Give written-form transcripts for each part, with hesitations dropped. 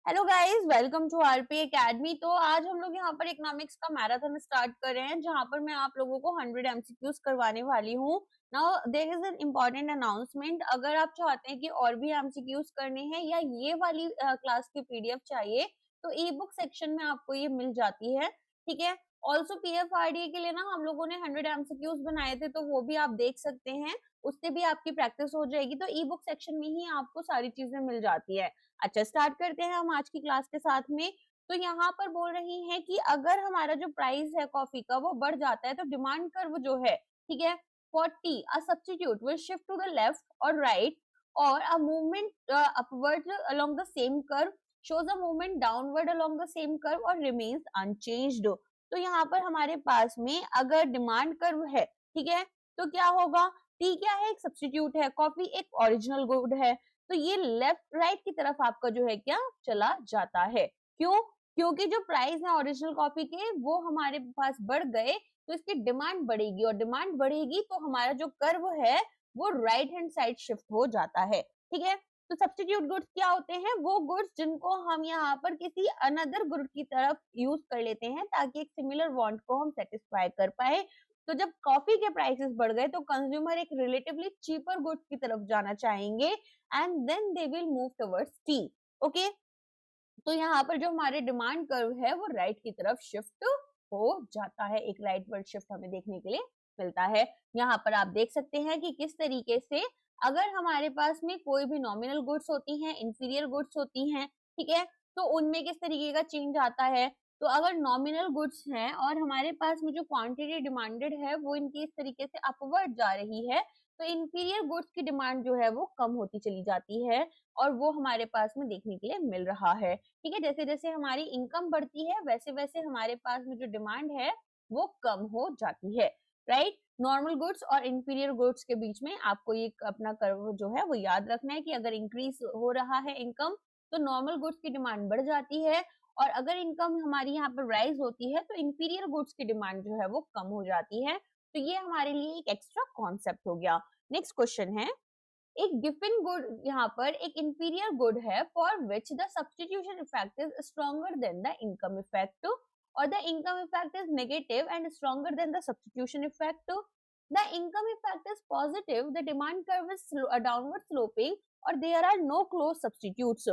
Hello guys, welcome to RP academy. तो आज हम लोग यहाँ पर इकोनॉमिक्स का मैराथन स्टार्ट कर रहे हैं, जहाँ पर मैं आप लोगों को 100 एमसीक्यूज करवाने वाली हूँ। Now there is an important announcement. अगर आप चाहते हैं कि और भी एमसीक्यूज करने हैं या ये वाली क्लास की पीडीएफ चाहिए, तो ई बुक सेक्शन में आपको ये मिल जाती है। ठीक है। ऑल्सो पीएफआरडीए के लिए ना हम लोगों ने 100 एमसीक्यूज बनाए थे, तो वो भी आप देख सकते हैं। उससे भी आपकी प्रैक्टिस हो जाएगी। तो ई बुक सेक्शन में ही आपको सारी चीजें मिल जाती है। अच्छा, स्टार्ट करते हैं हम आज की क्लास के साथ में। तो यहाँ पर बोल रही हैं कि अगर हमारा जो प्राइस है कॉफी का वो बढ़ जाता है, तो डिमांड कर्व जो है, ठीक है, 40 a substitute will shift to the left और राइट, और a movement upward along the same curve shows a movement downward along the same curve और remains unchanged। तो यहाँ पर हमारे पास में अगर डिमांड कर्व है, ठीक है, तो क्या होगा? टी क्या है? एक सब्स्टिट्यूट है, कॉफी एक ओरिजिनल गुड है, तो ये लेफ्ट राइट की तरफ आपका जो है क्या चला जाता है। क्यों? क्योंकि जो प्राइस है ओरिजिनल कॉफी के वो हमारे पास बढ़ गए, तो इसकी डिमांड बढ़ेगी, और डिमांड बढ़ेगी तो हमारा जो कर्व है वो राइट हैंड साइड शिफ्ट हो जाता है। ठीक है। तो सब्स्टिट्यूट गुड्स क्या होते हैं? वो गुड्स जिनको हम यहाँ पर किसी अनदर गुड की तरफ यूज कर लेते हैं, ताकि एक सिमिलर वांट को हम सेटिस्फाई कर पाए। तो जब कॉफी के प्राइसेस बढ़ गए, तो कंज्यूमर एक रिलेटिवली चीपर गुड्स की तरफ जाना चाहेंगे, and then they will move towards T. Okay. तो यहाँ पर जो हमारे डिमांड कर्व है वो राइट की तरफ शिफ्ट हो जाता है। एक राइटवर्ड शिफ्ट हमें देखने के लिए मिलता है। यहाँ पर आप देख सकते हैं कि किस तरीके से अगर हमारे पास में कोई भी नॉमिनल गुड्स होती हैं, इंफीरियर गुड्स होती हैं, ठीक है, तो उनमें किस तरीके का चेंज आता है। तो अगर नॉमिनल गुड्स हैं और हमारे पास में जो क्वांटिटी डिमांडेड है वो इनकी इस तरीके से अपवर्ड जा रही है, तो इंफीरियर गुड्स की डिमांड जो है वो कम होती चली जाती है, और वो हमारे पास में देखने के लिए मिल रहा है। ठीक है। जैसे जैसे हमारी इनकम बढ़ती है, वैसे वैसे हमारे पास में जो डिमांड है वो कम हो जाती है। राइट। नॉर्मल गुड्स और इंफीरियर गुड्स के बीच में आपको ये अपना कर्व जो है वो याद रखना है कि अगर इंक्रीज हो रहा है इनकम, तो नॉर्मल गुड्स की डिमांड बढ़ जाती है, और अगर इनकम हमारी यहाँ पर राइज होती है, तो इंफीरियर गुड्स की डिमांड जो है वो कम हो जाती है। तो ये हमारे लिए एक एक्स्ट्रा कॉन्सेप्ट हो गया। नेक्स्ट क्वेश्चन है, एक गिवन गुड यहाँ पर एक इंफीरियर गुड है for which the substitution effect is stronger than the income effect, और the income effect is negative and stronger than the substitution effect. The income effect is positive, the demand curve is downward sloping, और there are no close substitutes.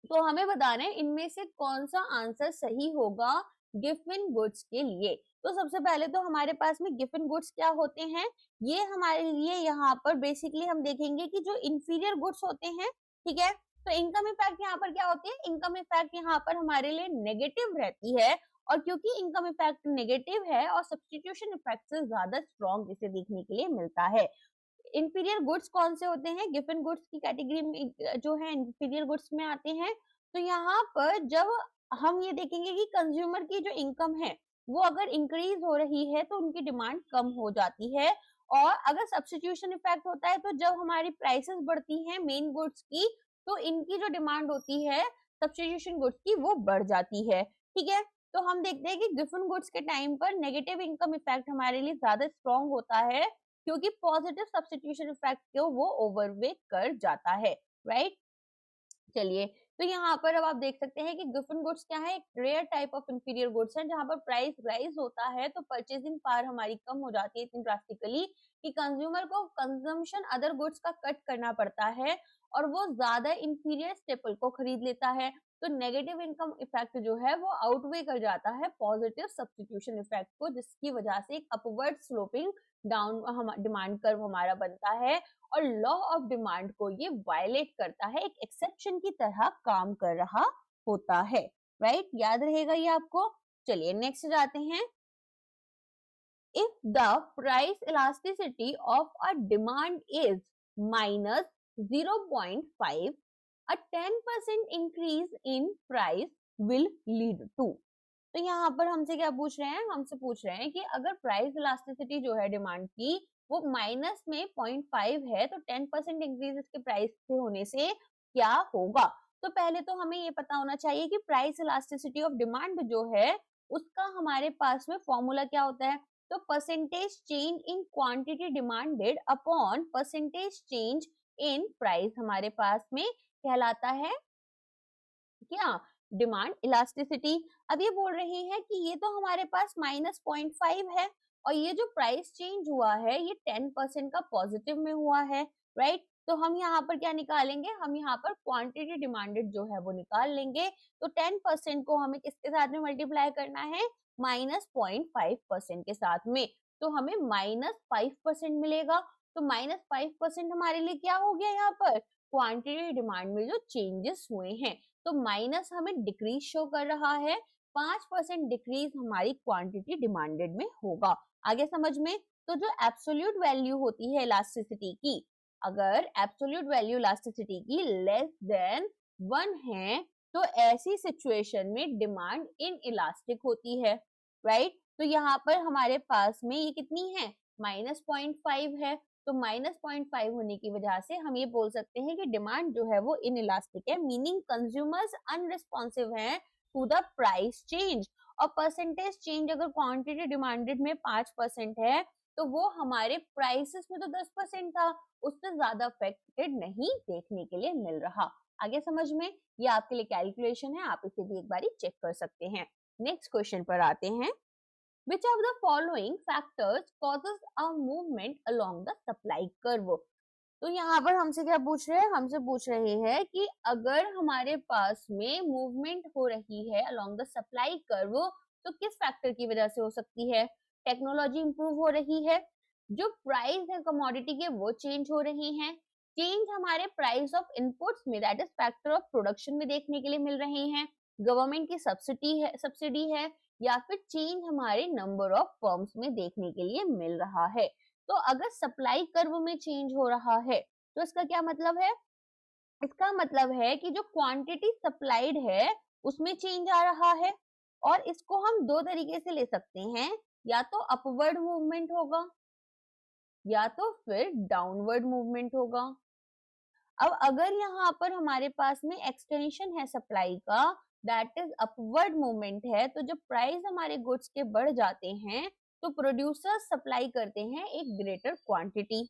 तो हमें बताना है इनमें से कौन सा आंसर सही होगा गिवन गुड्स के लिए। तो सबसे पहले तो हमारे पास में गिवन गुड्स क्या होते हैं, ये हमारे लिए यहाँ पर बेसिकली हम देखेंगे कि जो इंफीरियर गुड्स होते हैं, ठीक है, तो इनकम इफेक्ट यहाँ पर क्या होती है? इनकम इफेक्ट यहाँ पर हमारे लिए नेगेटिव रहती है, और क्योंकि इनकम इफेक्ट नेगेटिव है और सब्स्टिट्यूशन इफेक्ट से ज्यादा स्ट्रॉन्ग इसे देखने के लिए मिलता है। इंफीरियर गुड्स कौन से होते हैं? गिवन गुड्स की कैटेगरी में जो है इंफीरियर गुड्स में आते हैं। तो यहाँ पर जब हम ये देखेंगे कि कंज्यूमर की जो इनकम है वो अगर इंक्रीज हो रही है, तो उनकी डिमांड कम हो जाती है, और अगर सब्स्टिट्यूशन इफेक्ट होता है, तो जब हमारी प्राइसेस बढ़ती हैं मेन गुड्स की, तो इनकी जो डिमांड होती है सब्स्टिट्यूशन गुड्स की वो बढ़ जाती है। ठीक है। तो हम देखते हैं कि गिवन गुड्स के टाइम पर नेगेटिव इनकम इफेक्ट हमारे लिए ज्यादा स्ट्रॉन्ग होता है, क्योंकि पॉजिटिव सब्स्टिट्यूशन इफेक्ट को वो ओवरवेट कर जाता है। राइट। चलिए, तो यहाँ पर अब आप देख सकते हैं कि गिवन गुड्स क्या है? एक rare type of inferior goods है, जहाँ पर प्राइस राइज होता है तो परचेजिंग पावर हमारी कम हो जाती है इतनी ड्रास्टिकली कि कंज्यूमर को कंजम्पशन अदर गुड्स का कट करना पड़ता है, और वो ज्यादा इंफीरियर स्टेपल को खरीद लेता है। तो नेगेटिव इनकम इफेक्ट जो है वो आउटवे कर जाता है पॉजिटिव सब्स्टिट्यूशन इफेक्ट को, जिसकी वजह से एक upward sloping down demand curve हमारा बनता है, और लॉ ऑफ डिमांड को ये वायलेट करता है, एक एक्सेप्शन की तरह काम कर रहा होता है। राइट। याद रहेगा ये आपको। चलिए नेक्स्ट जाते हैं। If the price elasticity of a demand is -0.5, a 10% increase in price will lead to। तो यहाँ पर हमसे क्या पूछ रहे हैं? हमसे पूछ रहे हैं कि अगर प्राइस इलास्टिसिटी जो है डिमांड की वो माइनस में 0.5 है, तो 10% इंक्रीज इसके प्राइस से होने से क्या होगा। तो पहले तो हमें ये पता होना चाहिए कि प्राइस इलास्टिसिटी ऑफ डिमांड जो है उसका हमारे पास में फॉर्मूला क्या होता है। तो percentage change in quantity demanded upon percentage change in price हमारे पास में कहलाता है क्या, डिमांड इलास्टिसिटी। अब ये बोल रहे हैं कि ये तो हमारे पास -0.5 है और ये जो प्राइस चेंज हुआ है ये 10% का पॉजिटिव में हुआ है, राइट। तो हम यहाँ पर क्या निकालेंगे, हम यहाँ पर क्वांटिटी डिमांडेड जो है वो निकाल लेंगे। तो 10% को हमें किसके साथ में मल्टीप्लाई करना है, -0.5% के साथ में। तो हमें -5% मिलेगा। तो -5% हमारे लिए क्या हो गया, यहाँ पर क्वांटिटी डिमांड में जो चेंजेस हुए हैं। तो माइनस हमें डिक्रीज शो कर रहा है, 5% डिक्रीज हमारी क्वांटिटी डिमांडेड में होगा। आगे समझ में। तो जो एब्सोल्यूट वैल्यू होती है इलास्टिसिटी की, अगर एब्सोल्यूट वैल्यू इलास्टिसिटी की लेस देन 1 है, तो ऐसी सिचुएशन में डिमांड इन इलास्टिक होती है, राइट। तो यहाँ पर हमारे पास में ये कितनी है, -0.5 है। तो -0.5 होने की वजह से हम ये बोल सकते हैं कि डिमांड जो है वो इन इलास्टिक है, मीनिंग कंज्यूमर्स अनरिस्पॉन्सिव है टू द प्राइस चेंज। और परसेंटेज चेंज अगर क्वांटिटी डिमांडेड में 5% है, तो वो हमारे प्राइसेस में तो 10% था, उससे ज्यादा अफेक्टेड नहीं देखने के लिए मिल रहा। आगे समझ में। ये आपके लिए कैलकुलेशन है, आप इसे भी एक बारी चेक कर सकते हैं। नेक्स्ट क्वेश्चन पर आते हैं। Which of the following factors causes a movement along the supply curve? तो यहाँ पर हमसे क्या पूछ रहे हैं, हमसे पूछ रहे हैं कि अगर हमारे पास में मूवमेंट हो रही है along the supply curve, तो किस फैक्टर की वजह से हो सकती है। टेक्नोलॉजी इंप्रूव हो रही है, जो प्राइस है कमोडिटी के वो चेंज हो रहे हैं, चेंज हमारे प्राइस ऑफ इनपुट्स में that is factor of production में देखने के लिए मिल रहे हैं, गवर्नमेंट की सब्सिडी है, या फिर चेंज हमारे नंबर ऑफ फर्म्स में देखने के लिए मिल रहा है। तो अगर सप्लाई कर्व में चेंज हो रहा है, तो इसका क्या मतलब है, इसका मतलब है कि जो क्वांटिटी सप्लाइड है उसमें चेंज आ रहा है। और इसको हम दो तरीके से ले सकते हैं, या तो अपवर्ड मूवमेंट होगा या तो फिर डाउनवर्ड मूवमेंट होगा। अब अगर यहाँ पर हमारे पास में एक्सटेंशन है सप्लाई का, दैट इज अपवर्ड मूवमेंट है, तो जब प्राइस हमारे गुड्स के बढ़ जाते हैं तो प्रोड्यूसर्स सप्लाई करते हैं एक ग्रेटर क्वांटिटी,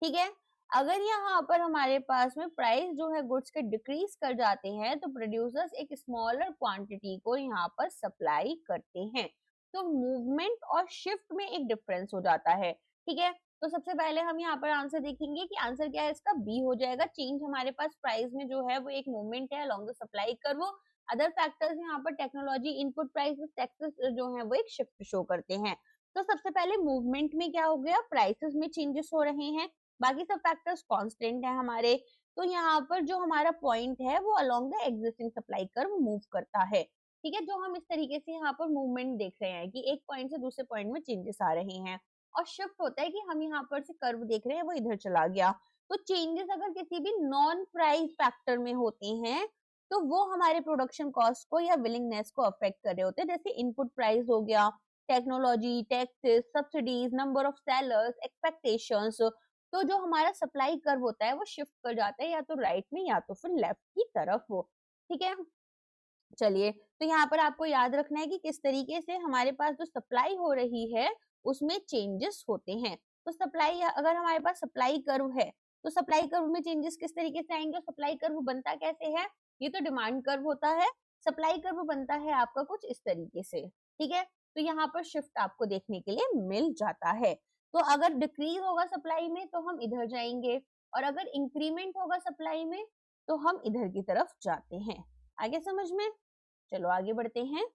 ठीक है। अगर यहाँ पर हमारे पास में प्राइस जो है गुड्स के डिक्रीज कर जाते हैं, तो प्रोड्यूसर्स एक स्मॉलर क्वांटिटी को यहाँ पर सप्लाई करते हैं। तो मूवमेंट और शिफ्ट में एक डिफरेंस हो जाता है, ठीक है। तो सबसे पहले हम यहाँ पर आंसर देखेंगे कि आंसर क्या है इसका, बी हो जाएगा। चेंज हमारे पास प्राइस में जो है वो एक मूवमेंट है along the supply curve. Other factors यहाँ पर टेक्नोलॉजी, इनपुट प्राइसेस, टैक्सेस जो है वो एक शिफ्ट शो करते हैं। तो सबसे पहले मूवमेंट में क्या हो गया, प्राइसेस में चेंजेस हो रहे हैं, बाकी सब फैक्टर्स कांस्टेंट है हमारे। तो यहाँ पर जो हमारा पॉइंट है वो along the existing supply curve move करता है, ठीक है। जो हम इस तरीके से यहाँ पर मूवमेंट देख रहे हैं कि एक पॉइंट से दूसरे पॉइंट में चेंजेस आ रहे हैं। और शिफ्ट होता है कि हम यहाँ पर से कर्व देख रहे हैं वो इधर चला गया। तो चेंजेस अगर किसी भी नॉन प्राइस फैक्टर में होते हैं, तो वो हमारे प्रोडक्शन कॉस्ट को या विलिंगनेस को अफेक्ट कर रहे होते हैं। जैसे इनपुट प्राइस हो गया, technology, taxes, subsidies, number of sellers, expectations. तो जो हमारा सप्लाई कर्व होता है वो शिफ्ट कर जाता है या तो राइट में या तो फिर लेफ्ट की तरफ हो, ठीक है। चलिए, तो यहाँ पर आपको याद रखना है कि किस तरीके से हमारे पास जो सप्लाई हो रही है उसमें चेंजेस होते हैं। तो सप्लाई, अगर हमारे पास सप्लाई कर्व है, तो सप्लाई कर्व में चेंजेस किस तरीके से आएंगे, सप्लाई कर्व बनता कैसे है, ये तो डिमांड कर्व होता है, सप्लाई कर्व बनता है आपका कुछ इस तरीके से, ठीक है। तो यहाँ पर शिफ्ट आपको देखने के लिए मिल जाता है। तो अगर डिक्रीज होगा सप्लाई में तो हम इधर जाएंगे, और अगर इंक्रीमेंट होगा सप्लाई में तो हम इधर की तरफ जाते हैं। आगे समझ में। चलो आगे बढ़ते हैं।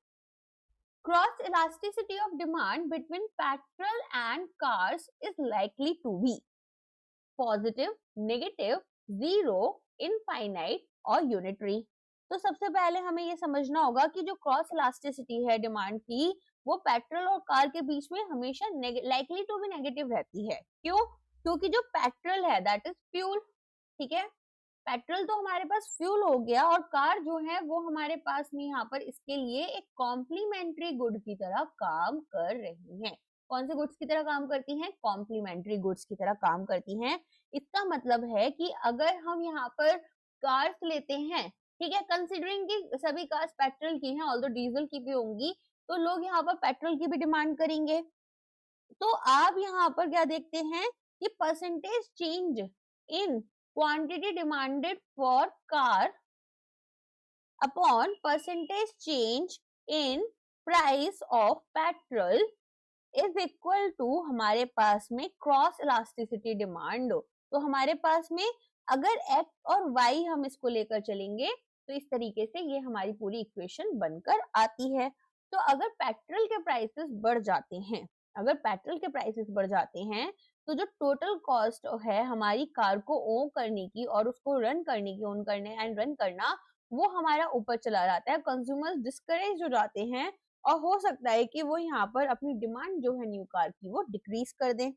Cross elasticity of demand between petrol and cars is likely to be positive, negative, zero, infinite और unitary। तो सबसे पहले हमें ये समझना होगा कि जो क्रॉस इलास्टिसिटी है डिमांड की, वो पेट्रोल और कार के बीच में हमेशा लाइकली टू भी नेगेटिव रहती है। क्यों? क्योंकि जो पेट्रोल है दैट इज फ्यूल, ठीक है। पेट्रोल तो हमारे पास फ्यूल हो गया, और कार जो है वो हमारे पास में यहाँ पर इसके लिए एक कॉम्प्लीमेंट्री गुड की तरह काम कर रही है। कौन से गुड्स की तरह काम करती हैं, कॉम्प्लीमेंट्री गुड्स की तरह काम करती हैं। इसका मतलब है कि अगर हम यहाँ पर कार्स लेते हैं, ठीक है, कंसिडरिंग कि सभी कार्स पेट्रोल की हैं, ऑल्दो डीजल की भी होंगी, तो लोग यहाँ पर पेट्रोल की भी डिमांड करेंगे। तो आप यहाँ पर क्या देखते हैं कि percentage change in quantity demanded for car upon percentage change in price of petrol is equal to हमारे पास में क्रॉस इलास्टिसिटी डिमांड। तो हमारे पास में अगर एक्स और वाई हम इसको लेकर चलेंगे तो इस तरीके से ये हमारी पूरी इक्वेशन बनकर आती है। तो अगर पेट्रोल के प्राइसेस बढ़ जाते हैं, अगर पेट्रोल के प्राइसेस बढ़ जाते हैं तो जो टोटल कॉस्ट है हमारी कार को ओन करने की और उसको रन करने की, ओन करने एंड रन करना, वो हमारा ऊपर चला जाता है। कंज्यूमर्स डिस्करेज हो जाते हैं और हो सकता है कि वो यहाँ पर अपनी डिमांड जो है न्यू कार की वो डिक्रीज कर दें।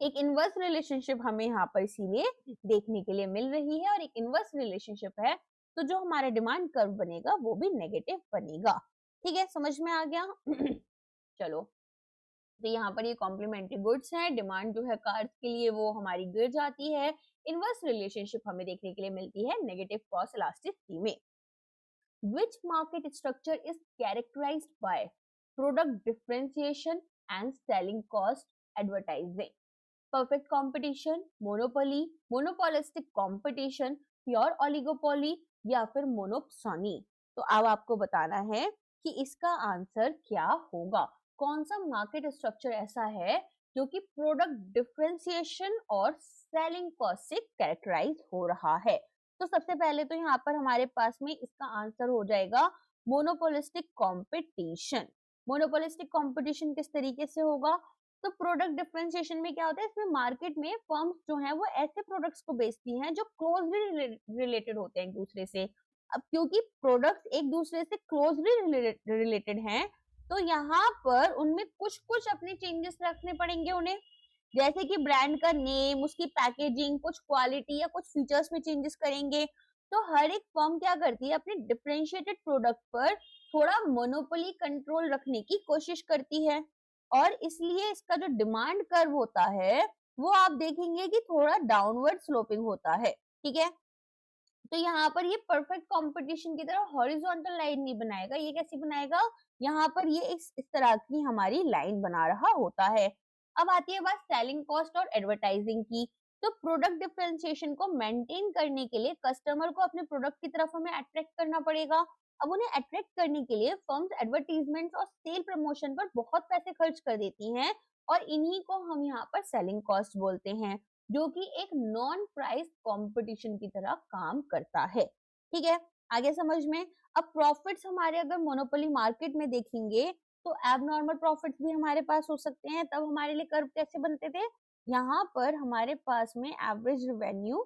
एक इनवर्स रिलेशनशिप हमें यहाँ पर इसीलिए देखने के लिए मिल रही है, और एक इनवर्स रिलेशनशिप है तो जो हमारा डिमांड कर्व बनेगा वो भी नेगेटिव बनेगा। ठीक है, समझ में आ गया? चलो, तो यहाँ पर ये कॉम्प्लीमेंट्री गुड्स है, डिमांड जो है कार्स के लिए वो हमारी गिर जाती है। इनवर्स रिलेशनशिप हमें देखने के लिए मिलती है नेगेटिव कॉस्ट इलास्टिसिटी में। Which market structure is characterized by product differentiation and selling cost advertising? Perfect competition, monopoly, monopolistic competition, pure oligopoly या फिर मोनोप्सोनी। तो अब आपको बताना है कि इसका आंसर क्या होगा। कौन सा मार्केट स्ट्रक्चर ऐसा है जो कि प्रोडक्ट डिफरेंशिएशन और सेलिंग कॉस्ट से कैरेक्टराइज हो रहा है? तो सबसे पहले तो यहाँ पर हमारे पास में इसका आंसर हो जाएगा मोनोपोलिस्टिक कंपटीशन। मोनोपोलिस्टिक कंपटीशन किस तरीके से होगा? तो प्रोडक्ट डिफरेंशिएशन में क्या होता है, इसमें मार्केट में फर्म्स जो हैं वो ऐसे प्रोडक्ट्स को बेचती हैं जो क्लोजली रिलेटेड होते हैं एक दूसरे से। अब क्योंकि प्रोडक्ट्स एक दूसरे से क्लोजली रिलेटेड हैं तो यहाँ पर उनमें कुछ कुछ अपने चेंजेस रखने पड़ेंगे उन्हें, जैसे कि ब्रांड का नेम, उसकी पैकेजिंग, कुछ क्वालिटी या कुछ फीचर्स में चेंजेस करेंगे। तो हर एक फर्म क्या करती है, अपने डिफरेंशिएटेड प्रोडक्ट पर थोड़ा मोनोपोली कंट्रोल रखने की कोशिश करती है, और इसलिए इसका जो डिमांड कर्व होता है वो आप देखेंगे कि थोड़ा डाउनवर्ड स्लोपिंग होता है। ठीक है, तो यहाँ पर ये परफेक्ट कंपटीशन की तरह हॉरिजॉन्टल लाइन नहीं बनाएगा, ये कैसी बनाएगा, यहाँ पर ये इस तरह की हमारी लाइन बना रहा होता है। अब आती है बात सेलिंग कॉस्ट और एडवर्टाइजिंग की। तो प्रोडक्ट डिफरेंशिएशन को मेंटेन करने के लिए कस्टमर को अपने प्रोडक्ट की तरफ हमें अट्रैक्ट करना पड़ेगा। अब उन्हें अट्रैक्ट करने के लिए फर्म्स एडवर्टीजमेंट और सेल प्रमोशन पर बहुत पैसे खर्च कर देती हैं, और इन्हीं को हम यहाँ पर सेलिंग कॉस्ट बोलते हैं, जो कि एक नॉन प्राइस कंपटीशन की तरह काम करता है। ठीक है, आगे समझ में। अब प्रॉफिट्स हमारे अगर मोनोपोली मार्केट में देखेंगे तो एबनॉर्मल प्रॉफिट्स भी हमारे पास हो सकते हैं। तब हमारे लिए कर्व कैसे बनते थे, यहाँ पर हमारे पास में एवरेज रेवेन्यू,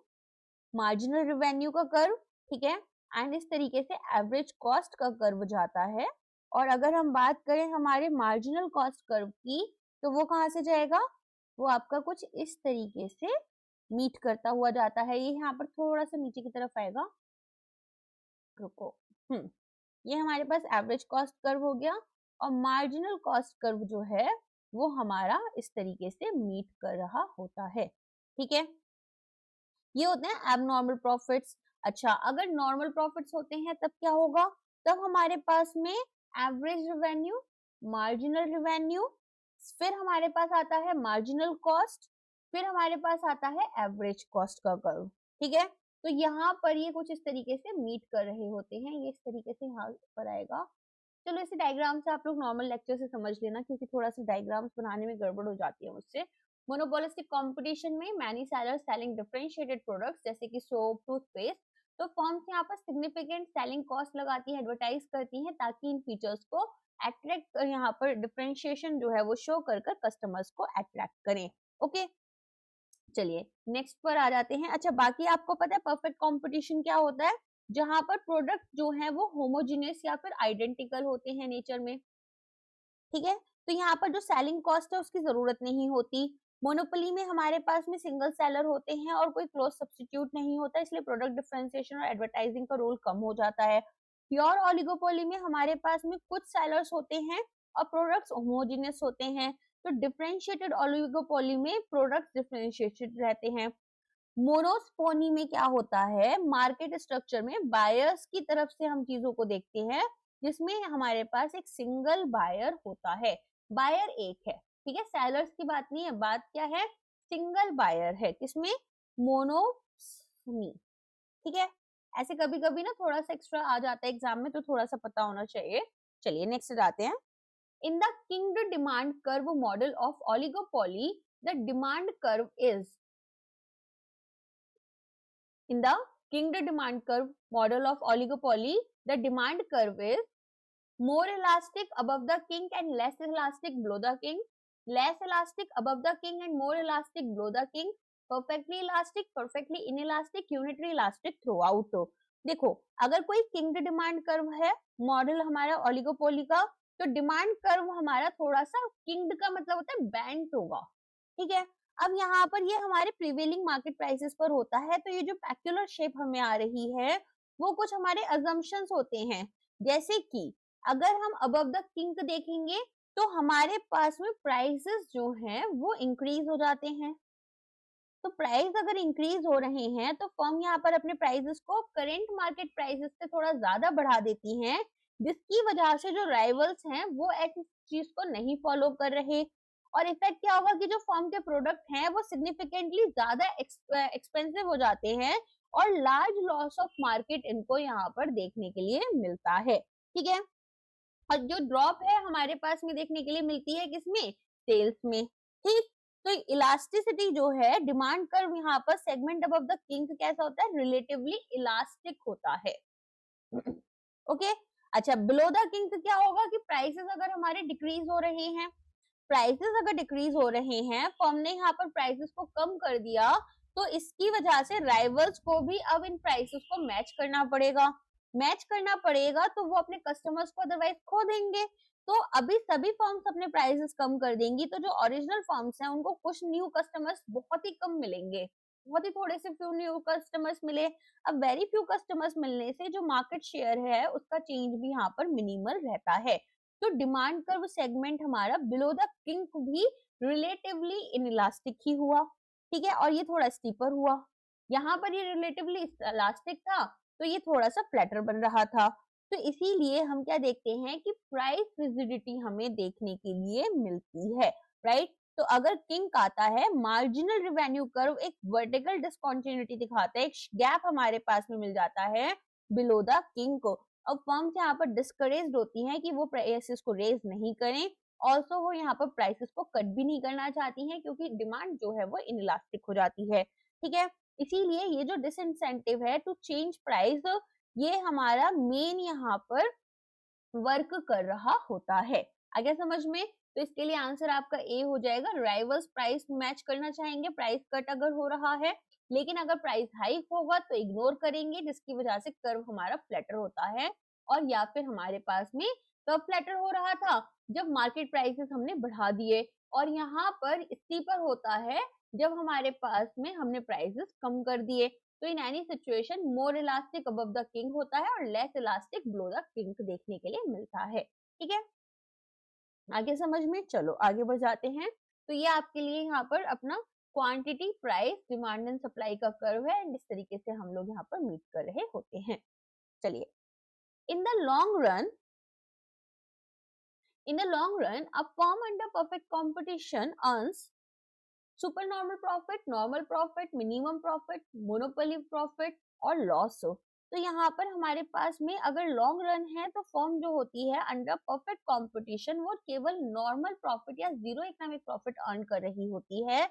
मार्जिनल रेवेन्यू का कर्व, ठीक है, एंड इस तरीके से एवरेज कॉस्ट का कर्व जाता है। और अगर हम बात करें हमारे मार्जिनल कॉस्ट कर्व की तो वो कहाँ से जाएगा, वो आपका कुछ इस तरीके से मीट करता हुआ जाता है। ये यहाँ पर थोड़ा सा नीचे की तरफ आएगा, रुको, ये हमारे पास एवरेज कॉस्ट कर्व हो गया, और मार्जिनल कॉस्ट कर्व जो है वो हमारा इस तरीके से मीट कर रहा होता है। ठीक है, ये होते हैं एबनॉर्मल प्रॉफिट्स। अच्छा, अगर नॉर्मल प्रॉफिट्स होते हैं तब क्या होगा, तब हमारे पास में एवरेज रेवेन्यू, मार्जिनल रेवेन्यू, फिर हमारे पास आता है मार्जिनल कॉस्ट, फिर हमारे पास आता है एवरेज कॉस्ट का कर्व। ठीक है, तो यहाँ पर ये कुछ इस तरीके से मीट कर रहे होते हैं, ये इस तरीके से यहाँ पर आएगा। चलो इसे डायग्राम से आप लोग नॉर्मल लेक्चर से समझ लेना, क्योंकि थोड़ा सा डायग्राम्स बनाने में गड़बड़ हो जाती है मुझसे। मोनोपोलिस्टिक कंपटीशन में many sellers selling differentiated products जैसे कि सोप, टूथपेस्ट, तो फर्म्स यहाँ पर सिग्निफिकेंट सेलिंग कॉस्ट लगाती है, एडवर्टाइज करती हैं, ताकि इन फीचर्स को अट्रैक्ट यहाँ पर डिफरेंशिएशन जो है वो शो कर कस्टमर्स को अट्रैक्ट करें। ओके, चलिए नेक्स्ट पर आ जाते हैं। अच्छा, बाकी आपको पता है परफेक्ट कंपटीशन क्या होता है, जहां पर प्रोडक्ट जो है वो होमोजेनियस या फिर आइडेंटिकल होते हैं नेचर में। ठीक है, तो यहाँ पर जो सेलिंग कॉस्ट है उसकी जरूरत नहीं होती। मोनोपोली में हमारे पास में सिंगल सेलर होते हैं और कोई क्लोज सब्स्टिट्यूट नहीं होता, इसलिए प्रोडक्ट डिफरेंशिएशन और एडवर्टाइजिंग का रोल कम हो जाता है। प्योर ओलिगोपोली में हमारे पास में कुछ सेलर्स होते हैं और प्रोडक्ट्स होमोजेनियस होते हैं। तो डिफरेंशिएटेड ओलिगोपोली में प्रोडक्ट्स डिफरेंशिएटेड रहते हैं। मोनोस्पोनी में क्या होता है, मार्केट स्ट्रक्चर में बायर्स की तरफ से हम चीजों को देखते हैं, जिसमें हमारे पास एक सिंगल बायर होता है, बायर एक है। ठीक है, सेलर्स की बात नहीं है, बात क्या है, सिंगल बायर है, किसमें, मोनोस्पोनी। ठीक है, ऐसे कभी कभी ना थोड़ा सा एक्स्ट्रा आ जाता है एग्जाम में, तो थोड़ा सा पता होना चाहिए। चलिए नेक्स्ट जाते हैं। In the king demand curve model of oligopoly, the demand curve is, in the King demand curve model of oligopoly, the demand curve is more elastic above the king and less elastic below the king, less elastic above the king and more elastic below the king, perfectly elastic, perfectly inelastic, unitary elastic throughout। देखो, अगर कोई king demand curve है model हमारा oligopoly का, तो demand curve हमारा थोड़ा सा किंग का मतलब होता है बेंट होगा, ठीक है। अब यहाँ पर ये हमारे प्रिवेलिंग मार्केट प्राइसेस पर होता है, तो ये जो पैक्युलर शेप हमें आ रही है वो कुछ हमारे अजम्पशंस होते हैं, जैसे कि अगर हम अबव द किंग देखेंगे तो हमारे पास में प्राइसेस जो हैं वो इंक्रीज हो जाते हैं। तो प्राइस अगर इंक्रीज हो रहे हैं तो फर्म यहाँ पर अपने प्राइसेस को करेंट मार्केट प्राइसेस से थोड़ा ज्यादा बढ़ा देती हैं, जिसकी वजह से जो राइवल्स हैं वो इस चीज को नहीं फॉलो कर रहे, और इफेक्ट क्या होगा कि जो फर्म के प्रोडक्ट हैं वो सिग्निफिकेंटली ज्यादा एक्सपेंसिव हो जाते हैं और लार्ज लॉस ऑफ मार्केट इनको यहाँ पर देखने के लिए मिलता है, ठीक है। और जो ड्रॉप है हमारे पास में देखने के लिए मिलती है किसमें, सेल्स में, ठीक। तो इलास्टिसिटी जो है डिमांड कर्व यहाँ पर सेगमेंट अबव द किंग कैसा होता है, रिलेटिवली इलास्टिक होता है। ओके, अच्छा बिलो द किंग क्या होगा कि प्राइसेस अगर हमारे डिक्रीज हो रहे हैं, प्राइसेस अगर डिक्रीज हो रहे हैं, फर्म ने यहाँ पर प्राइसेस को कम कर दिया, तो इसकी वजह से राइवल्स को भी अब इन प्राइसेस को मैच करना पड़ेगा, मैच करना पड़ेगा तो वो अपने कस्टमर्स को अदरवाइज खो देंगे। तो अभी सभी फर्म्स अपने प्राइसेस कम कर देंगी, तो जो ओरिजिनल फर्म्स हैं उनको कुछ न्यू कस्टमर्स बहुत ही कम मिलेंगे, बहुत ही थोड़े से फ्यू न्यू कस्टमर्स मिले। अब वेरी फ्यू कस्टमर्स मिलने से जो मार्केट शेयर है उसका चेंज भी यहाँ पर मिनिमल रहता है। तो डिमांड कर्व सेगमेंट हमारा बिलो द किंग भी रिलेटिवली इनइलास्टिक ही हुआ, ठीक है, और ये थोड़ा स्टीपर हुआ। यहाँ पर ये रिलेटिवली इलास्टिक था तो ये थोड़ा सा फ्लैटर बन रहा था। तो इसीलिए हम क्या देखते हैं कि प्राइस रिजिडिटी हमें देखने के लिए मिलती है, राइट। तो अगर किंग आता है, मार्जिनल रिवेन्यू कर्व एक वर्टिकल डिस्कंटिन्यूटी दिखाता है, एक गैप हमारे पास में मिल जाता है बिलो द किंग को। अब फर्म्स यहाँ पर डिस्करेज्ड होती हैं कि वो प्राइसेस को रेज नहीं करें, ऑल्सो वो यहाँ पर प्राइसेस को कट भी नहीं करना चाहती हैं क्योंकि डिमांड जो है वो इनइलास्टिक हो जाती है, ठीक है। इसीलिए ये जो डिसइंसेंटिव है टू चेंज प्राइस, ये हमारा मेन यहाँ पर वर्क कर रहा होता है। आगे समझ में, तो इसके लिए आंसर आपका ए हो जाएगा, राइवल्स प्राइस मैच करना चाहेंगे, प्राइस कट अगर हो रहा है, लेकिन अगर प्राइस हाइक होगा तो इग्नोर करेंगे, जिसकी वजह से कर्व हमारा फ्लैटर होता है। और या फिर हमारे पास में कर्व फ्लैटर हो रहा था जब मार्केट प्राइसेस हमने बढ़ा दिए, और यहाँ पर स्टीपर होता है जब हमारे पास में हमने प्राइसेस कम कर दिए। तो in any situation more elastic above the king होता है और less elastic below the king देखने के लिए मिलता है, ठीक है। आगे समझ में, चलो आगे बढ़ जाते हैं। तो ये आपके लिए यहाँ पर अपना quantity price demand and supply का कर्व है, एंड इस तरीके से हम लोग यहाँ पर मीट कर रहे होते हैं। चलिए, in the long run, in the long run, a firm under perfect competition earns super normal profit, minimum profit, monopoly profit और लॉस हो। तो यहाँ पर हमारे पास में अगर लॉन्ग रन है तो फर्म जो होती है अंडर परफेक्ट कंपटीशन वो केवल नॉर्मल प्रॉफिट या जीरो इकोनॉमिक प्रॉफिट अर्न कर रही होती है।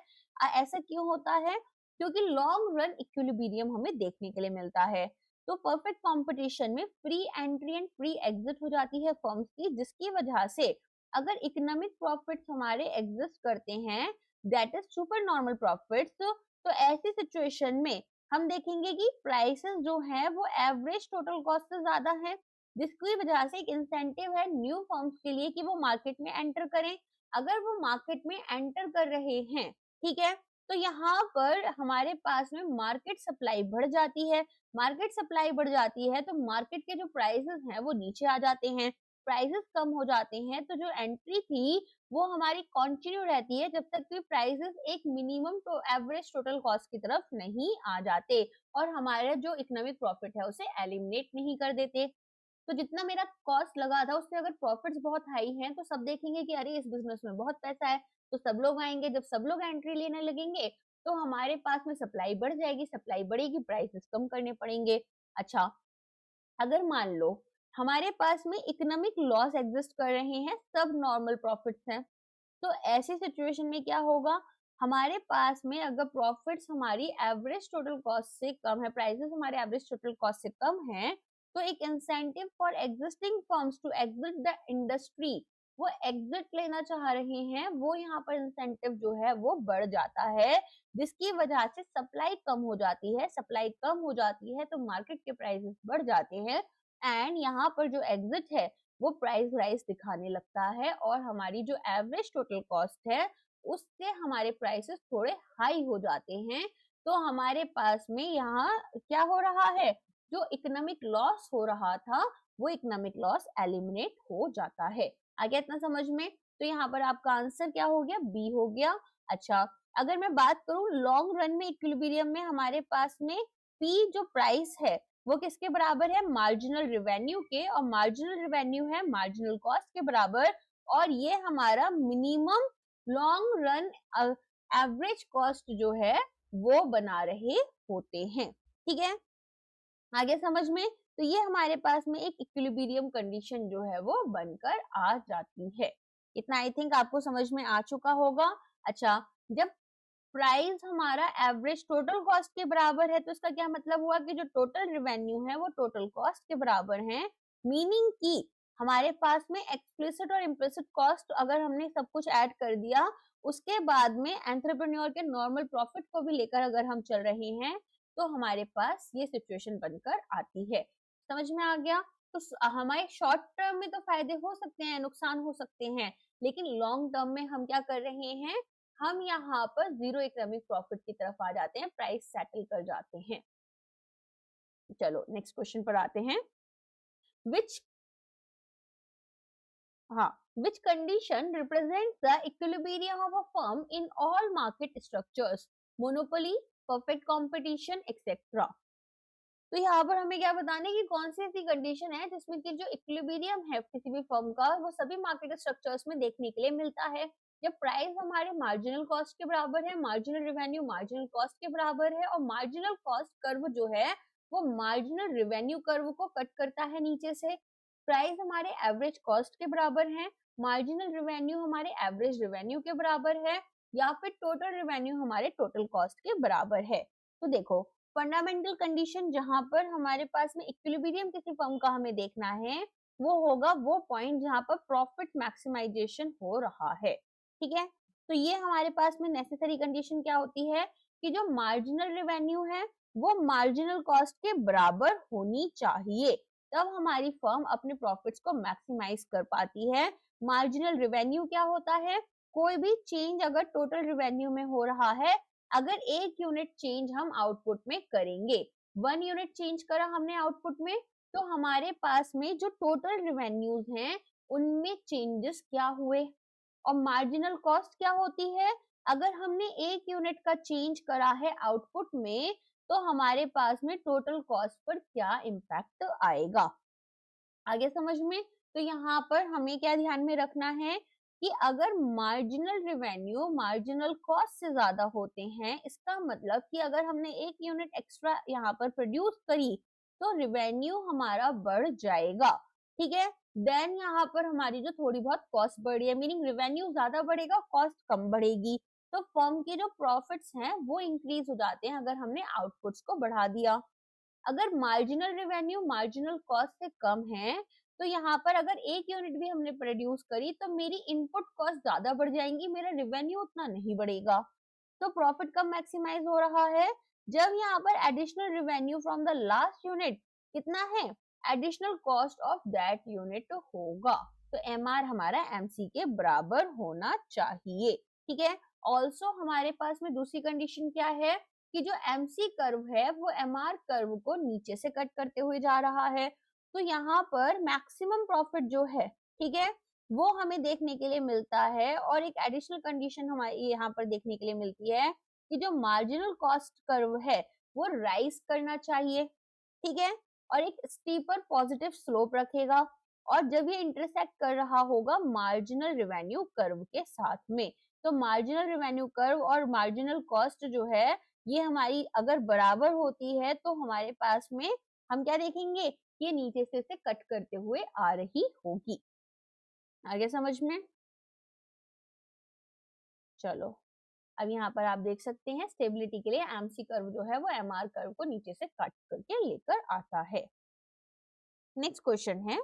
ऐसा क्यों होता है, क्योंकि लॉन्ग रन इक्विलिब्रियम हमें देखने के लिए मिलता है। तो परफेक्ट कंपटीशन में free entry and free exit हो जाती है फर्म्स की, जिसकी वजह से अगर इकोनॉमिक प्रॉफिट्स हमारे एग्जिस्ट करते हैं, that is super normal profits, तो ऐसी सिचुएशन में हम देखेंगे कि प्राइसेस जो है वो एवरेज टोटल कॉस्ट से ज्यादा है, जिसकी वजह से एक इंसेंटिव है न्यू फर्म्स के लिए कि वो मार्केट में एंटर करें। अगर वो मार्केट में एंटर कर रहे हैं, ठीक है, तो यहाँ पर हमारे पास में मार्केट सप्लाई बढ़ जाती है, मार्केट सप्लाई बढ़ जाती है तो मार्केट के जो प्राइसेस हैं वो नीचे आ जाते हैं, प्राइसेस कम हो जाते हैं, तो जो एंट्री थी वो हमारी कंटिन्यू रहती है जब तक कि प्राइसेस एक मिनिमम तो एवरेज टोटल कॉस्ट की तरफ नहीं आ जाते और हमारा जो इकोनॉमिक प्रॉफिट है उसे एलिमिनेट नहीं कर देते। तो जितना मेरा कॉस्ट लगा था उससे अगर प्रॉफिट्स बहुत हाई हैं तो सब देखेंगे कि अरे इस बिजनेस में बहुत पैसा है, तो सब लोग आएंगे, जब सब लोग एंट्री लेने लगेंगे तो हमारे पास में सप्लाई बढ़ जाएगी, सप्लाई बढ़ेगी, प्राइसेस कम करने पड़ेंगे। अच्छा, अगर मान लो हमारे पास में इकोनॉमिक लॉस एग्जिस्ट कर रहे हैं, सब नॉर्मल प्रॉफिट्स हैं, तो ऐसी सिचुएशन में क्या होगा, हमारे पास में अगर प्रॉफिट्स हमारी एवरेज टोटल कॉस्ट से कम है, प्राइसेस हमारे एवरेज टोटल कॉस्ट से कम है, तो एक incentive for existing firms to exit the industry, वो एग्जिट लेना चाह रहे हैं, वो यहाँ पर इंसेंटिव जो है वो बढ़ जाता है, जिसकी वजह से सप्लाई कम हो जाती है, सप्लाई कम हो जाती है तो मार्केट के प्राइसेस बढ़ जाते हैं, एंड यहाँ पर जो एग्जिट है वो प्राइस राइज दिखाने लगता है, और हमारी जो एवरेज टोटल कॉस्ट है उससे हमारे प्राइसेस थोड़े हाई हो जाते हैं, तो हमारे पास में यहाँ क्या हो रहा है, जो इकोनॉमिक लॉस हो रहा था वो इकोनॉमिक लॉस एलिमिनेट हो जाता है। आ गया इतना समझ में? तो यहाँ पर आपका आंसर क्या हो गया, बी हो गया। अच्छा, अगर मैं बात करूं लॉन्ग रन में इक्विलिब्रियम में हमारे पास में पी जो प्राइस है वो किसके बराबर है, मार्जिनल रेवेन्यू के, और मार्जिनल रेवेन्यू है मार्जिनल कॉस्ट के बराबर, और ये हमारा minimum long run average cost जो है वो बना रहे होते हैं। ठीक है, आगे समझ में? तो ये हमारे पास में एक इक्विलिब्रियम कंडीशन जो है वो बनकर आ जाती है। इतना आई थिंक आपको समझ में आ चुका होगा। अच्छा, जब प्राइस हमारा एवरेज टोटल कॉस्ट के बराबर है तो इसका क्या मतलब हुआ कि जो टोटल रेवेन्यू है वो टोटल कॉस्ट के बराबर है, मीनिंग कि हमारे पास में एक्सप्लिसिट और इम्प्लिसिट कॉस्ट अगर हमने सब कुछ ऐड कर दिया, उसके बाद में एंटरप्रेन्योर के नॉर्मल प्रॉफिट को भी लेकर अगर हम चल रहे हैं तो हमारे पास ये सिचुएशन बनकर आती है। समझ में आ गया? तो हमारे शॉर्ट टर्म में तो फायदे हो सकते हैं, नुकसान हो सकते हैं, लेकिन लॉन्ग टर्म में हम क्या कर रहे हैं, हम यहाँ पर जीरो इकोनॉमिक प्रॉफिट की तरफ आ जाते हैं, प्राइस सेटल कर जाते हैं। चलो नेक्स्ट क्वेश्चन पर आते हैं। विच which condition represents the equilibrium of a firm in all market structures, monopoly, perfect competition, etc. तो यहाँ पर हमें क्या बताना है कि कौन सी ऐसी कंडीशन है जिसमें कि जो इक्विलिब्रियम है किसी भी फर्म का वो सभी मार्केट स्ट्रक्चर्स में देखने के लिए मिलता है, जब प्राइस हमारे मार्जिनल कॉस्ट के बराबर है, मार्जिनल रेवेन्यू मार्जिनल कॉस्ट के बराबर है, और मार्जिनल कॉस्ट कर्व जो है वो मार्जिनल रेवेन्यू कर्व को कट करता है नीचे से, प्राइस हमारे एवरेज कॉस्ट के बराबर है, मार्जिनल रेवेन्यू हमारे एवरेज रेवेन्यू के बराबर है, या फिर टोटल रेवेन्यू हमारे टोटल कॉस्ट के बराबर है। तो देखो फंडामेंटल कंडीशन जहां पर हमारे पास में इक्विलिब्रियम किसी फर्म का हमें देखना है वो होगा वो पॉइंट जहां पर प्रॉफिट मैक्सिमाइजेशन हो रहा है। ठीक है, तो ये हमारे पास में नेसेसरी कंडीशन क्या होती है कि जो मार्जिनल रेवेन्यू है वो मार्जिनल कॉस्ट के बराबर होनी चाहिए, तब हमारी फर्म अपने प्रॉफिट्स को मैक्सिमाइज कर पाती है। मार्जिनल रेवेन्यू क्या होता है, कोई भी चेंज अगर टोटल रेवेन्यू में हो रहा है, अगर एक यूनिट चेंज हम आउटपुट में करेंगे, 1 यूनिट चेंज करा हमने आउटपुट में, तो हमारे पास में जो टोटल रेवेन्यूज हैं उनमें चेंजेस क्या हुए, और मार्जिनल कॉस्ट क्या होती है, अगर हमने एक यूनिट का चेंज करा है आउटपुट में तो हमारे पास में टोटल कॉस्ट पर क्या इम्पैक्ट आएगा। आगे समझ में? तो यहाँ पर हमें क्या ध्यान में रखना है कि अगर मार्जिनल रेवेन्यू मार्जिनल कॉस्ट से ज्यादा होते हैं, इसका मतलब कि अगर हमने एक यूनिट एक्स्ट्रा यहाँ पर प्रोड्यूस करी तो रेवेन्यू हमारा बढ़ जाएगा। ठीक है, देन यहाँ पर हमारी जो थोड़ी बहुत कॉस्ट बढ़ी है, मीनिंग रेवेन्यू ज्यादा बढ़ेगा कॉस्ट कम बढ़ेगी, तो फर्म के जो प्रॉफिट्स हैं वो इंक्रीज हो जाते हैं अगर हमने आउटपुट्स को बढ़ा दिया। अगर मार्जिनल रेवेन्यू मार्जिनल कॉस्ट से कम है तो यहाँ पर अगर एक यूनिट भी हमने प्रोड्यूस करी तो मेरी इनपुट कॉस्ट ज्यादा बढ़ जाएंगी, मेरा रेवेन्यू उतना नहीं बढ़ेगा, तो प्रॉफिट कम मैक्सिमाइज हो रहा है। जब यहाँ पर additional revenue from the last unit कितना है, additional cost of that unit होगा, तो एमआर हमारा एमसी के बराबर होना चाहिए। ठीक है, ऑल्सो हमारे पास में दूसरी कंडीशन क्या है कि जो एमसी कर्व है वो एमआर कर्व को नीचे से कट करते हुए जा रहा है, तो यहाँ पर मैक्सिमम प्रॉफिट जो है, ठीक है, वो हमें देखने के लिए मिलता है, और एक एडिशनल कंडीशन हमारी यहाँ पर देखने के लिए मिलती है कि जो मार्जिनल कॉस्ट कर्व है वो राइज करना चाहिए। ठीक है, और एक स्टीपर पॉजिटिव स्लोप रखेगा, और जब ये इंटरसेक्ट कर रहा होगा मार्जिनल रेवेन्यू कर्व के साथ में, तो मार्जिनल रेवेन्यू कर्व और मार्जिनल कॉस्ट जो है ये हमारी अगर बराबर होती है तो हमारे पास में हम क्या देखेंगे, ये नीचे से इसे कट करते हुए आ रही होगी। आगे समझ में? चलो, अब यहाँ पर आप देख सकते हैं स्टेबिलिटी के लिए एमसी कर्व जो है वो एमआर कर्व को नीचे से कट करके लेकर आता है। नेक्स्ट क्वेश्चन है,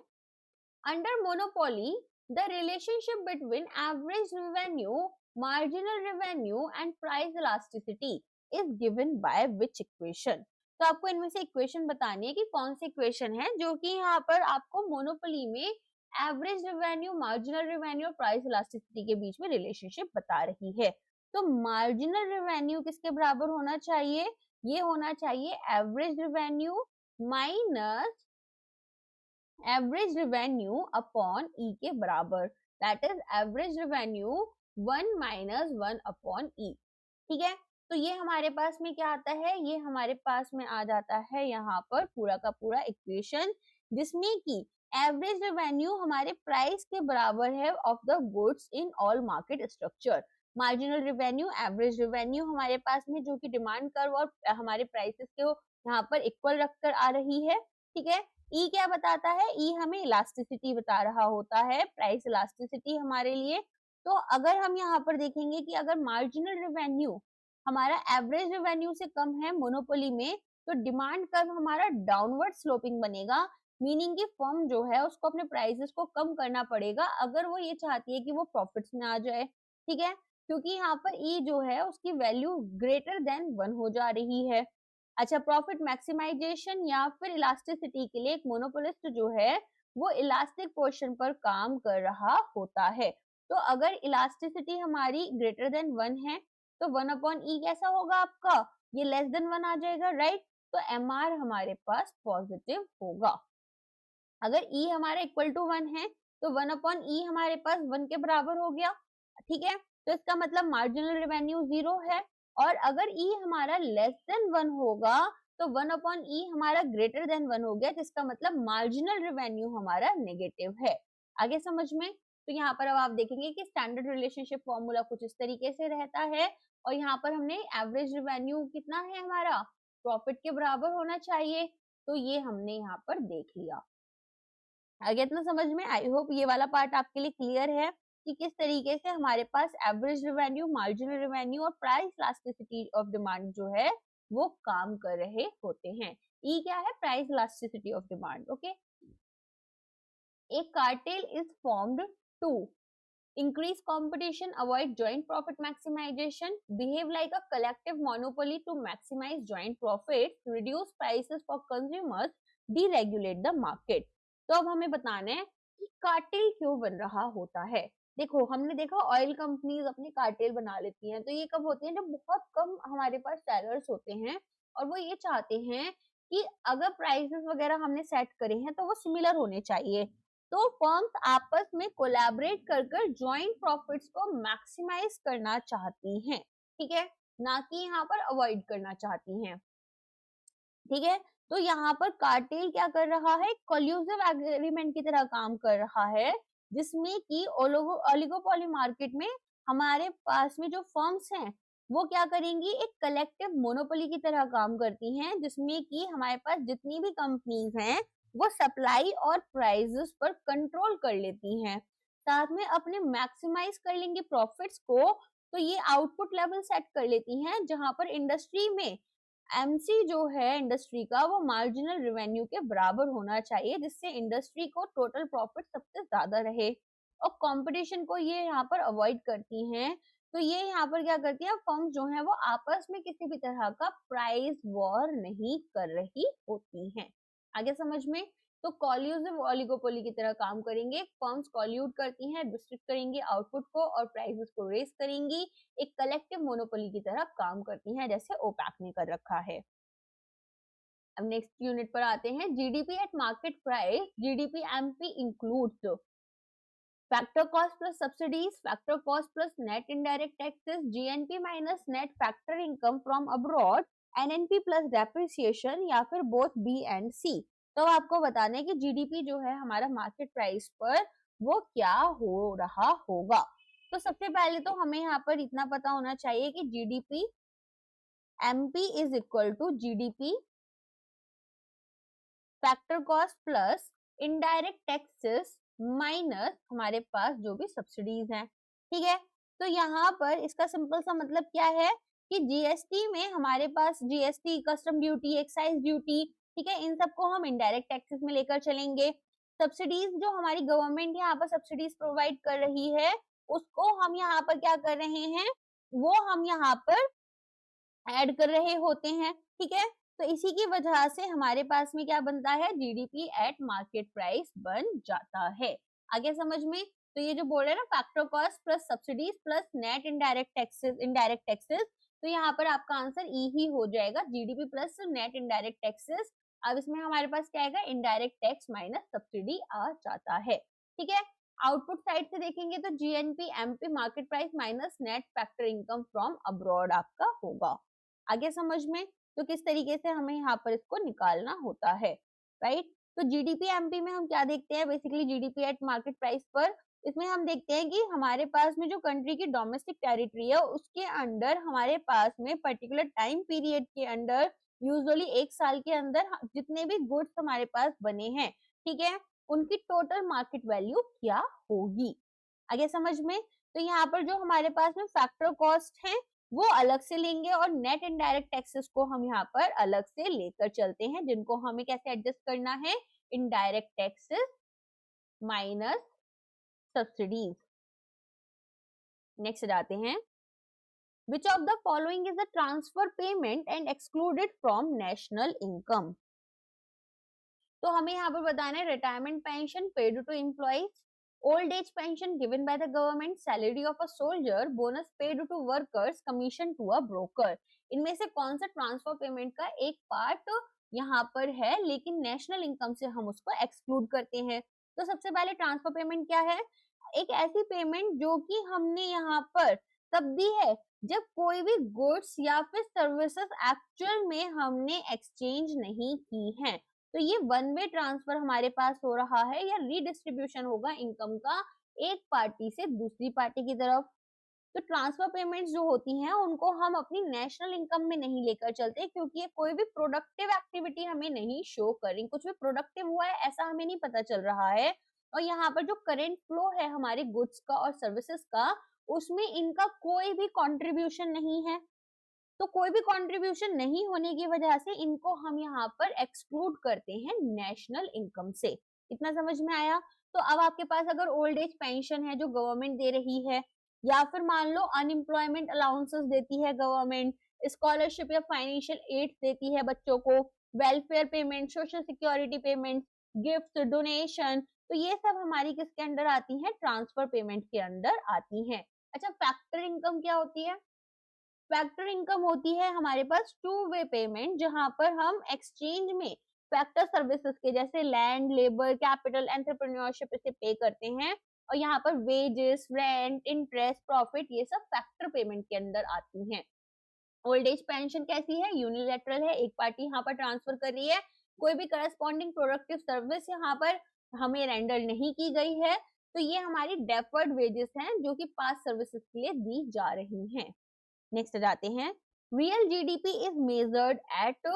under monopoly the relationship between average revenue, marginal revenue and price elasticity is given by which equation. तो आपको इनमें से इक्वेशन बतानी है कि कौन सी इक्वेशन है जो कि यहाँ पर आपको मोनोपोली में एवरेज रेवेन्यू, मार्जिनल रेवेन्यू और प्राइस इलास्टिसिटी के बीच में रिलेशनशिप बता रही है। तो मार्जिनल रेवेन्यू किसके बराबर होना चाहिए, ये होना चाहिए average revenue minus average revenue upon e के बराबर, that is average revenue 1 minus 1 upon e. ठीक है, तो ये हमारे पास में क्या आता है, ये हमारे पास में आ जाता है यहाँ पर पूरा का पूरा इक्वेशन, जिसमें कि एवरेज रेवेन्यू हमारे प्राइस के बराबर है of the goods in all market structure. Marginal revenue, average revenue हमारे पास में जो कि डिमांड कर्व और हमारे प्राइसेस को यहाँ पर इक्वल रखकर आ रही है। ठीक है, ई क्या बताता है, ई हमें इलास्टिसिटी बता रहा होता है, प्राइस इलास्टिसिटी हमारे लिए। तो अगर हम यहाँ पर देखेंगे कि अगर मार्जिनल रेवेन्यू हमारा एवरेज रेवेन्यू से कम है मोनोपोली में, तो डिमांड कर्व हमारा डाउनवर्ड स्लोपिंग बनेगा, मीनिंग कि फर्म जो है उसको अपने प्राइसेस को कम करना पड़ेगा अगर वो ये चाहती है कि वो प्रॉफिट्स में आ जाए। ठीक है, क्योंकि यहाँ पर ई जो है उसकी वैल्यू ग्रेटर देन 1 हो जा रही है। अच्छा, प्रॉफिट मैक्सिमाइजेशन या फिर इलास्टिसिटी के लिए एक मोनोपोलिस्ट जो है वो इलास्टिक पोर्शन पर काम कर रहा होता है। तो अगर इलास्टिसिटी हमारी ग्रेटर देन 1 है तो 1 अपॉन ई कैसा होगा आपका, ये लेस देन 1 आ जाएगा, राइट। तो एम आर हमारे पास पॉजिटिव होगा। अगर ई हमारा इक्वल टू 1 है तो 1 अपॉन ई हमारे पास 1 के बराबर हो गया। ठीक है, तो इसका मतलब मार्जिनल रेवेन्यू 0 है। और अगर ई हमारा लेस देन 1 होगा तो 1 अपॉन ई हमारा ग्रेटर देन 1 हो गया, जिसका मतलब मार्जिनल रेवेन्यू हमारा नेगेटिव है। आगे समझ में? तो यहाँ पर अब आप देखेंगे कि स्टैंडर्ड रिलेशनशिप फॉर्मूला कुछ इस तरीके से रहता है, और यहाँ पर हमने एवरेज रेवेन्यू कितना है हमारा, प्रॉफिट के बराबर होना चाहिए, तो ये हमने यहाँ पर देख लिया। आगे इतना समझ में? आई होप ये वाला पार्ट आपके लिए क्लियर है कि किस तरीके से हमारे पास एवरेज रेवेन्यू, मार्जिनल रेवेन्यू और प्राइस इलास्टिसिटी ऑफ डिमांड जो है वो काम कर रहे होते हैं। ई क्या है, price elasticity of demand. Okay, a cartel is formed to increase competition, avoid joint profit maximization, behave like a collective monopoly to maximize joint profits, reduce prices for consumers, deregulate the market। तो अब हमें बताना है कि cartel क्यों बन रहा होता है। देखो, हमने देखा ऑयल कंपनीज अपने कार्टेल बना लेती हैं, तो ये कब होते हैं, जब बहुत कम हमारे पास सेलर्स होते हैं और वो ये चाहते हैं कि अगर प्राइसेस वगैरह हमने सेट करे हैं तो वो सिमिलर होने चाहिए। तो फर्म्स आपस में कोलैबोरेट कर जॉइंट प्रॉफिट्स को मैक्सिमाइज करना चाहती हैं। ठीक है, ना कि यहाँ पर अवॉइड करना चाहती हैं। ठीक है, तो यहाँ पर कार्टेल क्या कर रहा है, कोल्यूसिव एग्रीमेंट की तरह काम कर रहा है, जिसमें कि ओलिगोपोली मार्केट में हमारे पास में जो फर्म्स हैं वो क्या करेंगी, एक कलेक्टिव मोनोपोली की तरह काम करती हैं, जिसमें कि हमारे पास जितनी भी कंपनीज हैं वो सप्लाई और प्राइसेस पर कंट्रोल कर लेती हैं, साथ में अपने मैक्सिमाइज कर लेंगे प्रॉफिट्स को। तो ये आउटपुट लेवल सेट कर लेती हैं जहां पर इंडस्ट्री में एमसी जो है इंडस्ट्री का वो मार्जिनल रेवेन्यू के बराबर होना चाहिए, जिससे इंडस्ट्री को टोटल प्रॉफिट सबसे ज्यादा रहे। और कंपटीशन को ये यहाँ पर अवॉइड करती हैं। तो ये यहाँ पर क्या करती है, फर्म्स जो है वो आपस में किसी भी तरह का प्राइस वॉर नहीं कर रही होती हैं। आगे समझ में? तो कॉल्यूसिव ओलिगोपोली की तरह काम करेंगे, फर्म्स कॉल्यूट करती हैं, डिस्ट्रिक्ट करेंगे आउटपुट को और प्राइसेस को रेस करेंगी, एक कलेक्टिव मोनोपोली की तरह काम करती हैं, जैसे ओपैक ने कर रखा है। अब नेक्स्ट यूनिट पर आते हैं, GDP at market price. GDP MP includes factor cost plus subsidies, factor cost plus net indirect taxes, GNP minus net factor income from abroad, NNP plus depreciation, या फिर बोथ बी एंड सी। तो आपको बताना है कि जीडीपी जो है हमारा मार्केट प्राइस पर वो क्या हो रहा होगा। तो सबसे पहले तो हमें यहाँ पर इतना पता होना चाहिए कि GDP MP is equal to GDP factor cost plus indirect taxes minus हमारे पास जो भी सब्सिडीज हैं, ठीक है। तो यहाँ पर इसका सिंपल सा मतलब क्या है कि जीएसटी में हमारे पास GST, custom duty, excise duty, ठीक है, इन सबको हम इनडायरेक्ट टैक्सेस में लेकर चलेंगे। सब्सिडीज जो हमारी गवर्नमेंट यहाँ पर सब्सिडीज प्रोवाइड कर रही है, उसको हम यहाँ पर क्या कर रहे हैं, वो हम यहाँ पर ऐड कर रहे होते हैं, ठीक है। तो इसी की वजह से हमारे पास में क्या बनता है, जीडीपी एट मार्केट प्राइस बन जाता है। आगे समझ में? तो ये जो बोल रहे हैं ना, factor cost plus subsidies plus net indirect taxes, तो यहाँ पर आपका आंसर ई ही हो जाएगा, GDP plus net indirect taxes. अब इसमें हमारे पास क्या आएगा, इनडायरेक्ट टैक्स माइनस सब्सिडी आ जाता है, ठीक है। आउटपुट साइड से देखेंगे तो GNP MP market price minus net factor income from abroad आपका होगा। आगे समझ में? तो किस तरीके से हमें यहाँ पर इसको निकालना होता है, राइट। तो जीडीपी एमपी में हम क्या देखते हैं, basically GDP at market price पर, इसमें हम देखते हैं कि हमारे पास में जो कंट्री की डोमेस्टिक टेरिटरी है, उसके अंडर हमारे पास में पर्टिकुलर टाइम पीरियड के अंडर, यूजुअली 1 साल के अंदर जितने भी गुड्स हमारे पास बने हैं, ठीक है, उनकी टोटल मार्केट वैल्यू क्या होगी। आगे समझ में? तो यहाँ पर जो हमारे पास में फैक्टर कॉस्ट है वो अलग से लेंगे और नेट इनडायरेक्ट टैक्सेस को हम यहाँ पर अलग से लेकर चलते हैं, जिनको हमें कैसे एडजस्ट करना है, indirect taxes minus subsidies. Next जाते हैं, which of the following is a transfer payment and excluded from national income. तो हमें यहाँ पर बताना है, retirement pension paid to employees, old age pension given by the government, salary of a soldier, bonus paid to workers, commission to a broker। इनमें से कौन सा ट्रांसफर पेमेंट का एक पार्ट यहाँ पर है, लेकिन नेशनल इनकम से हम उसको एक्सक्लूड करते हैं। तो सबसे पहले ट्रांसफर पेमेंट क्या है, एक ऐसी पेमेंट जो कि हमने यहाँ पर तब दी है जब कोई भी गुड्स या फिर सर्विसेज एक्चुअल में हमने एक्सचेंज नहीं की है। तो ये वन वे ट्रांसफर हमारे पास हो रहा है, या रीडिस्ट्रीब्यूशन होगा इनकम का एक पार्टी से दूसरी पार्टी की तरफ। तो ट्रांसफर पेमेंट्स जो होती हैं उनको हम अपनी नेशनल इनकम में नहीं लेकर चलते, क्योंकि ये कोई भी प्रोडक्टिव एक्टिविटी हमें नहीं शो कर रही, कुछ भी प्रोडक्टिव हुआ है ऐसा हमें नहीं पता चल रहा है। और यहाँ पर जो करेंट फ्लो है हमारे गुड्स का और सर्विसेज का, उसमें इनका कोई भी कॉन्ट्रीब्यूशन नहीं है। तो कोई भी कंट्रीब्यूशन नहीं होने की वजह से इनको हम यहाँ पर एक्सक्लूड करते हैं नेशनल इनकम से। इतना समझ में आया? तो अब आपके पास अगर ओल्ड एज पेंशन है जो गवर्नमेंट दे रही है, या फिर मान लो अनएम्प्लॉयमेंट अलाउंसेस देती है गवर्नमेंट, स्कॉलरशिप या फाइनेंशियल एड देती है बच्चों को, welfare payment, social security payment, gift, donation, तो ये सब हमारी किसके अंडर आती है, ट्रांसफर पेमेंट के अंदर आती है। अच्छा, फैक्टर इनकम क्या होती है? फैक्टर इनकम होती है हमारे पास टू वे पेमेंट, जहां पर हम एक्सचेंज में फैक्टर सर्विसेज के जैसे लैंड, लेबर, कैपिटल, एंटरप्रेन्योरशिप इसे पे करते हैं, और यहाँ पर वेजेस, रेंट, इंटरेस्ट, प्रॉफिट, ये सब फैक्टर पेमेंट के अंदर आती हैं। ओल्ड एज पेंशन कैसी है, यूनिलैटरल है, एक पार्टी यहाँ पर ट्रांसफर कर रही है, कोई भी करस्पॉन्डिंग प्रोडक्टिव सर्विस यहाँ पर हमें रेंडर नहीं की गई है। तो ये हमारी डेफर्ड वेजेस हैं जो कि पास्ट सर्विसेज के लिए दी जा रही हैं। नेक्स्ट जाते हैं, real GDP is measured at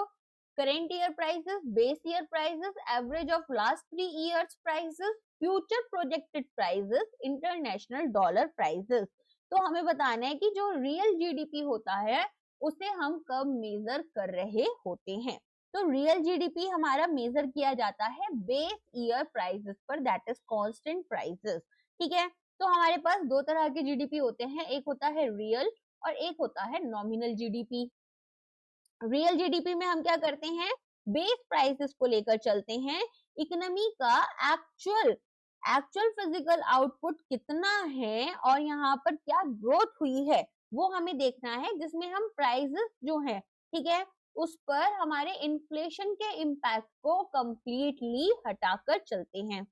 current year prices, base year prices, average of last 3 years prices, future projected prices, international dollar prices. तो हमें बताना है कि जो रियल जीडीपी होता है उसे हम कब मेजर कर रहे होते हैं। तो रियल जीडीपी हमारा मेजर किया जाता है बेस ईयर प्राइसेस पर, दैट इज कांस्टेंट प्राइसेस, ठीक है। तो हमारे पास दो तरह के जीडीपी होते हैं, एक होता है रियल और एक होता है नॉमिनल जीडीपी। रियल जीडीपी में हम क्या करते हैं, बेस प्राइसेस को लेकर चलते हैं, इकोनॉमी का एक्चुअल फिजिकल आउटपुट कितना है और यहाँ पर क्या ग्रोथ हुई है वो हमें देखना है, जिसमें हम प्राइसेस जो है, ठीक है, उस पर हमारे इन्फ्लेशन के इम्पैक्ट को कंप्लीटली हटाकर चलते हैं।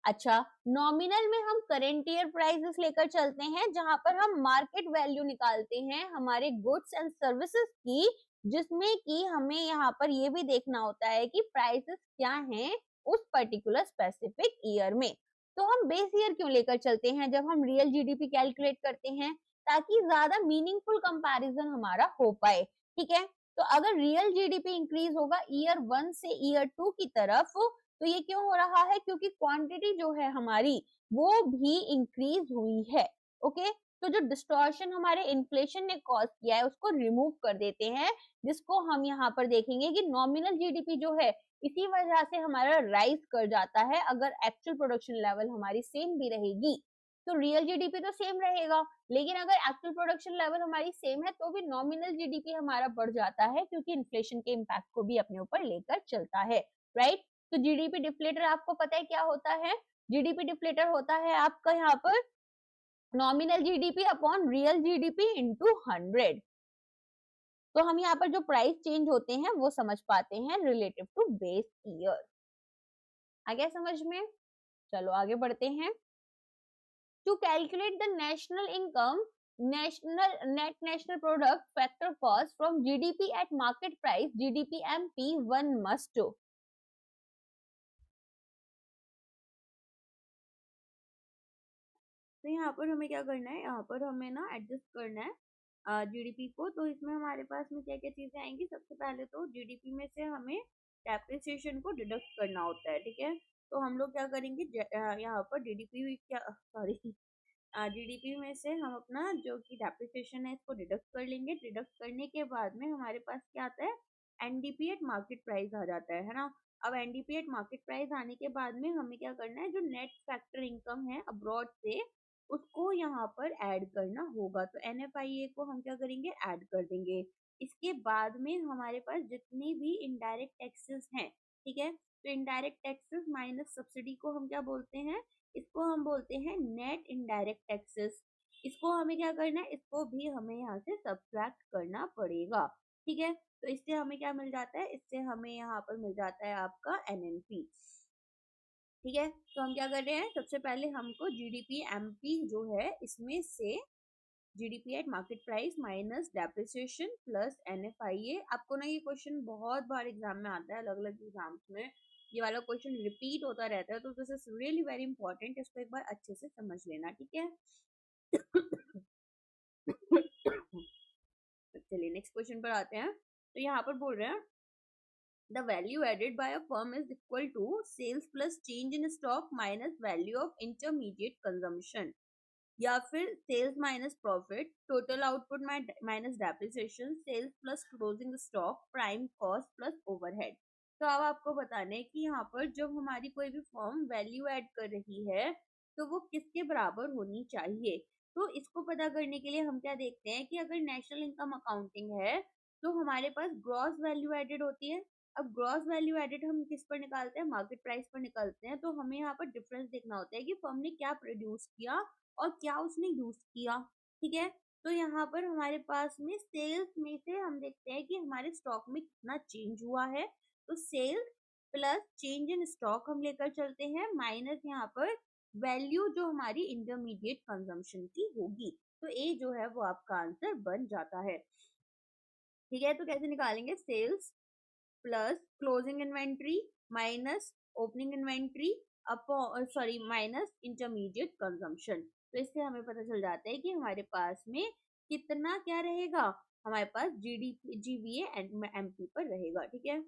अच्छा, नॉमिनल में हम करेंट ईयर प्राइसेस लेकर चलते हैं, जहां पर हम मार्केट वैल्यू निकालते हैं हमारे गुड्स एंड सर्विसेज की, जिसमें कि हमें यहाँ पर ये भी देखना होता है कि प्राइसेस क्या हैं उस पर्टिकुलर स्पेसिफिक ईयर में। तो हम बेस ईयर क्यों लेकर चलते हैं जब हम रियल जीडीपी कैलकुलेट करते हैं, ताकि ज्यादा मीनिंगफुल कंपैरिजन हमारा हो पाए, ठीक है। तो अगर रियल जीडीपी इंक्रीज होगा ईयर 1 से ईयर 2 की तरफ, तो ये क्यों हो रहा है? क्योंकि क्वांटिटी जो है हमारी वो भी इंक्रीज हुई है। ओके, तो जो डिस्टॉर्शन हमारे इन्फ्लेशन ने कॉज किया है उसको रिमूव कर देते हैं, जिसको हम यहाँ पर देखेंगे कि नॉमिनल जीडीपी जो है इसी वजह से हमारा राइज कर जाता है। अगर एक्चुअल प्रोडक्शन लेवल हमारी सेम भी रहेगी तो रियल जीडीपी तो सेम रहेगा, लेकिन अगर एक्चुअल प्रोडक्शन लेवल हमारी सेम है तो भी नॉमिनल जीडीपी हमारा बढ़ जाता है, क्योंकि इन्फ्लेशन के इम्पैक्ट को भी अपने ऊपर लेकर चलता है, राइट। तो जीडीपी डिफ्लेटर आपको पता है क्या होता है? जीडीपी डिफ्लेटर होता है आपका यहाँ पर nominal GDP upon real GDP into 100। तो हम यहाँ पर जो प्राइस चेंज होते हैं वो समझ पाते हैं रिलेटिव टू बेस ईयर। आ गया समझ में? चलो आगे बढ़ते हैं। To calculate the national income, national net national product factor cost from GDP at market price GDP-MP one must do। तो यहाँ पर हमें क्या करना है, यहाँ पर हमें ना एडजस्ट करना है जीडीपी को। तो इसमें हमारे पास में क्या क्या चीजें आएंगी? सबसे पहले तो जीडीपी में से हमें डेप्रिसिएशन को डिडक्ट करना होता है, ठीक है। तो हम लोग क्या करेंगे, यहाँ पर डीडीपी क्या सॉरी जीडीपी में से हम अपना जो कि डेप्रिसिएशन है इसको डिडक्ट कर लेंगे। डिडक्ट करने के बाद में हमारे पास क्या आता है, एनडीपी एट मार्केट प्राइस आ जाता है ना। अब एनडीपी एट मार्केट प्राइस आने के बाद में हमें क्या करना है, जो नेट फैक्टर इनकम है अब्रॉड से उसको यहाँ पर ऐड करना होगा। तो एनएफआईए को हम क्या करेंगे, ऐड कर देंगे। इसके बाद में हमारे पास जितनी भी इनडायरेक्ट टैक्सेस हैं, ठीक है, तो इनडायरेक्ट टैक्सेस माइनस सब्सिडी को हम क्या बोलते हैं, इसको हम बोलते हैं नेट इनडायरेक्ट टैक्सेस। इसको हमें क्या करना है, इसको भी हमें यहाँ से सब्ट्रैक्ट करना पड़ेगा, ठीक है। तो इससे हमें क्या मिल जाता है, इससे हमें यहाँ पर मिल जाता है आपका एनएनपी, ठीक है। तो हम क्या कर रहे हैं, सबसे पहले हमको जीडीपी एमपी जो है इसमें से GDP at market price minus depreciation plus NFIA. आपको ना ये क्वेश्चन बहुत बार एग्जाम में आता है, अलग अलग एग्जाम्स में ये वाला क्वेश्चन रिपीट होता रहता है, तो this is really very important, इसको एक बार अच्छे से समझ लेना, ठीक है। चलिए नेक्स्ट क्वेश्चन पर आते हैं। तो यहाँ पर बोल रहे हैं the value added by a firm is equal to sales plus change in stock minus value of intermediate consumption, या फिर sales minus profit, total output minus depreciation, sales plus closing stock, prime cost plus overhead. तो अब आपको बताना है कि यहाँ पर जब हमारी कोई भी फर्म वैल्यू ऐड कर रही है तो वो किसके बराबर होनी चाहिए। तो इसको पता करने के लिए हम क्या देखते हैं कि अगर नेशनल इनकम अकाउंटिंग है तो हमारे पास ग्रॉस वैल्यू एडेड होती है। अब ग्रॉस वैल्यू एडेड हम किस पर निकालते हैं, मार्केट प्राइस पर निकालते हैं। तो हमें यहाँ पर डिफरेंस देखना होता है कि फर्म ने क्या प्रोड्यूस किया और क्या उसने यूज किया, ठीक है। तो यहाँ पर हमारे पास में सेल्स में से हम देखते हैं कि हमारे स्टॉक में कितना चेंज हुआ है। तो sales plus change in stock हम लेकर चलते हैं माइनस यहाँ पर वैल्यू जो हमारी इंटरमीडिएट कंजम्पशन की होगी। तो ए जो है वो आपका आंसर बन जाता है, ठीक है। तो कैसे निकालेंगे, sales plus closing inventory minus opening inventory upon sorry minus intermediate consumption. तो इससे हमें पता चल जाता है कि हमारे पास में कितना क्या रहेगा, हमारे पास जीडीपी जीवीए एमपी पर रहेगा, ठीक है।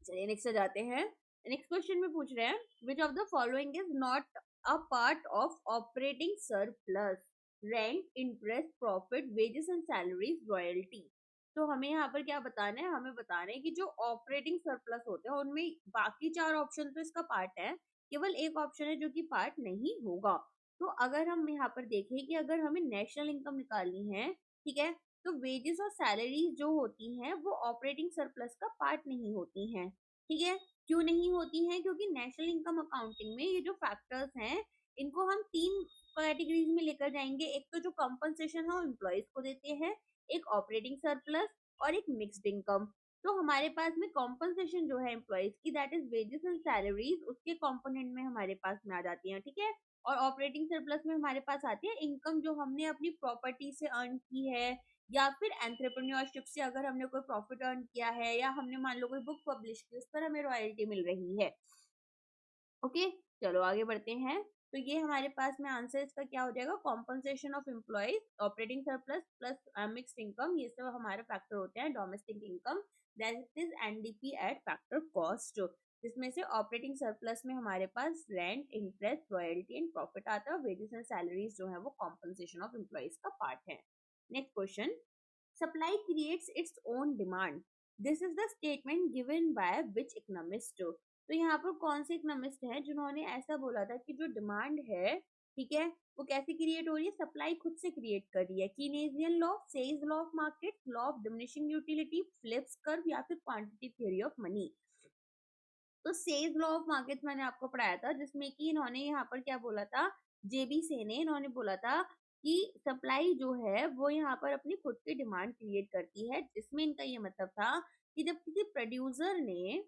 चलिए नेक्स्ट आ जाते हैं। नेक्स्ट क्वेश्चन में पूछ रहे हैं which of the following is not a part of operating surplus, rent, interest, profit, wages and salaries, royalty. तो हमें यहाँ पर क्या बताना है, हमें बताना है कि जो ऑपरेटिंग सरप्लस होते हैं उनमें बाकी चार ऑप्शन तो इसका पार्ट है, केवल एक ऑप्शन है जो कि पार्ट नहीं होगा। तो अगर हम यहाँ पर देखें कि अगर हमें नेशनल इनकम निकालनी है, ठीक है, तो वेजेस और सैलरीज जो होती हैं वो ऑपरेटिंग सरप्लस का पार्ट नहीं होती हैं, ठीक है। क्यों नहीं होती हैं, क्योंकि नेशनल इनकम अकाउंटिंग में ये जो फैक्टर्स हैं इनको हम तीन कैटेगरीज में लेकर जाएंगे। एक तो जो कंपनसेशन है वो एम्प्लॉयज को देते हैं, एक ऑपरेटिंग सरप्लस और एक मिक्स्ड इनकम। तो हमारे पास में कॉम्पनसेशन जो है एम्प्लॉयज की that is wages and salaries, उसके कंपोनेंट में हमारे पास में आ जाती है, ठीक है। और ऑपरेटिंग सरप्लस में हमारे पास आती है इनकम जो हमने अपनी प्रॉपर्टी से अर्न की है, या फिर एंटरप्रेन्योरशिप से अगर हमने कोई प्रॉफिट अर्न किया है, या हमने मान लो कोई बुक पब्लिश की उस पर हमें रॉयल्टी मिल रही है। ओके चलो आगे बढ़ते हैं। तो ये हमारे पास में आंसर इसका क्या हो जाएगा, compensation of employees, operating surplus plus mixed income, ये सब हमारे फैक्टर होते हैं domestic income, that is NDP at factor cost, जिसमें से ऑपरेटिंग सरप्लस में हमारे पास rent, interest, royalty and profit आता है, और वेजेस एंड सैलरीज जो है वो कॉम्पनसेशन ऑफ एम्प्लॉइज का पार्ट है। Next question, supply creates its own demand, this is the statement given by which economist. तो यहाँ पर कौन से इकोनॉमिस्ट हैं जिन्होंने ऐसा बोला था कि जो डिमांड है, ठीक है, वो कैसे क्रिएट हो रही है, सप्लाई खुद से क्रिएट कर रही है। Keynesian law, Say's law of market, law of diminishing utility, Phillips curve, या फिर क्वांटिटी थ्योरी ऑफ मनी। तो सेज लॉ ऑफ मार्केट मैंने आपको पढ़ाया था, जिसमें कि इन्होंने यहाँ पर क्या बोला था, जेबी से ने इन्होंने बोला था कि सप्लाई जो है वो यहाँ पर अपनी खुद की डिमांड क्रिएट करती है, जिसमें इनका ये मतलब था कि जब किसी प्रोड्यूसर ने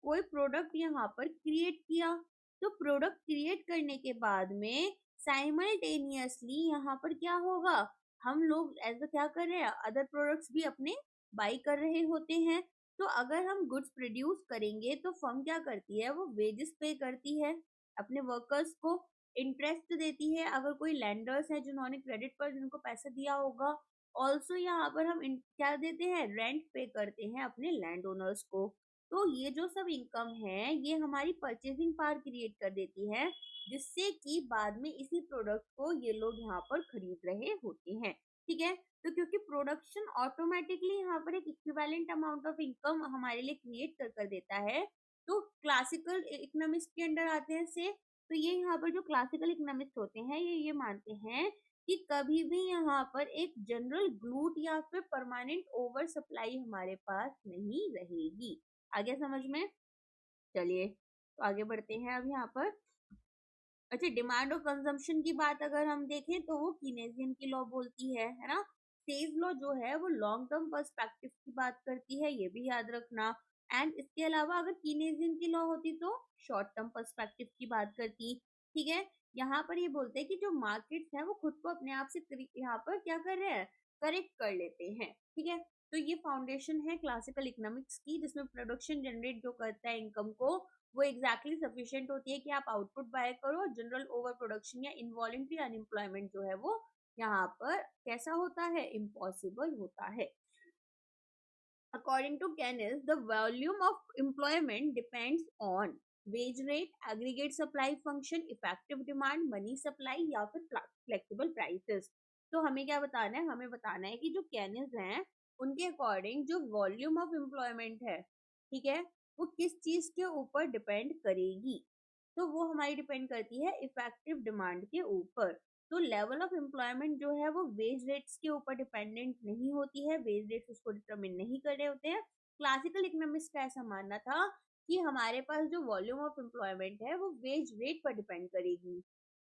कोई प्रोडक्ट यहाँ पर क्रिएट किया, तो प्रोडक्ट क्रिएट करने के बाद में साइमल्टेनियसली यहाँ पर क्या होगा, हम लोग ऐसा क्या कर रहे हैं, अदर प्रोडक्ट्स भी अपने बाई कर रहे होते हैं। तो अगर हम गुड्स प्रोड्यूस करेंगे तो फर्म क्या करती है, वो वेजेस पे करती है अपने वर्कर्स को, इंटरेस्ट देती है अगर कोई लैंडर्स है जिन्होंने क्रेडिट पर जिनको पैसा दिया होगा, ऑल्सो यहाँ पर हम क्या देते हैं, रेंट पे करते हैं अपने लैंड ओनर्स को। तो ये जो सब इनकम है ये हमारी परचेसिंग पावर क्रिएट कर देती है, जिससे कि बाद में इसी प्रोडक्ट को ये लोग यहाँ पर खरीद रहे होते हैं, ठीक है। तो क्योंकि प्रोडक्शन ऑटोमेटिकली यहाँ पर एक इक्विवेलेंट अमाउंट ऑफ इनकम हमारे लिए क्रिएट कर देता है, तो क्लासिकल इकोनॉमिक्स के अंडर आते हैं से, तो ये यहाँ पर जो क्लासिकल इकोनॉमिक्स होते हैं ये मानते हैं कि कभी भी यहाँ पर एक जनरल ग्लूट या फिर परमानेंट ओवर सप्लाई हमारे पास नहीं रहेगी। आगे समझ में, चलिए तो आगे बढ़ते हैं अब यहाँ पर। अच्छा, डिमांड और कंजम्पशन की बात अगर हम देखें तो वो कीनेसियन की लॉ बोलती है ना। सेज लॉ जो है वो लॉन्ग टर्म पर्सपेक्टिव की बात करती है, ये भी याद रखना। एंड इसके अलावा अगर कीनेसियन की लॉ होती तो शॉर्ट टर्म पर्सपेक्टिव की बात करती, ठीक है। यहाँ पर ये बोलते हैं कि जो मार्केट्स हैं वो खुद को अपने आप से यहाँ पर क्या कर रहे हैं, करेक्ट कर लेते हैं, ठीक है। तो ये फाउंडेशन है क्लासिकल इकोनॉमिक्स की, जिसमें प्रोडक्शन जनरेट जो करता है इनकम को, वो एग्जैक्टली सफिशिएंट होती है कि आप आउटपुट बाय करो। जनरल ओवर प्रोडक्शन या इनवॉलंटरी अनएम्प्लॉयमेंट जो है वो यहाँ पर कैसा होता है, इम्पॉसिबल होता है। According to Keynes, the volume of employment depends on wage rate, aggregate supply function, effective demand, money supply, या फिर फ्लेक्सिबल प्राइसेस। तो हमें क्या बताना है, हमें बताना है कि जो केनिस हैं उनके अकॉर्डिंग जो वॉल्यूम ऑफ एम्प्लॉयमेंट है, ठीक है, वो किस चीज के ऊपर डिपेंड करेगी, तो वो हमारी डिपेंड करती है इफेक्टिव डिमांड के ऊपर। तो लेवल ऑफ एम्प्लॉयमेंट जो है वो वेज रेट्स के ऊपर डिपेंडेंट नहीं होती है, वेज रेट्स उसको डिटरमिन नहीं कर रहे होते हैं। क्लासिकल इकोनॉमिक्स का ऐसा मानना था कि हमारे पास जो वॉल्यूम ऑफ एम्प्लॉयमेंट है वो वेज रेट पर डिपेंड करेगी।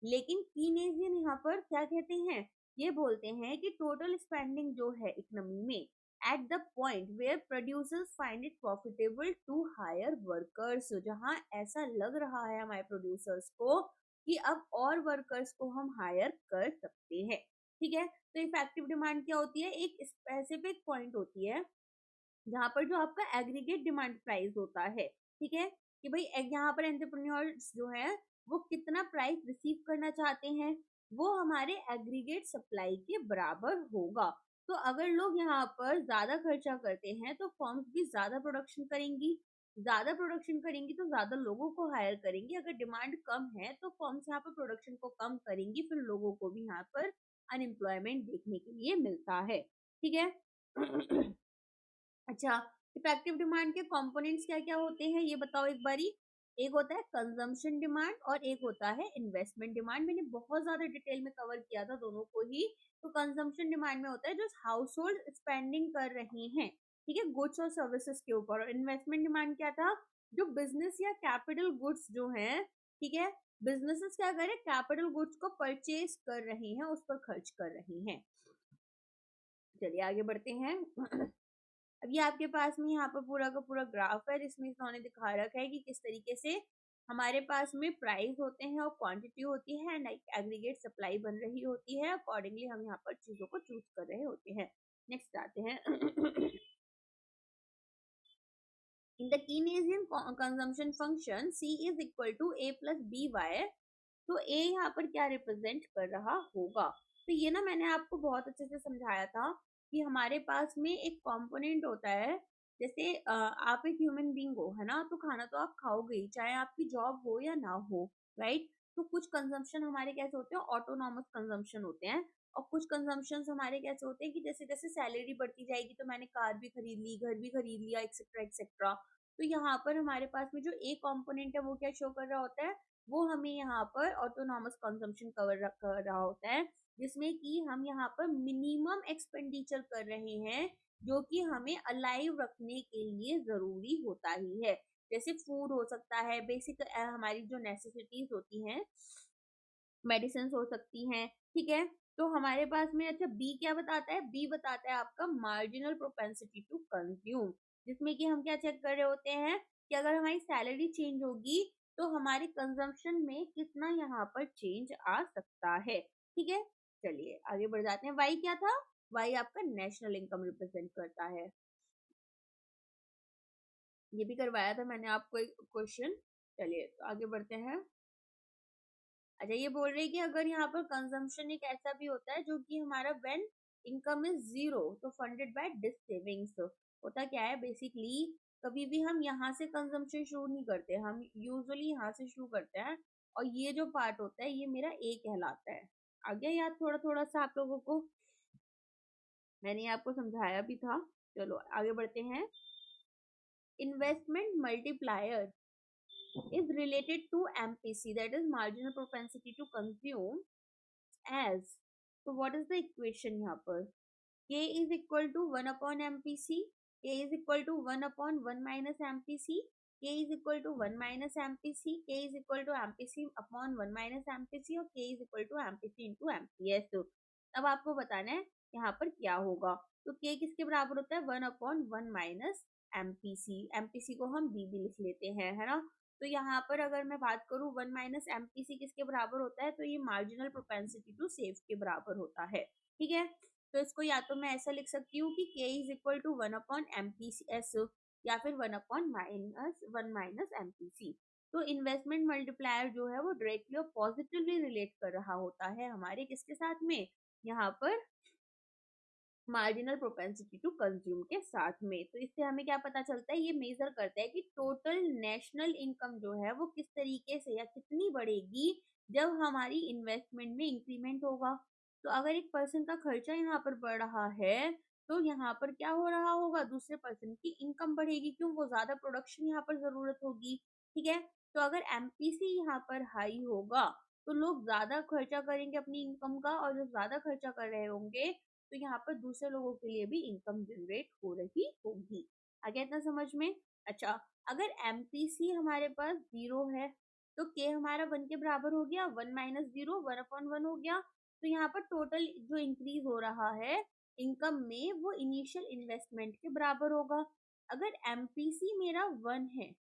लेकिन कीनेसियन यहाँ पर क्या कहते हैं, ये बोलते हैं कि टोटल स्पेंडिंग जो है इकोनॉमी में at the point where producers find it profitable to hire workers, जहां ऐसा लग रहा है हमारे प्रोड्यूसर्स को कि अब और वर्कर्स को हम हायर कर सकते हैं, ठीक है। तो इफेक्टिव डिमांड क्या होती है, एक स्पेसिफिक पॉइंट होती है जहां पर जो आपका एग्रीगेट डिमांड प्राइस होता है, ठीक है, कि भाई यहाँ पर एंटरप्रेन्योर्स जो है वो कितना प्राइस रिसीव करना चाहते हैं, वो हमारे एग्रीगेट सप्लाई के बराबर होगा। तो अगर लोग यहाँ पर ज्यादा खर्चा करते हैं तो फर्म्स भी ज्यादा प्रोडक्शन करेंगी, ज्यादा प्रोडक्शन करेंगी तो ज्यादा लोगों को हायर करेंगी। अगर डिमांड कम है तो फर्म्स यहाँ पर प्रोडक्शन को कम करेंगी, फिर लोगों को भी यहाँ पर अनएम्प्लॉयमेंट देखने के लिए मिलता है, ठीक है। अच्छा, इफेक्टिव डिमांड के कंपोनेंट्स क्या क्या होते हैं ये बताओ एक बारी। एक होता है कंजम्पशन डिमांड और एक होता है इन्वेस्टमेंट डिमांड। मैंने बहुत ज्यादा डिटेल में कवर किया था दोनों को ही। तो कंजम्पशन डिमांड में होता है जो हाउस होल्ड स्पेंडिंग कर रहे हैं, ठीक है, गुड्स और सर्विसेज के ऊपर। और इन्वेस्टमेंट डिमांड क्या था, जो बिजनेस या कैपिटल गुड्स जो है, ठीक है, बिजनेसेस क्या कर रहे हैं, कैपिटल गुड्स को परचेज कर रही हैं, उस पर खर्च कर रही हैं। चलिए आगे बढ़ते हैं। अब ये आपके पास में यहाँ पर पूरा का पूरा ग्राफ है जिसमें इन्होंने दिखा रखा है कि किस तरीके से हमारे पास में प्राइस होते हैं और क्वांटिटी होती है एंड एग्रीगेट सप्लाई बन रही होती है। अकॉर्डिंगली हम यहाँ पर चीजों को चूज कर रहे होते हैं। नेक्स्ट आते हैं। In the Keynesian consumption function C is equal to A plus BY, तो ए यहाँ पर क्या रिप्रेजेंट कर रहा होगा? तो ये ना मैंने आपको बहुत अच्छे से समझाया था कि हमारे पास में एक कंपोनेंट होता है। जैसे आप एक ह्यूमन बीइंग हो, है ना, तो खाना तो आप खाओगे ही, चाहे आपकी जॉब हो या ना हो, राइट? तो कुछ कंजम्पशन हमारे कैसे होते हैं, ऑटोनॉमस कंजम्पशन होते हैं, और कुछ कंजम्पशन हमारे कैसे होते हैं कि जैसे जैसे सैलरी बढ़ती जाएगी तो मैंने कार भी खरीद ली, घर भी खरीद लिया, एक्सेट्रा एक्सेट्रा। तो यहाँ पर हमारे पास में जो एक कंपोनेंट है वो क्या शो कर रहा होता है, वो हमें यहाँ पर ऑटोनॉमस कंजम्पशन कर रहा होता है, जिसमें कि हम यहाँ पर मिनिमम एक्सपेंडिचर कर रहे हैं जो कि हमें अलाइव रखने के लिए जरूरी होता ही है। जैसे फूड हो सकता है, बेसिक हमारी जो नेसेसिटीज होती हैं, मेडिसिन हो सकती हैं, ठीक है। तो हमारे पास में अच्छा बी क्या बताता है, बी बताता है आपका मार्जिनल प्रोपेंसिटी टू कंज्यूम, जिसमें कि हम क्या चेक कर रहे होते हैं कि अगर हमारी सैलरी चेंज होगी तो हमारे कंजम्पशन में कितना यहाँ पर चेंज आ सकता है, ठीक है। चलिए आगे बढ़ जाते हैं। वाई क्या था, वाई आपका नेशनल इनकम रिप्रेजेंट करता है। ये भी करवाया था मैंने आपको एक क्वेश्चन। चलिए तो आगे बढ़ते हैं। अच्छा ये बोल रही है कि अगर यहाँ पर कंजम्पशन एक ऐसा भी होता है जो कि हमारा व्हेन इनकम इज जीरो तो फंडेड बाय डिस सेविंग्स। होता क्या है बेसिकली, कभी भी हम यहाँ से कंजम्पशन शुरू नहीं करते, हम यूजुअली यहाँ से शुरू करते हैं, और ये जो पार्ट होता है ये मेरा ए कहलाता है। आ गया याद थोड़ा थोड़ा सा आप लोगों को, मैंने आपको समझाया भी था। चलो आगे बढ़ते हैं। Investment multiplier is related to MPC, that is marginal propensity to consume, as, so what is the equation यहाँ पर, k is equal to 1 upon MPC, k is equal to 1 upon 1 minus MPC, k is equal to 1 minus MPC, k is equal to MPC upon 1 minus MPC, और k is equal to MPC into MPS। अब आपको बताना है यहाँ पर क्या होगा। तो k किसके बराबर होता है, 1 upon 1 minus MPC, MPC को हम b भी लिख लेते हैं, है ना। तो यहाँ पर अगर मैं बात करूँ 1 माइनस एमपीसी किसके बराबर होता है, तो ये मार्जिनल प्रोपेंसिटी टू सेव के बराबर होता है, ठीक है। तो इसको या तो मैं ऐसा लिख सकती हूँ कि k is equal to 1 upon MPS, या फिर 1 अपॉन माइनस एमपीसी। तो इन्वेस्टमेंट मल्टीप्लायर जो है वो डायरेक्टली और पॉजिटिवली रिलेट कर रहा होता है हमारे किसके साथ में, यहाँ पर मार्जिनल प्रोपेंसिटी टू कंज्यूम के साथ में। तो इससे हमें क्या पता चलता है, ये मेजर करता है कि टोटल नेशनल इनकम जो है वो किस तरीके से या कितनी बढ़ेगी जब हमारी इन्वेस्टमेंट में इंक्रीमेंट होगा। तो अगर एक पर्सन का खर्चा यहाँ पर बढ़ रहा है तो यहाँ पर क्या हो रहा होगा, दूसरे पर्सन की इनकम बढ़ेगी, क्यों, वो ज्यादा प्रोडक्शन यहाँ पर जरूरत होगी, ठीक है। तो अगर एमपीसी यहाँ पर हाई होगा तो लोग ज्यादा खर्चा करेंगे अपनी इनकम का, और जो ज्यादा खर्चा कर रहे होंगे तो यहाँ पर दूसरे लोगों के लिए भी इनकम जनरेट हो रही होगी। आ गया इतना समझ में। अच्छा अगर एमपीसी हमारे पास 0 है तो के हमारा 1 के बराबर हो गया, 1 माइनस 0 1 अपॉन 1 हो गया। तो यहाँ पर टोटल जो इंक्रीज हो रहा है इनकम में वो इनिशियल इन्वेस्टमेंट के बराबर होगा। अगर एमपीसी मेरा 1 है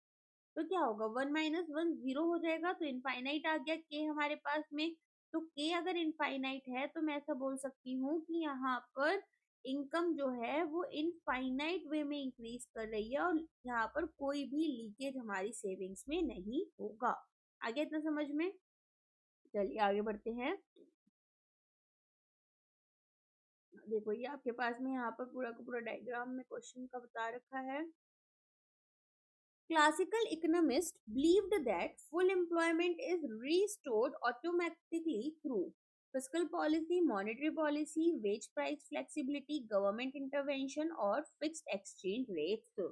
तो क्या होगा, 1 माइनस 1 0 हो जाएगा, तो इनफाइनाइट आ गया के हमारे पास में। तो के अगर इनफाइनाइट है तो मैं ऐसा बोल सकती हूँ कि यहाँ पर इनकम जो है वो इनफाइनाइट वे में इंक्रीज कर रही है, और यहाँ पर कोई भी लीकेज हमारी सेविंग्स में नहीं होगा। आगे इतना समझ में। चलिए आगे बढ़ते हैं। देखो ये आपके पास में यहाँ पर पूरा का पूरा डायग्राम में क्वेश्चन का बता रखा है। Classical economists believed that full employment is restored automatically through fiscal policy, monetary policy, wage price flexibility, government intervention और fixed exchange rates।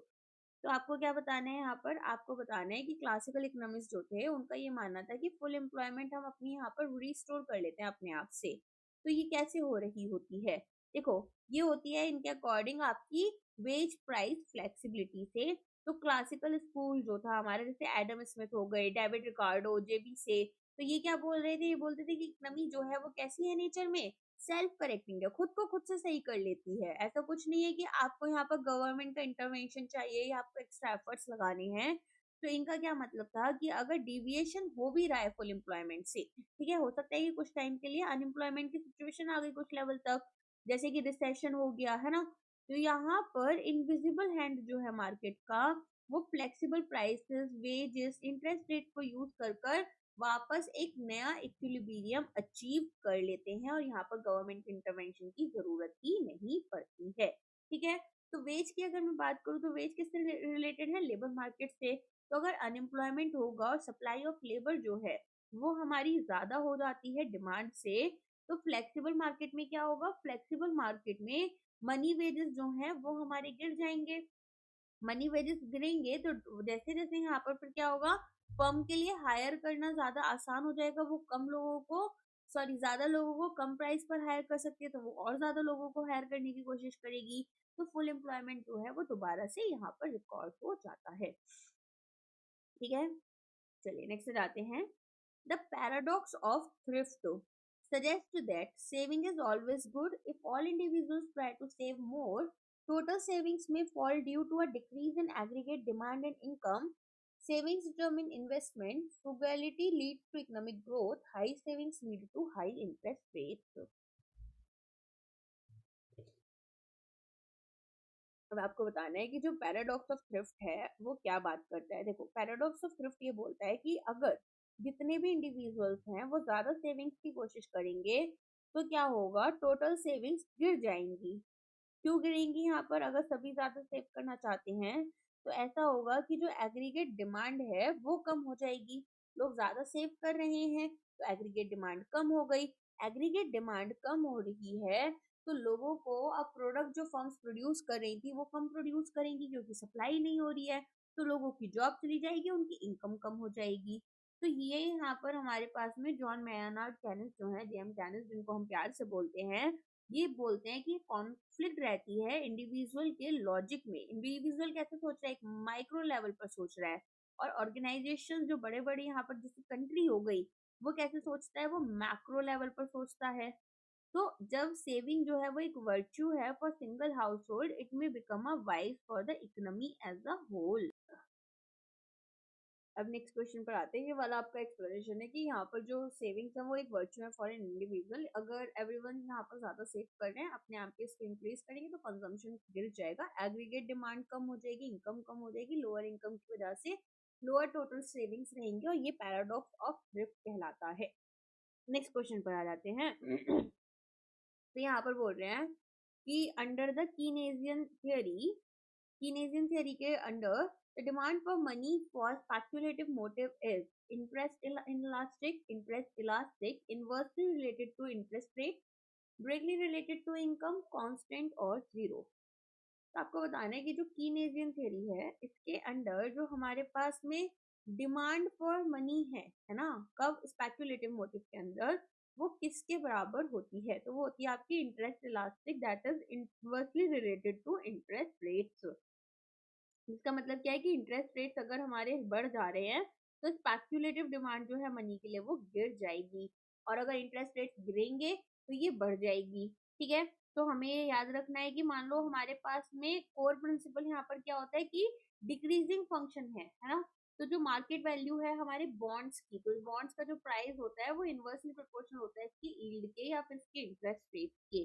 तो आपको क्या बताना है, यहाँ पर आपको बताना है कि क्लासिकल इकोनॉमिस्ट जो थे उनका ये मानना था कि फुल एम्प्लॉयमेंट हम अपनी यहाँ पर रिस्टोर कर लेते हैं अपने आप से। तो ये कैसे हो रही होती है, देखो ये होती है इनके अकॉर्डिंग आपकी वेज प्राइस फ्लेक्सिबिलिटी से। तो क्लासिकल स्कूल जो था हमारे, जैसे एडम स्मिथ हो गए, डेविड रिकार्डो, जेबी से, तो ये क्या बोल रहे थे, ये बोलते थे कि इकोनॉमी जो है वो कैसी है नेचर में, सेल्फ करेक्टिंग है, खुद को खुद से सही कर लेती है। ऐसा कुछ नहीं है कि आपको यहाँ पर गवर्नमेंट का इंटरवेंशन चाहिए या आपको एक्स्ट्रा एफर्ट्स लगाने हैं। तो इनका क्या मतलब था कि अगर डिविएशन हो भी रहा है फुल एम्प्लॉयमेंट से, ठीक है, हो सकता है कि कुछ टाइम के लिए अनएम्प्लॉयमेंट की सिचुएशन आ गई कुछ लेवल तक, जैसे कि रिसेशन हो गया, है ना। तो यहाँ पर इनविजिबल हैंड जो है मार्केट का वो flexible prices, wages, interest rate को यूज कर कर वापस एक नया इक्विलिब्रियम अचीव कर लेते हैं और यहाँ पर गवर्नमेंट इंटरवेंशन की जरूरत ही नहीं पड़ती है। ठीक है, तो वेज की अगर मैं बात करूँ तो वेज किससे रिलेटेड है, लेबर मार्केट से। तो अगर अनएम्प्लॉयमेंट होगा और सप्लाई ऑफ लेबर जो है वो हमारी ज्यादा हो जाती है डिमांड से, तो फ्लेक्सिबल मार्केट में क्या होगा, फ्लेक्सिबल मार्केट में मनी वेजेस जो हैं वो हमारे गिर जाएंगे। मनी वेजेस गिरेंगे तो जैसे जैसे यहाँ पर फिर क्या होगा, फर्म के लिए हायर करना ज्यादा आसान हो जाएगा, वो कम लोगों को सॉरी ज्यादा लोगों को कम प्राइस पर हायर कर सकती है, तो वो और ज्यादा लोगों को हायर करने की कोशिश करेगी, तो फुल एम्प्लॉयमेंट जो है वो दोबारा से यहाँ पर रिकॉर्ड हो जाता है। ठीक है, चलिए नेक्स्ट जाते हैं। The paradox of thrift suggests that saving is always good. If all individuals try to save more, total savings may fall due to a decrease in aggregate demand and income. Savings determine investment. Frugality leads to economic growth. High savings lead to high interest rates. अब आपको बताना है कि जो paradox of thrift है वो क्या बात करता है। देखो, पैराडॉक्स ऑफ थ्रिफ्ट ये बोलता है कि अगर जितने भी इंडिविजुअल्स हैं वो ज्यादा सेविंग्स की कोशिश करेंगे तो क्या होगा, टोटल सेविंग्स गिर जाएंगी। क्यों गिरेंगी, यहाँ पर अगर सभी ज्यादा सेव करना चाहते हैं तो ऐसा होगा कि जो एग्रीगेट डिमांड है वो कम हो जाएगी। लोग ज्यादा सेव कर रहे हैं तो एग्रीगेट डिमांड कम हो गई। एग्रीगेट डिमांड कम हो रही है तो लोगों को अब प्रोडक्ट जो फर्म्स प्रोड्यूस कर रही थी वो कम प्रोड्यूस करेंगी क्योंकि सप्लाई नहीं हो रही है, तो लोगों की जॉब चली जाएगी, उनकी इनकम कम हो जाएगी। तो ये यहाँ पर हमारे पास में जॉन मेयनार्ड केनिस जो है, जेएम केनिस जिनको हम प्यार से बोलते हैं, ये बोलते हैं कि कॉन्फ्लिक्ट रहती है इंडिविजुअल के लॉजिक में। इंडिविजुअल कैसे सोच रहा है, एक माइक्रो लेवल पर सोच रहा है, और ऑर्गेनाइजेशन जो बड़े बड़े यहाँ पर जैसे कंट्री हो गई वो कैसे सोचता है, वो मैक्रो लेवल पर सोचता है। तो जब सेविंग जो है वो एक वर्च्यू है for single household, it may become a vice for the economy as a whole. अब नेक्स्ट क्वेश्चन पर आते हैं। ये वाला आपका एक्सप्लेनेशन है कि यहाँ पर जो सेविंग्स है वो एक वर्च्यू है फॉर एन इंडिविजुअल। अगर एवरीवन यहाँ पर ज्यादा सेव कर रहे हैं, अपने आप के इसको इंक्रीज करेंगे तो कंजम्पशन गिर जाएगा, एग्रीगेट डिमांड कम हो जाएगी, इनकम कम हो जाएगी, लोअर इनकम की वजह से लोअर टोटल सेविंग्स रहेंगे, और ये पैराडॉक्स ऑफ थ्रिफ्ट कहलाता है। नेक्स्ट क्वेश्चन पर आ जाते हैं। तो यहाँ पर बोल रहे हैं कि अंडर द कीनेजियन थियरी के under the demand for money for speculative motive is interest elastic, inversely related to interest rate, directly related to income, constant और जीरो। तो आपको बताना है कि जो कीनेजियन थ्योरी है इसके अंडर जो हमारे पास में डिमांड फॉर मनी है ना, कब स्पेक्युलेटिव मोटिव के अंदर वो किसके बराबर होती है, तो वो होती है आपकी interest elastic, that is inversely related to interest rates. इसका मतलब क्या है कि इंटरेस्ट रेट्स अगर हमारे बढ़ जा रहे हैं तो स्पेक्युलेटिव डिमांड जो है मनी के लिए वो गिर जाएगी, और अगर इंटरेस्ट रेट्स गिरेंगे तो ये बढ़ जाएगी। ठीक है, तो हमें ये याद रखना है कि मान लो हमारे पास में कोर प्रिंसिपल यहाँ पर क्या होता है कि डिक्रीजिंग फंक्शन है ना। तो जो मार्केट वैल्यू है हमारे बॉन्ड्स की, तो बॉन्ड्स का जो प्राइस होता है वो इनवर्सली प्रोपोर्शनल होता है इसकी यील्ड के या फिर इसके इंटरेस्ट रेट के।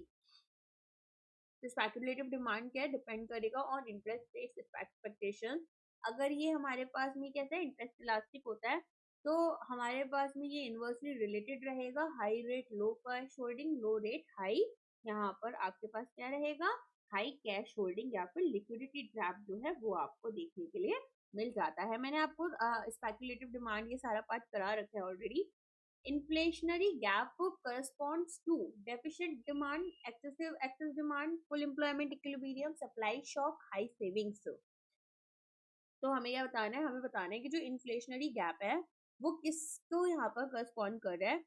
तो स्पेक्युलेटिव डिमांड क्या है, डिपेंड करेगा ऑन इंटरेस्ट रेट्स एक्सपेक्टेशन। अगर ये हमारे पास में कैसा है, इंटरेस्ट इलास्टिक होता है, तो हमारे पास में ये इनवर्सली रिलेटेड रहेगा, हाई रेट लो कैश होल्डिंग, लो रेट हाई, यहाँ पर आपके पास क्या रहेगा, हाई कैश होल्डिंग या फिर लिक्विडिटी ट्रैप जो है वो आपको देखने के लिए मिल जाता है। मैंने आपको स्पेक्युलेटिव डिमांड ये सारा पार्ट करा रखा है already. Inflationary gap corresponds to deficient demand, excess demand, full employment equilibrium, supply shock, high savings। तो हमें क्या बताना है, हमें बताना है कि जो इन्फ्लेशनरी गैप है वो किसको यहाँ पर करस्पॉन्ड कर रहा है।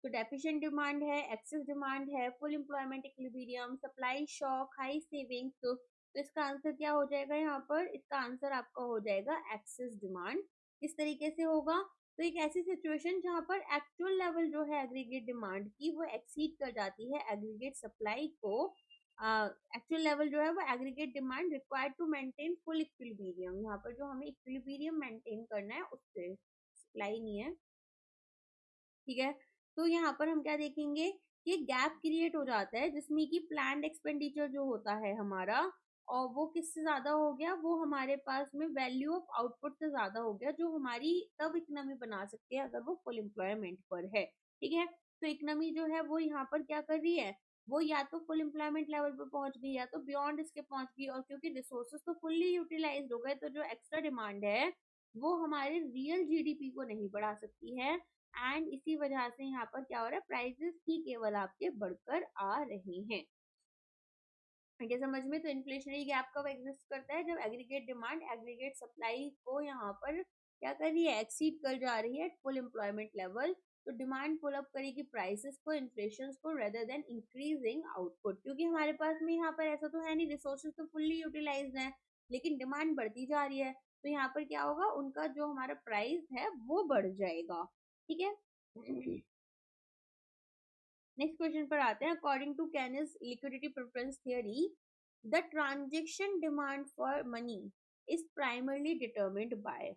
तो डेफिशिएंट डिमांड है, एक्सेस डिमांड है, full employment equilibrium, supply shock, high savings. तो इसका आंसर क्या हो जाएगा, यहाँ पर इसका आंसर आपका हो जाएगा एक्सेस डिमांड। किस तरीके से होगा, तो एक ऐसी सिचुएशन जहाँ पर एक्चुअल लेवल जो है एग्रीगेट डिमांड की वो एक्सीड कर जाती है एग्रीगेट सप्लाई को। एक्चुअल लेवल जो है वो aggregate demand required to maintain full equilibrium, यहाँ पर जो हमें इक्विलिब्रियम मेंटेन करना है उससे, सप्लाई नहीं है। ठीक है, तो यहाँ पर हम क्या देखेंगे कि गैप क्रिएट हो जाता है जिसमें कि प्लान्ड एक्सपेंडिचर जो होता है हमारा और वो किससे ज़्यादा हो गया, वो हमारे पास में वैल्यू ऑफ आउटपुट से ज़्यादा हो गया, जो हमारी तब इकोनॉमी बना सकती है अगर वो फुल एम्प्लॉयमेंट पर है, ठीक है। तो इकोनॉमी जो है वो यहाँ पर क्या कर रही है, वो या तो फुल एम्प्लॉयमेंट लेवल पर पहुंच गई या तो बियॉन्ड इसके पहुंच गई, और क्योंकि रिसोर्सेज तो फुल्ली यूटिलाइज हो गए, तो जो एक्स्ट्रा डिमांड है वो हमारे रियल जीडीपी को नहीं बढ़ा सकती है। एंड इसी वजह से यहाँ पर क्या हो रहा है, प्राइसेस ही केवल आपके बढ़कर आ रहे हैं। क्या समझ में? तो इन्फ्लेशनरी गैप कब एग्जिस्ट करता है, जब एग्रीगेट डिमांड एग्रीगेट सप्लाई को यहाँ पर क्या कर रही है, एक्सीड कर जा रही है फुल एम्प्लॉयमेंट लेवल। तो डिमांड पुल अप करेगी प्राइसेस को, इन्फ्लेशन को, रेदर देन इंक्रीजिंग आउटपुट, क्योंकि हमारे पास में यहाँ पर ऐसा तो है नहीं, रिसोर्सेज तो फुल्ली यूटिलाइज है, लेकिन डिमांड बढ़ती जा रही है। तो यहाँ पर क्या होगा, उनका जो हमारा प्राइस है वो बढ़ जाएगा, ठीक है। नेक्स्ट क्वेश्चन पर आते हैं। According to Keynes liquidity preference theory, the transaction demand for money is primarily determined by,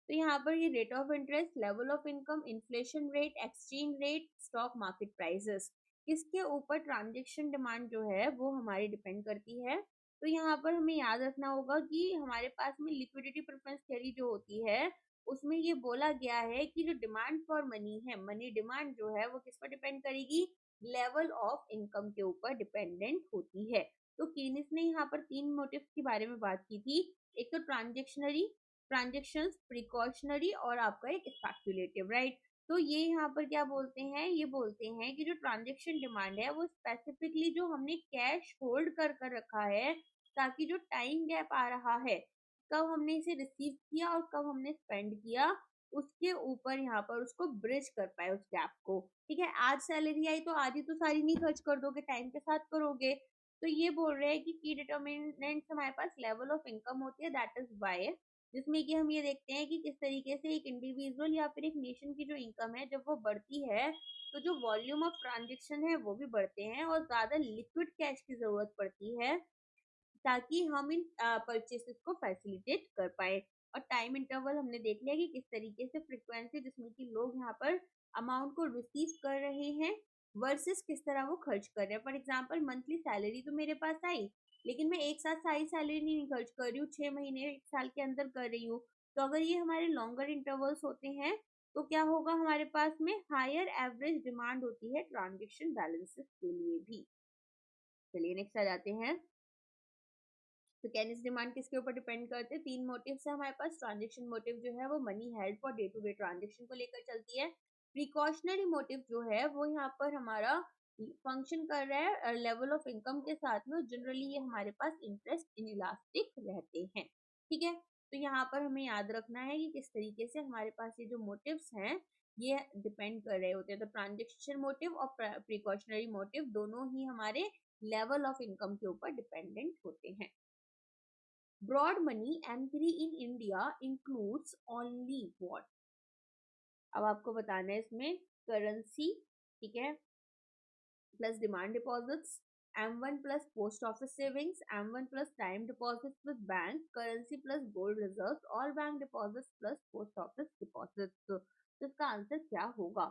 तो यहाँ पर ये rate of interest, level of income, inflation rate, exchange rate, stock market prices, इसके ऊपर ट्रांजेक्शन डिमांड जो है वो हमारी डिपेंड करती है। तो यहाँ पर हमें याद रखना होगा कि हमारे पास में लिक्विडिटी प्रेफरेंस थ्योरी जो होती है उसमें ये बोला गया है कि जो डिमांड फॉर मनी है, मनी डिमांड जो है वो किस पर डिपेंड करेगी, लेवल ऑफ इनकम के ऊपर डिपेंडेंट होती है। तो केनिस ने यहाँ पर तीन मोटिव्स के बारे में बात की थी, एक तो ट्रांजेक्शनरी, ट्रांजेक्शंस, प्रिकॉशनरी और आपका एक स्पेक्युलेटिव, राइट। तो ये यहाँ पर क्या बोलते हैं, ये बोलते हैं कि जो ट्रांजेक्शन डिमांड है वो स्पेसिफिकली जो हमने कैश होल्ड कर कर रखा है, ताकि जो टाइम गैप आ रहा है, कब हमने इसे रिसीव किया और कब हमने स्पेंड किया, उसके ऊपर यहाँ पर उसको ब्रिज कर पाए उस गैप को, ठीक है। आज सैलरी आई तो आधी तो सारी नहीं खर्च कर दोगे, टाइम के साथ करोगे। तो ये बोल रहे हैं कि की डिटर्मिनेंट हमारे पास लेवल ऑफ इनकम होती है, दैट इज वाई, जिसमें कि हम ये देखते हैं कि किस तरीके से एक इंडिविजुअल या फिर एक नेशन की जो इनकम है जब वो बढ़ती है, तो जो वॉल्यूम ऑफ ट्रांजेक्शन है वो भी बढ़ते हैं और ज्यादा लिक्विड कैश की जरूरत पड़ती है, ताकि हम इन परचेसेस को फैसिलिटेट कर पाए। और टाइम इंटरवल हमने देख लिया कि किस तरीके से फ्रीक्वेंसी जिसमें कि लोग यहाँ पर अमाउंट को रिसीव कर रहे हैं वर्सेस किस तरह वो खर्च कर रहे हैं। फॉर एग्जाम्पल मंथली सैलरी तो मेरे पास आई, लेकिन मैं एक साथ सारी सैलरी नहीं खर्च कर रही हूँ, 6 महीने एक साल के अंदर कर रही हूँ। तो अगर ये हमारे लॉन्गर इंटरवल्स होते हैं तो क्या होगा, हमारे पास में हायर एवरेज डिमांड होती है ट्रांजेक्शन बैलेंसेस के लिए भी। चलिए नेक्स्ट आ जाते हैं। तो कैनिस डिमांड किसके ऊपर डिपेंड करते हैं, तीन मोटिव है हमारे पास। ट्रांजेक्शन मोटिव जो है वो money held for day to day transaction को लेकर चलती है। प्रिकॉशनरी मोटिव जो है वो यहाँ पर हमारा फंक्शन कर रहा है लेवल ऑफ इनकम के साथ में, जनरली ये हमारे पास इंटरेस्ट इन इलास्टिक रहते हैं, ठीक है। तो यहाँ पर हमें याद रखना है कि किस तरीके से हमारे पास ये जो मोटिव्स हैं ये डिपेंड कर रहे होते हैं। तो ट्रांजेक्शन मोटिव और प्रिकॉशनरी मोटिव दोनों ही हमारे लेवल ऑफ इनकम के ऊपर डिपेंडेंट होते हैं। Broad money M3 in India includes only what? अब आपको बताना है इसमें करेंसी, ठीक है, plus demand deposits, M1 plus post office savings, M1 plus time deposits with bank, currency plus gold reserves, all bank deposits plus post office deposits. तो इसका answer क्या होगा?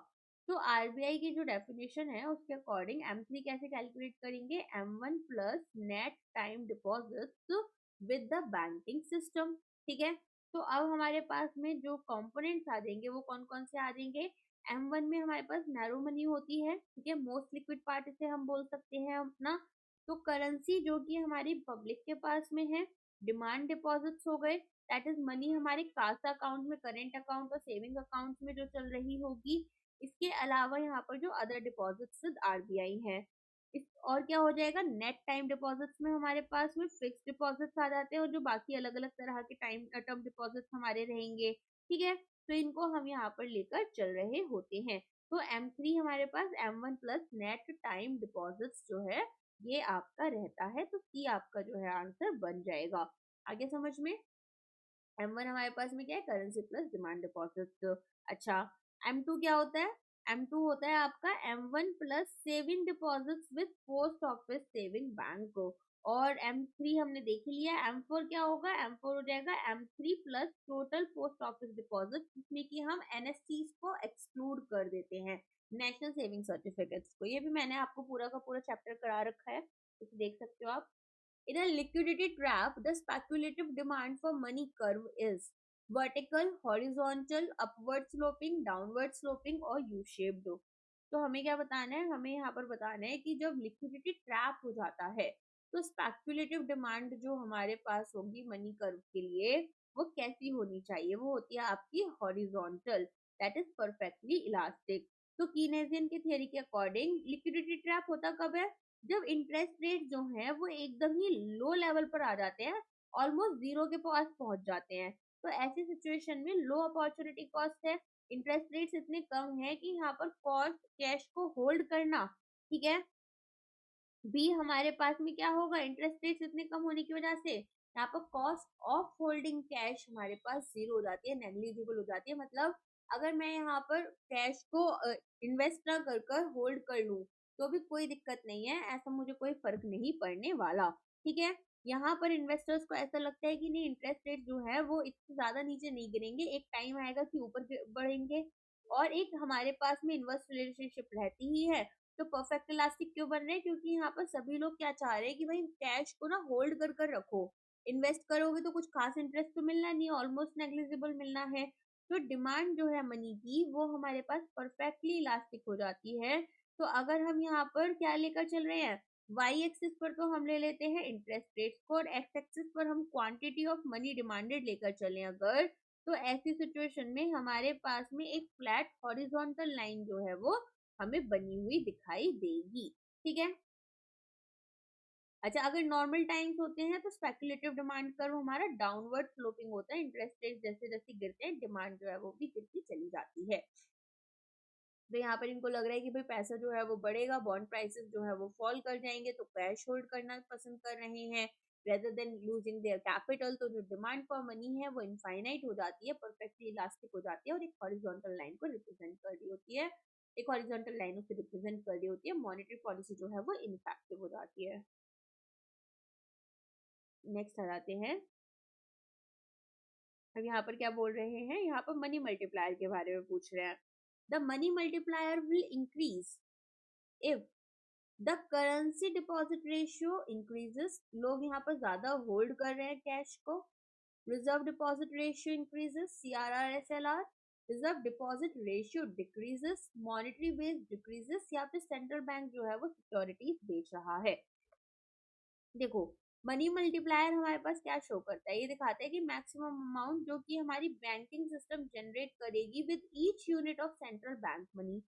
तो आरबीआई की जो डेफिनेशन है उसके अकॉर्डिंग M3 कैसे कैलकुलेट करेंगे, M1 plus net time deposits with the banking system, ठीक है। तो अब हमारे पास में जो कंपोनेंट्स आ जाएंगे वो कौन कौन से आ जाएंगे, M1 में हमारे पास नैरो मनी होती है, ठीक है, मोस्ट लिक्विड पार्ट इसे हम बोल सकते हैं अपना। तो करेंसी जो कि हमारी पब्लिक के पास में है, डिमांड डिपॉजिट्स हो गए, दैट इज मनी हमारे कासा अकाउंट में, करेंट अकाउंट और सेविंग अकाउंट में जो चल रही होगी। इसके अलावा यहाँ पर जो अदर डिपॉजिट्स विद आरबीआई है, इस और क्या हो जाएगा, नेट टाइम डिपॉजिट्स में हमारे पास में फिक्स डिपॉजिट्स आ जाते हैं और जो बाकी अलग अलग तरह के टाइम टर्म डिपॉजिट्स हमारे रहेंगे, ठीक है। तो इनको हम यहाँ पर लेकर चल रहे होते हैं। तो M3 हमारे पास M1 plus net time deposits जो है ये आपका रहता है। तो C आपका जो है आंसर बन जाएगा। आगे समझ में, M1 हमारे पास में क्या है, करेंसी प्लस डिमांड डिपॉजिट्स। अच्छा, M2 क्या होता है, M2 होता है आपका M1 plus saving deposits with post office saving bank. और M3 हमने देख ही लिया। M4 क्या होगा, M4 हो जाएगा M3 plus total post office deposit, जिसमें कि हम NSCs को एक्सक्लूड कर देते हैं, नेशनल सेविंग सर्टिफिकेट्स को। ये भी मैंने आपको पूरा का पूरा चैप्टर करा रखा है, इसे देख सकते हो आप। In a liquidity trap, the speculative demand for money curve is vertical, horizontal, upward sloping, downward sloping और U-shaped. तो हमें क्या बताना है, हमें यहाँ पर बताना है कि जब लिक्विडिटी ट्रैप हो जाता है तो स्पेक्युलेटिव डिमांड जो हमारे पास होगी मनी कर्व के लिए वो कैसी होनी चाहिए, वो होती है आपकी horizontal, that is perfectly elastic. तो कीनेजियन की थियरी के अकॉर्डिंग लिक्विडिटी ट्रैप होता कब है, जब इंटरेस्ट रेट जो है वो एकदम ही लो लेवल पर आ जाते हैं, ऑलमोस्ट जीरो के पास पहुंच जाते हैं. तो ऐसी सिचुएशन में लो अपॉर्चुनिटी कॉस्ट है, इंटरेस्ट रेट्स इतने कम है कि यहाँ पर कॉस्ट कैश को होल्ड करना, ठीक है, भी हमारे पास में क्या होगा, इंटरेस्ट रेट्स इतने कम होने की वजह से यहाँ पर कॉस्ट ऑफ होल्डिंग कैश हमारे पास जीरो हो जाती है, नेग्लिजिबल हो जाती है. मतलब अगर मैं यहाँ पर कैश को इन्वेस्ट ना कर कर होल्ड कर लूं तो भी कोई दिक्कत नहीं है, ऐसा मुझे कोई फर्क नहीं पड़ने वाला. ठीक है, यहाँ पर इन्वेस्टर्स को ऐसा लगता है कि नहीं, इंटरेस्ट रेट जो है वो इतने ज्यादा नीचे नहीं गिरेंगे, एक टाइम आएगा कि ऊपर बढ़ेंगे, और एक हमारे पास में इन्वर्स रिलेशनशिप रहती ही है. तो परफेक्ट इलास्टिक क्यों बन रहे हैं, क्योंकि यहाँ पर सभी लोग क्या चाह रहे हैं कि भाई कैश को ना होल्ड कर कर रखो, इन्वेस्ट करोगे तो कुछ खास इंटरेस्ट तो मिलना नहीं, ऑलमोस्ट नेग्लिजिबल मिलना है. तो डिमांड जो है मनी की वो हमारे पास परफेक्टली इलास्टिक हो जाती है. तो अगर हम यहाँ पर क्या लेकर चल रहे हैं, वाई एक्सिस पर तो हम ले लेते हैं इंटरेस्ट रेट्स को, और एक्स एक्सिस पर हम क्वांटिटी ऑफ मनी डिमांडेड लेकर चले अगर, तो ऐसी सिचुएशन में हमारे पास में एक फ्लैट हॉरिजॉन्टल लाइन जो है वो हमें बनी हुई दिखाई देगी. ठीक है, अच्छा अगर नॉर्मल टाइम्स होते हैं तो स्पेकुलेटिव डिमांड कर्व हमारा डाउनवर्ड स्लोपिंग होता है, इंटरेस्ट रेट जैसे जैसे गिरते हैं डिमांड जो है वो भी गिरती चली जाती है. तो यहाँ पर इनको लग रहा है कि भाई पैसा जो है वो बढ़ेगा, बॉन्ड प्राइसेस जो है वो फॉल कर जाएंगे, तो कैश होल्ड करना पसंद कर रहे हैं rather than losing their capital. तो जो डिमांड फॉर मनी है वो इनफाइनाइट हो जाती है, परफेक्टली इलास्टिक हो जाती है, और एक हॉरिजॉन्टल लाइन को रिप्रेजेंट कर रही होती है, एक हॉरिजॉन्टल लाइन उसे रिप्रेजेंट कर रही होती है, मॉनेटरी पॉलिसी जो है वो इनफेक्टिव हो जाती है. नेक्स्ट आ जाते हैं, अब यहाँ पर क्या बोल रहे हैं, यहाँ पर मनी मल्टीप्लायर के बारे में पूछ रहे हैं. The money multiplier will increase if the currency deposit ratio increases, लोग यहाँ पर ज्यादा होल्ड कर रहे हैं कैश को, reserve deposit ratio increases, CRR SLR, reserve deposit ratio decreases, monetary base decreases, या फिर सेंट्रल बैंक जो है वो सिक्योरिटीज बेच रहा है. देखो मनी मल्टीप्लायर हमारे पास क्या शो करता है, ये दिखाता है कि मैक्सिमम अमाउंट जो कि हमारी बैंकिंग सिस्टम जनरेट करेगी with each unit of central bank money.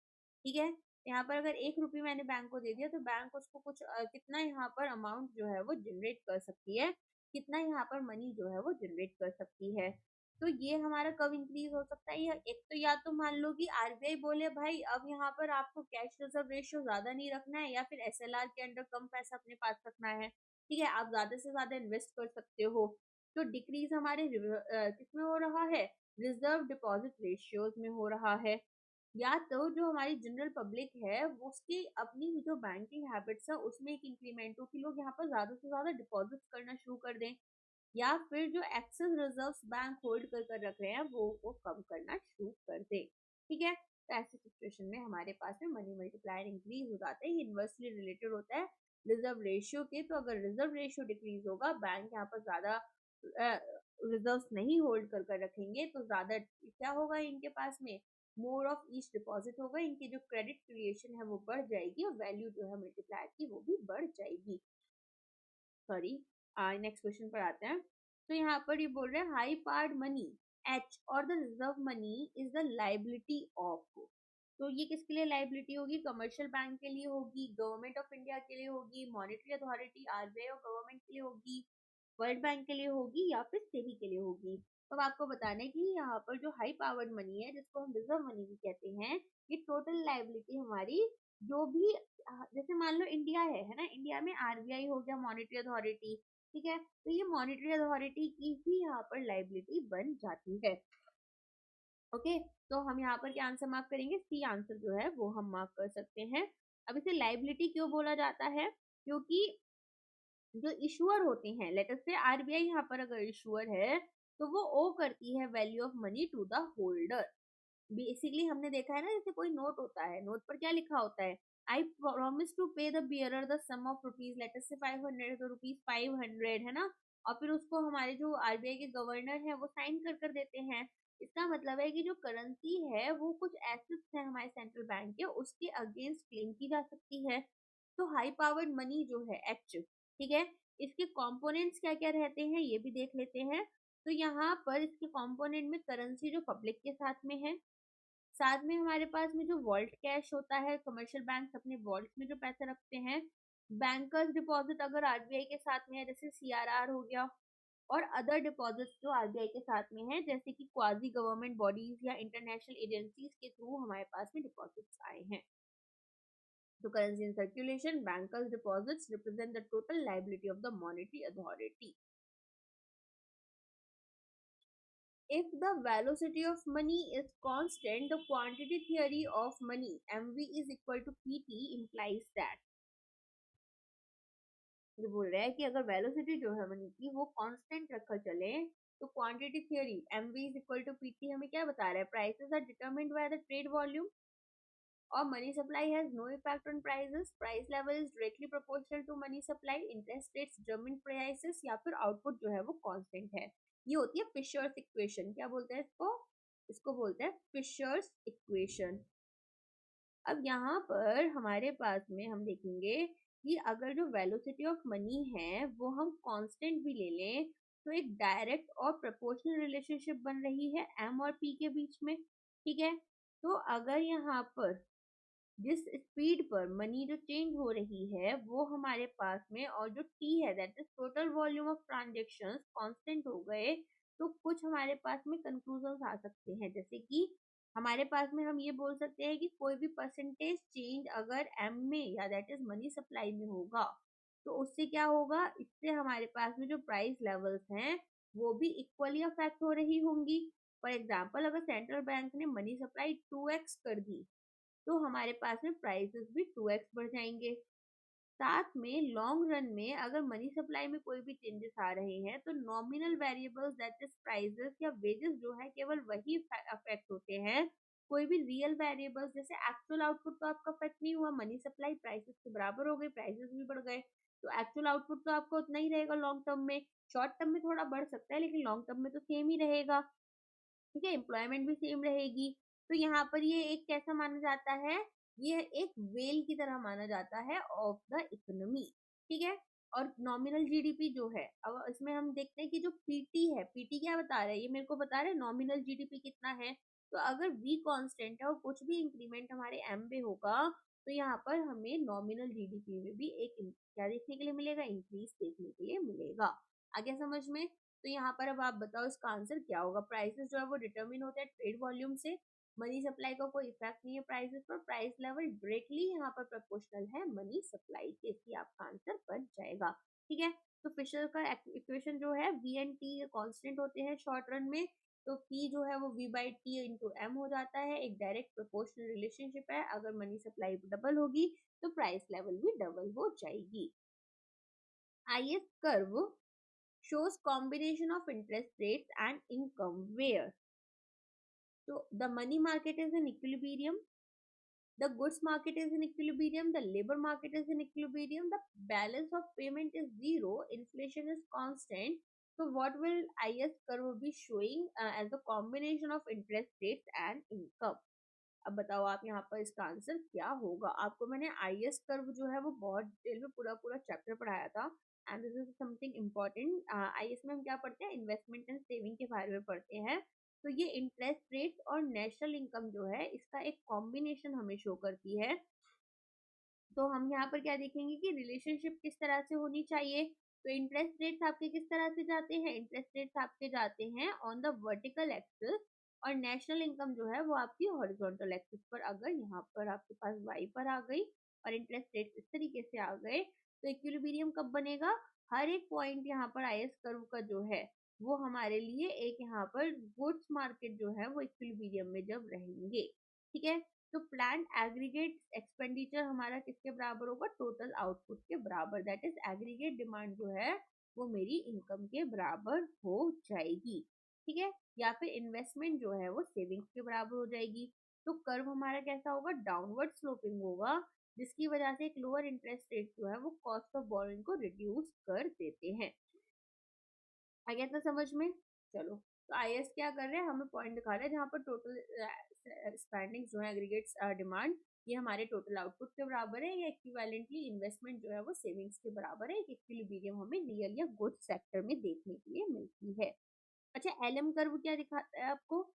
ठीक है, यहाँ पर अगर 1 रुपये मैंने बैंक को दे दिया तो बैंक उसको कुछ कितना यहाँ पर अमाउंट जो है वो जनरेट कर सकती है, कितना यहाँ पर मनी जो है वो जनरेट कर सकती है. तो ये हमारा कब इंक्रीज हो सकता है, एक तो या तो मान लो कि आरबीआई बोले भाई अब यहाँ पर आपको कैश रिजर्व रेशियो ज्यादा नहीं रखना है, या फिर एसएलआर के अंडर कम पैसा अपने पास रखना है, ठीक है, आप ज्यादा से ज्यादा इन्वेस्ट कर सकते हो. तो डिक्रीज हमारे किसमें हो रहा है, रिजर्व डिपॉजिट रेशियोज में हो रहा है. या तो जो हमारी जनरल पब्लिक है वो उसकी अपनी जो बैंकिंग हैबिट्स है उसमें एक इंक्रीमेंट हो कि लोग यहाँ पर ज्यादा से ज्यादा डिपॉजिट करना शुरू कर दें, या फिर जो एक्सेस रिजर्व्स बैंक होल्ड कर रख रहे हैं वो कम करना शुरू कर दे. ठीक है, तो ऐसी सिचुएशन में हमारे पास में मनी मल्टीप्लायर इंक्रीज हो जाता है, ये इन्वर्सली रिलेटेड होता है रिजर्व रेशियो के. तो अगर रिजर्व रेशियो डिक्रीज होगा, बैंक यहाँ पर ज्यादा रिजर्व्स नहीं होल्ड कर रखेंगे, तो ज्यादा क्या होगा इनके पास में, मोर ऑफ ईच डिपॉजिट होगा, इनकी जो क्रेडिट क्रिएशन है वो बढ़ जाएगी, और वैल्यू जो है मल्टीप्लायर की वो भी बढ़ जाएगी. सॉरी, नेक्स्ट क्वेश्चन पर आते हैं. तो यहाँ पर ये बोल रहे हैं हाई पार्ड मनी एच और the reserve money is the liability of. तो ये किसके लिए लाइबिलिटी होगी, कमर्शियल बैंक के लिए होगी, गवर्नमेंट ऑफ इंडिया के लिए होगी, मॉनेटरी अथॉरिटी आरबीआई और गवर्नमेंट के लिए होगी, वर्ल्ड बैंक के लिए होगी, या फिर सेबी के लिए होगी. तो आपको बताना है कि यहाँ पर जो हाई पावर्ड मनी है जिसको हम रिजर्व मनी भी कहते हैं, ये टोटल लाइबिलिटी हमारी जो भी जैसे मान लो इंडिया है ना, इंडिया में आरबीआई हो गया मॉनेटरी अथॉरिटी, ठीक है, तो ये मॉनेटरी अथॉरिटी की ही यहाँ पर लाइबिलिटी बन जाती है. ओके, तो हम यहाँ पर क्या आंसर मार्क करेंगे, सी आंसर जो है वो हम मार्क कर सकते हैं. अब इसे लाइबिलिटी क्यों बोला जाता है, क्योंकि जो इशुअर होते हैं, लेट अस से आरबीआई यहाँ पर अगर इशुअर है तो वो ओ करती है value of money to the holder. Basically हमने देखा है ना, जैसे कोई नोट होता है, नोट पर क्या लिखा होता है, I promise to pay the bearer the sum of rupees, let us say 500 तो रुपीज 500 है ना, और फिर उसको हमारे जो आरबीआई के गवर्नर है वो साइन कर कर देते हैं। इसका मतलब है कि जो करेंसी है वो कुछ एसेट्स है हमारे सेंट्रल बैंक के, उसके अगेंस्ट क्लेम की जा सकती है। तो हाई पावर्ड मनी जो है एच, ठीक है, इसके कंपोनेंट्स क्या क्या रहते हैं ये भी देख लेते हैं। तो यहाँ पर इसके कंपोनेंट में करेंसी जो पब्लिक के साथ में है, साथ में हमारे पास में जो वॉल्ट कैश होता है, कमर्शियल बैंक अपने वॉल्ट में जो पैसे रखते हैं, बैंकर्स डिपॉजिट अगर आरबीआई के साथ में है जैसे सीआरआर हो गया, और अदर डिपॉजिट्स जो आरबीआई के साथ में है जैसे कि क्वाजी गवर्नमेंट बॉडीज या इंटरनेशनल एजेंसीज के थ्रू हमारे पास में डिपॉजिट्स आए हैं। तो currency in circulation, bankers deposits represent the total liability of the monetary authority. If the velocity of money is constant, the quantity theory of money mv is equal to pt implies that, ये बोल रहा है कि अगर velocity जो है money की वो कांस्टेंट रखकर चले तो quantity theory mv is equal to pt हमें क्या बता रहा है, prices are determined by the trade volume और money supply has no effect on prices, price level is directly proportional to money supply, interest rates determine prices, या फिर output जो है वो कांस्टेंट है। ये होती है फिशर्स इक्वेशन। क्या बोलते हैं इसको, इसको बोलते हैं फिशर्स इक्वेशन। अब यहाँ पर हमारे पास में हम देखेंगे कि अगर जो वेलोसिटी ऑफ मनी है वो हम कांस्टेंट भी ले लें तो एक डायरेक्ट और प्रोपोर्शनल रिलेशनशिप बन रही है एम और पी के बीच में, ठीक है। तो अगर यहाँ पर जिस स्पीड पर मनी जो चेंज हो रही है वो हमारे पास में, और जो टी है that is total volume of transactions constant हो गए, तो कुछ हमारे पास में कंक्लूजन आ सकते हैं। जैसे कि हमारे पास में हम ये बोल सकते हैं कि कोई भी परसेंटेज चेंज अगर एम में या दैट इज मनी सप्लाई में होगा तो उससे क्या होगा, इससे हमारे पास में जो प्राइस लेवल्स हैं वो भी इक्वली अफेक्ट हो रही होंगी। फॉर एग्जाम्पल अगर सेंट्रल बैंक ने मनी सप्लाई 2x कर दी तो हमारे पास में प्राइसेस भी 2x बढ़ जाएंगे। साथ में लॉन्ग रन में अगर मनी सप्लाई में कोई भी चेंजेस आ रहे हैं तो nominal variables that is prices या वेजेस जो है केवल वही अफेक्ट होते हैं, कोई भी रियल वेरिएबल्स जैसे एक्चुअल आउटपुट तो आपका अफेक्ट नहीं हुआ, मनी सप्लाई प्राइसेस के बराबर हो गई, प्राइसेस भी बढ़ गए, तो एक्चुअल आउटपुट तो आपका उतना ही रहेगा लॉन्ग टर्म में। शॉर्ट टर्म में थोड़ा बढ़ सकता है लेकिन लॉन्ग टर्म में तो सेम ही रहेगा, ठीक है, एम्प्लॉयमेंट भी सेम रहेगी। तो यहाँ पर ये एक कैसा माना जाता है, ये एक वेल की तरह माना जाता है ऑफ द इकोनॉमी, ठीक है। और नॉमिनल जीडीपी जो है, अब इसमें हम देखते हैं कि जो पीटी है, पीटी क्या बता रहा है, ये मेरे को बता रहा है नॉमिनल जीडीपी कितना है। तो अगर वी कांस्टेंट है और कुछ भी इंक्रीमेंट हमारे एम पे होगा तो यहाँ पर हमें नॉमिनल जीडीपी में भी एक क्या देखने के लिए मिलेगा, इंक्रीज देखने के लिए मिलेगा। आगे समझ में। तो यहाँ पर अब आप बताओ इसका आंसर क्या होगा। प्राइसेस जो है वो डिटरमिन होते हैं ट्रेड वॉल्यूम से, मनी सप्लाई का कोई इफेक्ट नहीं है प्राइसेस पर, प्राइस लेवल डायरेक्टली यहाँ पर प्रोपोर्शनल है मनी सप्लाई के, इसलिए आपका आंसर बन जाएगा, ठीक है। तो फिशर का इक्वेशन जो है वी एंड टी कांस्टेंट होते हैं शॉर्ट रन में, तो पी जो है वो V by T into M हो जाता है, एक डायरेक्ट प्रोपोर्शनल रिलेशनशिप है, अगर मनी सप्लाई डबल होगी तो प्राइस लेवल भी डबल हो जाएगी। IS curve shows combination of interest rates and income where so the money market is in equilibrium, the goods market is in equilibrium, the labor market is in equilibrium, the balance of payment is zero, inflation is constant. So what will is curve be showing as a combination of interest rates and income? अब बताओ आप यहाँ पर इसका answer क्या होगा। आपको मैंने आई एस कर्व जो है वो बहुत डिटेल में पूरा पूरा चैप्टर पढ़ाया था and this is something important. I S में हम क्या पढ़ते हैं, इन्वेस्टमेंट एंड सेविंग के बारे में पढ़ते हैं। तो ये इंटरेस्ट रेट और नेशनल इनकम जो है इसका एक कॉम्बिनेशन हमें शो करती है। तो हम यहाँ पर क्या देखेंगे कि रिलेशनशिप किस तरह से होनी चाहिए। तो इंटरेस्ट रेट्स आपके किस तरह से जाते हैं, इंटरेस्ट रेट्स आपके जाते हैं ऑन द वर्टिकल एक्सिस और नेशनल इनकम जो है वो आपकी हॉरिजॉन्टल एक्सिस पर। अगर यहाँ पर आपके पास वाई पर आ गई और इंटरेस्ट रेट इस तरीके से आ गए तो इक्विलिब्रियम कब बनेगा, हर एक पॉइंट यहाँ पर आई एस कर्व का जो है वो हमारे लिए एक यहाँ पर गुड्स मार्केट जो है वो इक्विलिब्रियम में जब रहेंगे, ठीक है। तो प्लान एग्रीगेट एक्सपेंडिचर हमारा किसके बराबर होगा, टोटल आउटपुट के बराबर, दैट इज एग्रीगेट डिमांड जो है वो मेरी इनकम के बराबर हो जाएगी, ठीक है। या फिर इन्वेस्टमेंट जो है वो सेविंग्स के बराबर हो जाएगी। तो कर्व हमारा कैसा होगा, डाउनवर्ड स्लोपिंग होगा जिसकी वजह से एक लोअर इंटरेस्ट रेट जो है वो कॉस्ट ऑफ बोरोइंग को रिड्यूस कर देते हैं। आ गया था समझ में? चलो, तो आईएएस क्या कर रहे हैं, हमें पॉइंट दिखा रहे हैं जहाँ पर टोटल स्पेंडिंग जो है एग्रीगेट्स डिमांड, ये हमारे टोटल आउटपुट के बराबर है, या इक्विवेलेंटली इन्वेस्टमेंट जो है वो सेविंग्स के बराबर है। एक इक्विलिब्रियम हमें रियल या गुड सेक्टर में देखने के लिए मिलती है। अच्छा, एलएम कर्व क्या दिखाता है आपको?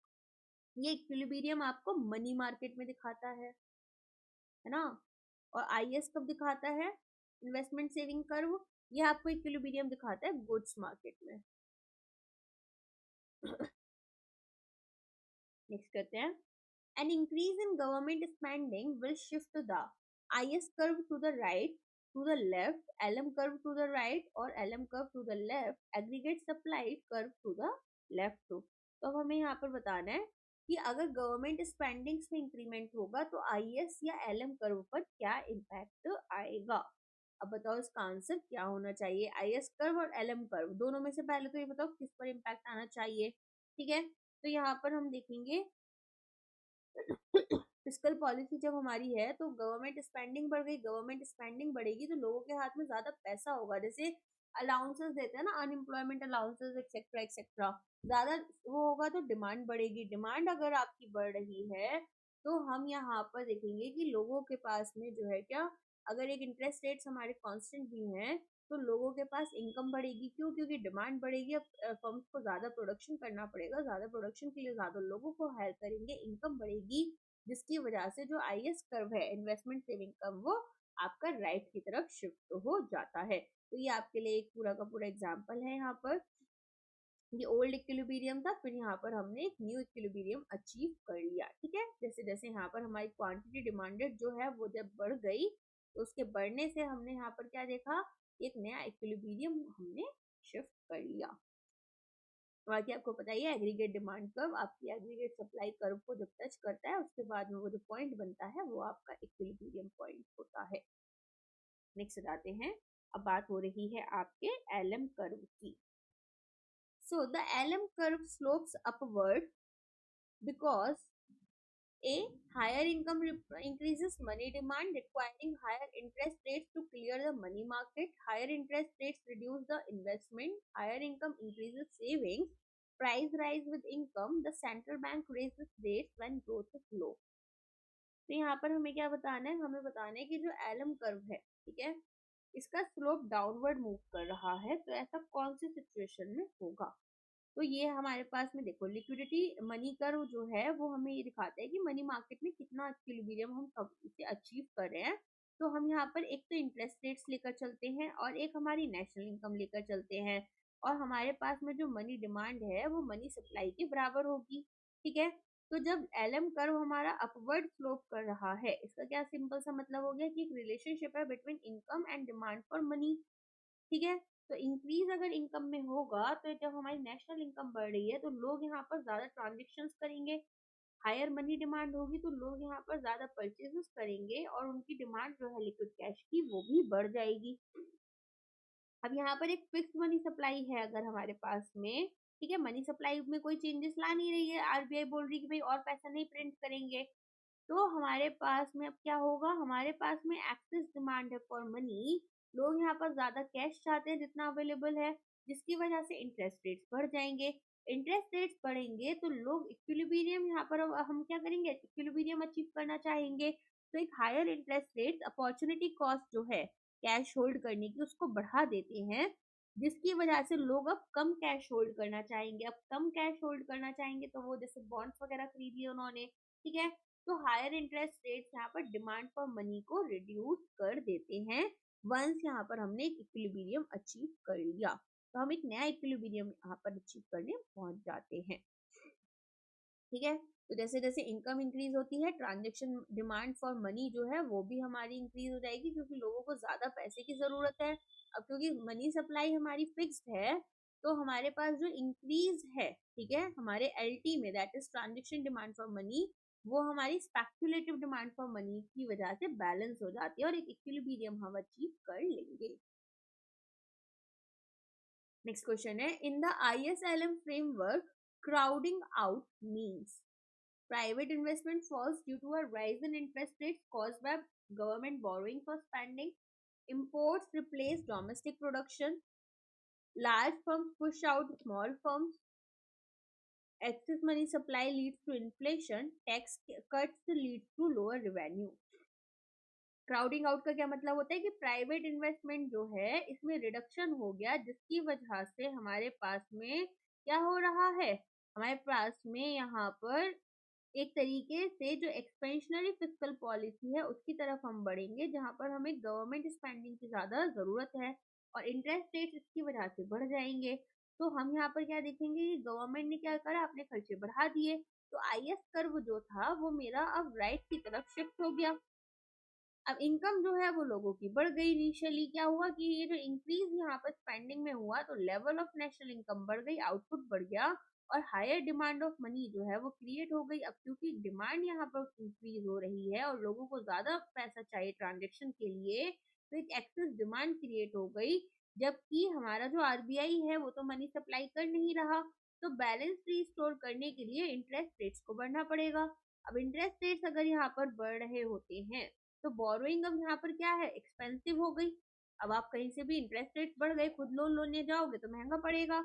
ये इक्विलिब्रियम आपको मनी मार्केट में दिखाता है ना। और आईएएस कब दिखाता है? इन्वेस्टमेंट सेविंग कर्व, ये आपको इक्विलिब्रियम दिखाता है गुड्स मार्केट में। नेक्स्ट करते हैं, an increase in government spending will shift the IS curve to the right, to the left, LM curve to the right और LM curve to the left, aggregate supply curve to the left to। तो अब हमें यहाँ पर बताना है कि अगर गवर्नमेंट स्पेंडिंग्स में इंक्रीमेंट होगा तो आईएस या एलएम कर्व पर क्या इम्पैक्ट आएगा। अब बताओ इसका आंसर क्या होना चाहिए, आईएस कर्व और एलएम कर्व दोनों में से पहले तो ये बताओ किस पर इम्पैक्ट आना चाहिए। ठीक है, तो यहाँ पर हम देखेंगे फिस्कल पॉलिसी जब हमारी है तो गवर्नमेंट स्पेंडिंग बढ़ गई, गवर्नमेंट स्पेंडिंग बढ़ेगी तो लोगों के हाथ में ज्यादा पैसा होगा, जैसे अलाउंसेस देते हैं ना, अनएम्प्लॉयमेंट अलाउंसेस एक्सेट्रा एक्सेट्रा, ज्यादा वो होगा तो डिमांड बढ़ेगी। डिमांड अगर आपकी बढ़ रही है तो हम यहाँ पर देखेंगे कि लोगों के पास में जो है क्या, अगर एक इंटरेस्ट रेट्स हमारे कांस्टेंट भी हैं तो लोगों के पास इनकम बढ़ेगी। क्यों? क्योंकि डिमांड बढ़ेगी, अब फर्म्स को ज्यादा प्रोडक्शन करना पड़ेगा, ज्यादा प्रोडक्शन के लिए ज्यादा लोगों को हायर करेंगे, इनकम बढ़ेगी, जिसकी वजह से जो आईएस कर्व है इन्वेस्टमेंट सेविंग कर्व वो आपका राइट की तरफ शिफ्ट हो जाता है। तो ये आपके लिए एक पूरा का पूरा एग्जांपल है। यहाँ पर ये ओल्ड इक्विलिब्रियम था, फिर यहाँ पर हमने एक न्यू इक्विलिब्रियम अचीव कर लिया। ठीक है, जैसे जैसे यहाँ पर हमारी क्वांटिटी डिमांडेड जो है वो जब बढ़ गई तो उसके बढ़ने से हमने यहाँ पर क्या देखा, एक नया इक्विलिब्रियम हमने शिफ्ट कर लिया। बाकी आपको पता ही है एग्रीगेट डिमांड कर्व आपकी एग्रीगेट सप्लाई कर्व को जब टच करता है उसके बाद में वो जो पॉइंट बनता है वो आपका इक्विलिब्रियम पॉइंट होता है। नेक्स्ट जाते हैं, अब बात हो रही है आपके एलएम कर्व की। So the LM curve slopes upward because a higher income increases money demand requiring higher interest rates to clear the money market. Higher interest rates reduce the investment. Higher income increases savings. Price rise with income. The central bank raises rates when growth is low. तो यहाँ पर हमें क्या बताना है, हमें बताना है कि जो एलएम कर्व है, ठीक है, इसका स्लोप डाउनवर्ड मूव कर रहा है, तो ऐसा कौन सी सिचुएशन में होगा। तो ये हमारे पास में देखो लिक्विडिटी मनी कर्व जो है वो हमें ये दिखाता है कि मनी मार्केट में कितना इक्विलिब्रियम हम कब इसे अचीव कर रहे हैं। तो हम यहाँ पर एक तो इंटरेस्ट रेट्स लेकर चलते हैं और एक हमारी नेशनल इनकम लेकर चलते हैं, और हमारे पास में जो मनी डिमांड है वो मनी सप्लाई के बराबर होगी। ठीक है, तो जब एलएम कर्व हमारा अपवर्ड स्लोप कर रहा है, इसका क्या सिंपल सा मतलब हो गया कि एक रिलेशनशिप है between income and demand for money. ठीक है, तो इंक्रीज अगर इनकम में होगा तो जब हमारी नेशनल इनकम बढ़ रही है तो लोग यहाँ पर ज्यादा ट्रांजेक्शन्स करेंगे, हायर मनी डिमांड होगी तो लोग यहाँ पर ज्यादा परचेजेस करेंगे और उनकी डिमांड जो है लिक्विड कैश की वो भी बढ़ जाएगी। अब यहाँ पर एक फिक्स मनी सप्लाई है अगर हमारे पास में, ठीक है, मनी सप्लाई में कोई चेंजेस ला नहीं रही है, आरबीआई बोल रही है कि भाई और पैसा नहीं प्रिंट करेंगे, तो हमारे पास में अब क्या होगा, हमारे पास में एक्सेस डिमांड है फॉर मनी, लोग यहाँ पर ज्यादा कैश चाहते हैं जितना अवेलेबल है, जिसकी वजह से इंटरेस्ट रेट्स बढ़ जाएंगे। इंटरेस्ट रेट्स बढ़ेंगे तो लोग इक्विलिब्रियम यहाँ पर हम क्या करेंगे, इक्विलिब्रियम अचीव करना चाहेंगे, तो एक higher interest rate opportunity cost जो है कैश होल्ड करने की उसको बढ़ा देते हैं, जिसकी वजह से लोग अब कम कैश होल्ड करना चाहेंगे। अब कम कैश होल्ड करना चाहेंगे तो वो जैसे बॉन्ड्स वगैरह खरीद लिए उन्होंने, ठीक है, तो हायर इंटरेस्ट रेट्स यहाँ पर डिमांड फॉर मनी को रिड्यूस कर देते हैं। वंस यहाँ पर हमने एक इक्विलिब्रियम अचीव कर लिया तो हम एक नया इक्विलिब्रियम यहाँ पर अचीव करने पहुंच जाते हैं। ठीक है, तो जैसे जैसे इनकम इंक्रीज होती है ट्रांजेक्शन डिमांड फॉर मनी जो है वो भी हमारी इंक्रीज हो जाएगी, क्योंकि लोगों को ज्यादा पैसे की जरूरत है। अब क्योंकि मनी सप्लाई हमारी फिक्स्ड है तो हमारे पास जो इंक्रीज है, ठीक है, हमारे एलटी में that is transaction demand for money, वो हमारी स्पेक्युलेटिव डिमांड फॉर मनी की वजह से बैलेंस हो जाती है और एक इक्विलिब्रियम हम अचीव कर लेंगे। नेक्स्ट क्वेश्चन है, in the ISLM framework crowding out means. Private investment falls due to a rise in interest rates caused by government borrowing for spending. Imports replace domestic production. Large firms push out small firms. Excess money supply leads to inflation. Tax cuts lead to lower revenue. Crowding out का क्या मतलब होता है कि private investment जो है इसमें reduction हो गया, जिसकी वजह से हमारे पास में क्या हो रहा है, हमारे पास में यहाँ पर एक तरीके से जो एक्सपेंशनरी फिस्कल पॉलिसी है उसकी तरफ हम बढ़ेंगे, जहां पर हमें गवर्नमेंट स्पेंडिंग की ज्यादा जरूरत है और इंटरेस्ट रेट इसकी वजह से बढ़ जाएंगे। तो हम यहाँ पर क्या देखेंगे कि गवर्नमेंट ने क्या करा, अपने खर्चे बढ़ा दिए, तो आईएस कर्व जो था वो मेरा अब राइट की तरफ शिफ्ट हो गया। अब इनकम जो है वो लोगों की बढ़ गई। इनिशियली क्या हुआ कि ये जो इंक्रीज यहाँ पर स्पेंडिंग में हुआ तो लेवल ऑफ नेशनल इनकम बढ़ गई, आउटपुट बढ़ गया और हायर डिमांड ऑफ मनी जो है वो क्रिएट हो गई। अब क्योंकि डिमांड यहाँ पर इंक्रीज हो रही है और लोगों को ज्यादा पैसा चाहिए ट्रांजेक्शन के लिए, तो एक एक्सेस डिमांड क्रिएट हो गई, जबकि हमारा जो आरबीआई है वो तो मनी सप्लाई कर नहीं रहा। तो बैलेंस रिस्टोर करने के लिए इंटरेस्ट रेट्स को बढ़ना पड़ेगा। अब इंटरेस्ट रेट्स अगर यहाँ पर बढ़ रहे होते हैं तो बोरोइंग अब यहाँ पर क्या है, एक्सपेंसिव हो गई। अब आप कहीं से भी इंटरेस्ट रेट बढ़ गए, खुद लोन लेने जाओगे तो महंगा पड़ेगा,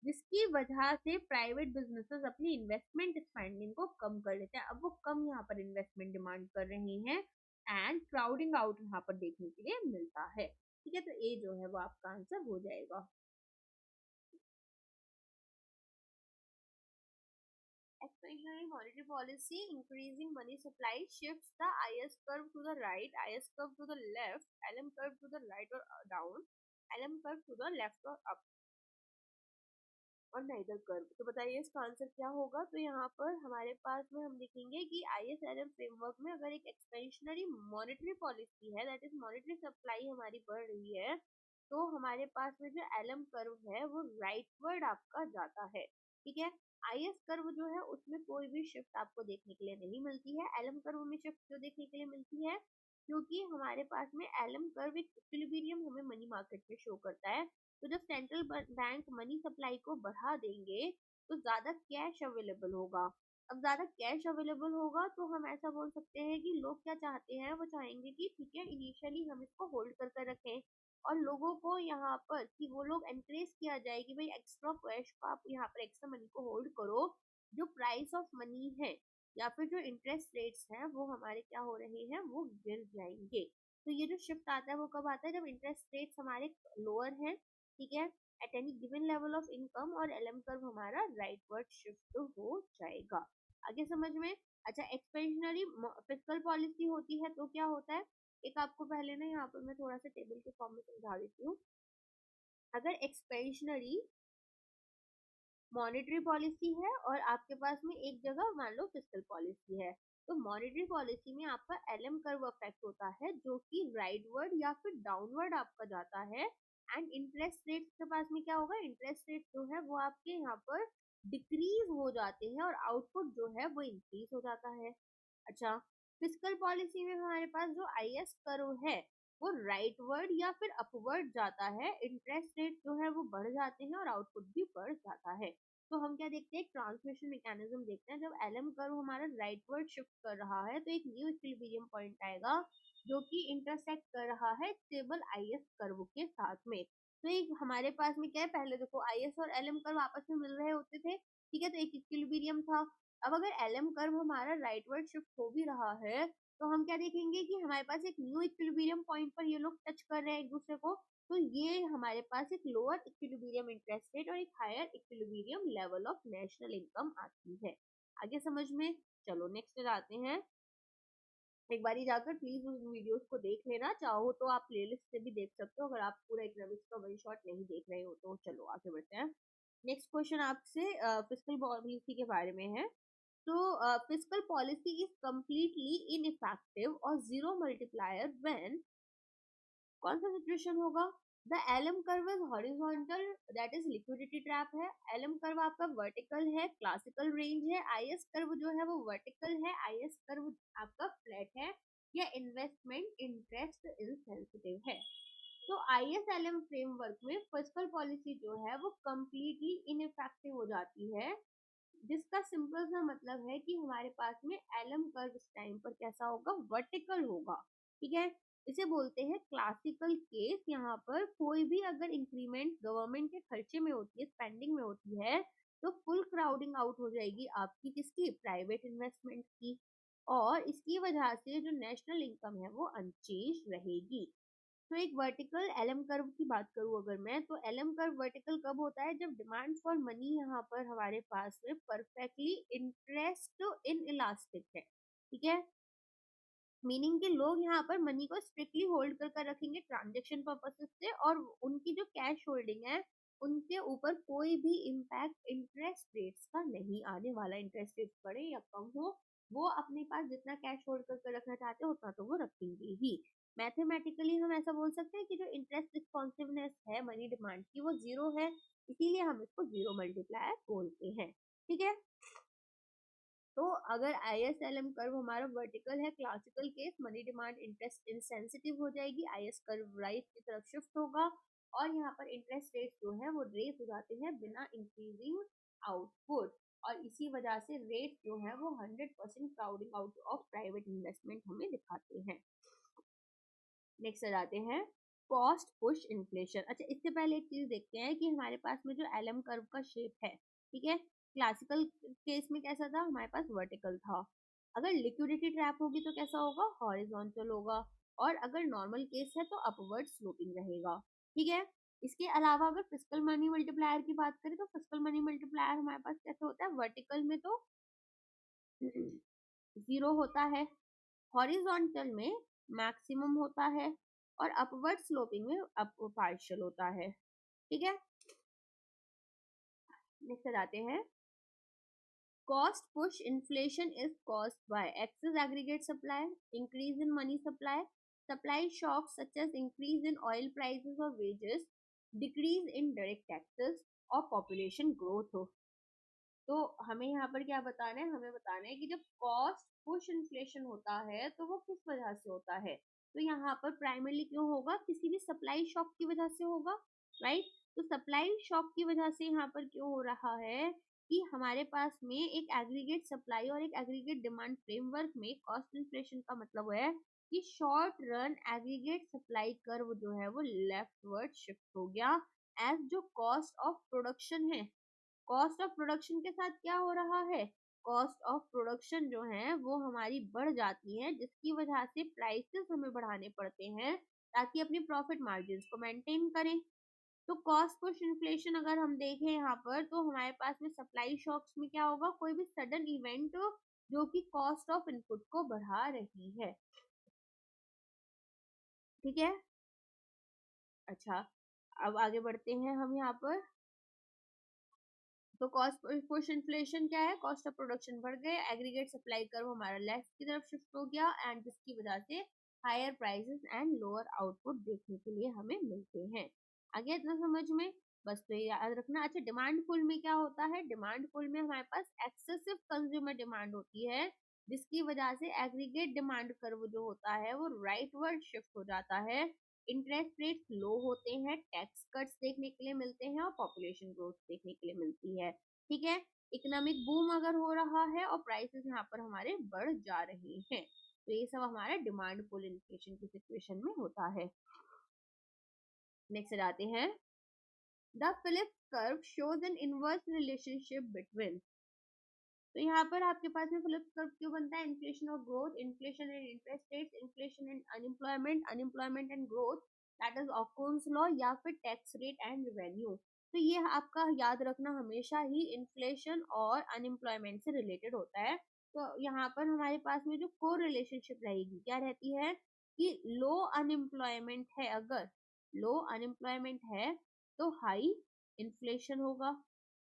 जिसकी वजह से प्राइवेट बिजनेसेस अपनी इन्वेस्टमेंट स्पेंडिंग को कम कर लेते हैं। अब वो कम यहाँ पर इन्वेस्टमेंट डिमांड कर रहे हैं एंड क्राउडिंग आउट यहाँ पर देखने के लिए मिलता है। ठीक है, तो ए जो है वो आपका आंसर हो जाएगा। Expansionary monetary policy, increasing money supply shifts the IS curve to the right, IS curve to the left, LM curve to the right or down, LM curve to the left or up और neither curve. तो बताइए इसका answer क्या होगा। तो यहाँ पर हमारे पास में हम देखेंगे कि ISLM फ्रेमवर्क में अगर एक एक्सपेंशनरी मॉनेटरी पॉलिसी है, दैट इज मॉनेटरी सप्लाई हमारी बढ़ रही है, तो हमारे पास में जो एलएम कर्व है वो राइटवर्ड आपका जाता है। ठीक है, आईएस कर्व जो है उसमें कोई भी शिफ्ट आपको देखने के लिए नहीं मिलती है। एलएम कर्व में शिफ्ट क्यों देखने के लिए मिलती है, क्योंकि हमारे पास में एलएम कर्व एक इक्विलिब्रियम हमें मनी मार्केट में शो करता है। तो जब सेंट्रल बैंक मनी सप्लाई को बढ़ा देंगे तो ज्यादा कैश अवेलेबल होगा। अब ज्यादा कैश अवेलेबल होगा तो हम ऐसा बोल सकते हैं कि लोग क्या चाहते हैं, वो चाहेंगे कि ठीक है इनिशियली हम इसको होल्ड कर कर रखें और लोगों को यहाँ पर कि वो लोग एनकरेज किया जाए कि भाई एक्स्ट्रा कैश को आप यहाँ पर एक्स्ट्रा मनी को होल्ड करो। जो प्राइस ऑफ मनी है या फिर जो इंटरेस्ट रेट्स हैं वो हमारे क्या हो रहे हैं, वो गिर जाएंगे। तो ये जो शिफ्ट आता है वो कब आता है, जब इंटरेस्ट रेट्स हमारे लोअर हैं, ठीक है, at any given level of income, और एलएम कर्व हमारा राइटवर्ड शिफ्ट हो जाएगा। आगे समझ में। अच्छा, एक्सपेंशनरी फिस्कल पॉलिसी होती है तो क्या होता है, एक आपको पहले ना यहाँ पर मैं थोड़ा सा टेबल के फॉर्म में समझा देती हूँ। अगर एक्सपेंशनरी मॉनेटरी पॉलिसी है और आपके पास में एक जगह मान लो फिस्कल पॉलिसी है, तो मॉनेटरी पॉलिसी में आपका एलएम कर्व अफेक्ट होता है जो कि राइटवर्ड या फिर डाउनवर्ड आपका जाता है। एंड इंटरेस्ट रेट के पास में क्या होगा, इंटरेस्ट रेट जो है वो आपके यहाँ पर डिक्रीज हो जाते हैं और आउटपुट जो है वो इंक्रीज हो जाता है। अच्छा, फिस्कल पॉलिसी में हमारे पास जो आईएस कर्व है वो राइटवर्ड या फिर अपवर्ड जाता है, इंटरेस्ट रेट जो है वो बढ़ जाते हैं और आउटपुट भी बढ़ जाता है। तो हम क्या देखते हैं, ट्रांसमिशन मैकेनिज्म देखते हैं। जब एलएम कर्व हमारा राइटवर्ड शिफ्ट कर रहा है तो एक न्यू इक्विलिब्रियम पॉइंट आएगा जो कि इंटरसेक्ट कर रहा है स्टेबल आईएस कर्व के साथ में। तो एक हमारे पास में क्या है, पहले देखो आईएस और एलएम कर्व आपस में मिल रहे होते थे, ठीक है, तो एक इक्विलिब्रियम था। अब अगर एलएम कर्व हमारा राइटवर्ड शिफ्ट हो भी रहा है तो हम क्या देखेंगे कि हमारे पास एक न्यू इक्विलिब्रियम पॉइंट पर ये लोग टच कर रहे हैं एक दूसरे को, तो ये हमारे पास एक लोअर इक्विलिब्रियम इंटरेस्ट रेट और एक higher equilibrium level of national income आती है। आगे समझ में। चलो नेक्स्ट जाते हैं। एक बारी जाकर प्लीज उस वीडियोस को देख लेना, चाहो तो आप प्लेलिस्ट से भी देख सकते हो अगर आप पूरा इकोनॉमिक्स का वन शॉट नहीं देख रहे हो तो। चलो आगे बढ़ते हैं। नेक्स्ट क्वेश्चन आपसे फिस्कल पॉलिसी के बारे में है। तो fiscal policy is completely ineffective और zero multiplier when कौन सा सिचुएशन होगा, the LM curve is horizontal, that is liquidity trap है। एलएम कर्व आपका वर्टिकल है, क्लासिकल रेंज है। आईएस कर्व जो है वो वर्टिकल है, आईएस कर्व आपका फ्लैट है या इन्वेस्टमेंट इंटरेस्ट इनसेंसिटिव है। तो आईएसएलएम फ्रेमवर्क में फिस्कल पॉलिसी जो है वो कंप्लीटली इनइफेक्टिव हो जाती है जिसका सिंपल सा मतलब है कि हमारे पास में एलएम कर्व इस टाइम पर कैसा होगा, वर्टिकल होगा। ठीक है, इसे बोलते हैं क्लासिकल केस। यहाँ पर कोई भी अगर इंक्रीमेंट गवर्नमेंट के खर्चे में होती है, स्पेंडिंग में होती है, तो फुल क्राउडिंग आउट हो जाएगी आपकी किसकी, प्राइवेट इन्वेस्टमेंट की, और इसकी वजह से जो नेशनल इनकम है वो अनचेंज रहेगी। तो एक वर्टिकल एलएम कर्व की बात करूं अगर मैं, तो एलएम कर्व वर्टिकल कब होता है, जब डिमांड फॉर मनी यहाँ पर हमारे पास में परफेक्टली इंटरेस्ट इन इलास्टिक है। ठीक है, मीनिंग कि लोग यहाँ पर मनी को स्ट्रिक्टली होल्ड कर कर रखेंगे ट्रांजेक्शन पर्पसेस से, और उनकी जो कैश होल्डिंग है उनके ऊपर कोई भी इम्पैक्ट इंटरेस्ट रेट्स का नहीं आने वाला। इंटरेस्ट रेट बढ़े या कम हो, वो अपने पास जितना कैश होल्ड कर कर रखना चाहते हैं उतना तो वो रखेंगे ही। मैथमेटिकली हम ऐसा बोल सकते हैं कि जो इंटरेस्ट रिस्पॉन्सिवनेस है मनी डिमांड की वो जीरो है, इसीलिए हम इसको जीरो मल्टीप्लायर बोलते हैं। ठीक है, तो अगर ISLM कर्व हमारा वर्टिकल है, classical case, money demand interest insensitive हो जाएगी, IS कर्व राइट की तरफ शिफ्ट होगा, और यहाँ पर इंटरेस्ट रेट जो है वो रेस हो जाते हैं बिना इंक्रीजिंग आउटपुट, और इसी वजह से रेट जो है वो 100% crowding out of private investment हमें दिखाते हैं। नेक्स्ट आ जाते हैं कॉस्ट पुश इन्फ्लेशन। अच्छा, इससे पहले एक चीज देखते हैं कि हमारे पास में जो एलएम कर्व का शेप है, ठीक है, क्लासिकल केस में कैसा था, हमारे पास वर्टिकल था। अगर लिक्विडिटी ट्रैप होगी तो कैसा होगा, हॉरिजॉन्टल होगा, और अगर नॉर्मल केस है तो अपवर्ड स्लोपिंग रहेगा। ठीक है, इसके अलावा अगर फिस्कल मनी मल्टीप्लायर की बात करें तो फिस्कल मनी मल्टीप्लायर हमारे पास कैसे होता है, वर्टिकल में तो जीरो होता है, हॉरिजॉन्टल में मैक्सिमम होता है, और अपवर्ड स्लोपिंग में अप पार्शियल होता है। ठीक है, नेक्स्ट आते हैं, cost push inflation is caused by excess aggregate supply, increase in money supply, supply shocks such as increase in oil prices or wages, decrease in direct taxes, और population growth हो। तो हमें यहाँ पर क्या बताना है, हमें बताना है कि जब कॉस्ट पुश इन्फ्लेशन होता है तो वो किस वजह से होता है। तो यहाँ पर प्राइमरली क्यों होगा, किसी भी सप्लाई शॉक की वजह से होगा, राइट। तो सप्लाई शॉक की वजह से यहाँ पर क्यों हो रहा है कि हमारे पास में एक एग्रीगेट सप्लाई और एक एग्रीगेट डिमांड फ्रेमवर्क में कॉस्ट इन्फ्लेशन का मतलब है कि short run aggregate supply curve जो है वो लेफ्टवर्ड शिफ्ट हो गया, एज जो कॉस्ट ऑफ प्रोडक्शन है, कॉस्ट ऑफ प्रोडक्शन के साथ क्या हो रहा है, कॉस्ट ऑफ प्रोडक्शन जो है वो हमारी बढ़ जाती है, जिसकी वजह से प्राइसेस हमें बढ़ाने पड़ते हैं ताकि अपनी प्रॉफिट मार्जिन को मेंटेन करें। तो कॉस्ट पुश इन्फ्लेशन अगर हम देखें यहाँ पर, तो हमारे पास में सप्लाई शॉक्स में क्या होगा, कोई भी सडन इवेंट जो कि कॉस्ट ऑफ इनपुट को बढ़ा रही है। ठीक है, अच्छा, अब आगे बढ़ते हैं हम यहाँ पर। तो कॉस्ट पुश इन्फ्लेशन क्या है, कॉस्ट ऑफ प्रोडक्शन बढ़ गए, एग्रीगेट सप्लाई कर्व हमारा लेफ्ट की तरफ शिफ्ट हो गया, एंड जिसकी वजह से higher prices and lower output देखने के लिए हमें मिलते हैं। आगे इतना समझ में, बस तो ये याद रखना। अच्छा, डिमांड पुल में क्या होता है, डिमांड पुल में हमारे पास एक्सेसिव कंज्यूमर डिमांड होती है, जिसकी वजह से एग्रीगेट डिमांड कर्व जो होता है वो राइटवर्ड शिफ्ट हो जाता है, इंटरेस्ट रेट लो होते हैं, टैक्स कट्स देखने के लिए मिलते हैं, और पॉपुलेशन ग्रोथ देखने के लिए मिलती है। ठीक है, इकोनॉमिक बूम अगर हो रहा है और प्राइसेस यहाँ पर हमारे बढ़ जा रहे हैं, तो ये सब हमारा डिमांड पुल इन्फ्लेशन की सिचुएशन में होता है। नेक्स्ट आते हैं, the Phillips curve shows N inverse relationship between. तो यहाँ पर आपके पास में फिलिप्स कर्व क्यों बनता है, इन्फ्लेशन और growth, inflation and interest rates, inflation and unemployment, unemployment and growth, that is Okun's law, या फिर टैक्स रेट एंड रेवेन्यू। तो ये आपका याद रखना हमेशा ही इन्फ्लेशन और अनएम्प्लॉयमेंट से रिलेटेड होता है। तो यहाँ पर हमारे पास में जो को रिलेशनशिप रहेगी क्या रहती है कि लो अनएम्प्लॉयमेंट है, अगर लो अनएम्प्लॉयमेंट है तो हाई इन्फ्लेशन होगा।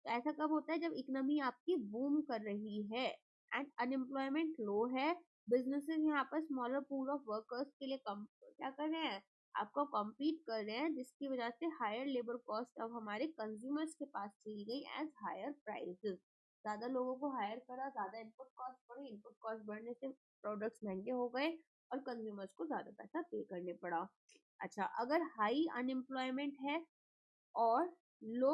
तो ऐसा कब होता है, जब इकोनॉमी आपकी बूम कर रही है एंड अनएम्प्लॉयमेंट लो है, बिजनेसेस यहाँ पर स्मॉलर पूल ऑफ वर्कर्स के लिए कम क्या कर रहे हैं, आपको कम्पीट कर रहे हैं, जिसकी वजह से हायर लेबर कॉस्ट अब हमारे कंज्यूमर्स के पास चली गई एज हायर प्राइसेस। ज्यादा लोगों को हायर करा, ज्यादा इनपुट कॉस्ट बढ़ी, इनपुट कॉस्ट बढ़ने से प्रोडक्ट्स महंगे हो गए और कंज्यूमर्स को ज्यादा पैसा पे करने पड़ा। अच्छा, अगर हाई अनएम्प्लॉयमेंट है और लो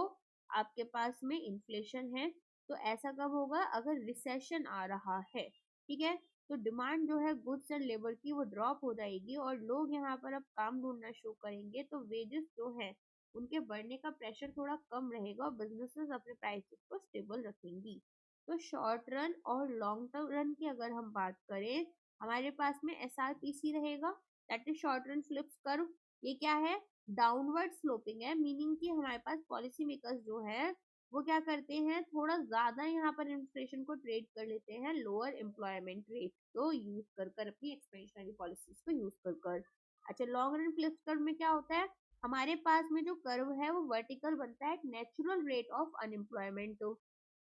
आपके पास में इन्फ्लेशन है, तो ऐसा कब होगा? अगर रिसेशन आ रहा है, ठीक है। तो डिमांड जो है गुड्स एंड लेबर की वो ड्रॉप हो जाएगी और लोग यहाँ पर अब काम ढूंढना शुरू करेंगे, तो वेजेस जो है उनके बढ़ने का प्रेशर थोड़ा कम रहेगा और बिजनेसेस अपने प्राइसेस को स्टेबल रखेंगी। तो शॉर्ट रन और लॉन्ग टर्म रन की अगर हम बात करें, हमारे पास में SRPC रहेगा, that is short run Phillips curve. ये क्या है? डाउनवर्ड स्लोपिंग है, मीनिंग कि हमारे पास पॉलिसी मेकर्स जो है वो क्या करते हैं, थोड़ा ज्यादा यहाँ पर इन्फ्लेशन को ट्रेड कर लेते हैं लोअर एम्प्लॉयमेंट रेट को यूज कर कर, अपनी एक्सपेंशनरी पॉलिसीज को यूज कर कर। अच्छा, लॉन्ग रन फ्लिप्स कर्व में क्या होता है? हमारे पास में जो कर्व है वो वर्टिकल बनता है नेचुरल रेट ऑफ अनएम्प्लॉयमेंट,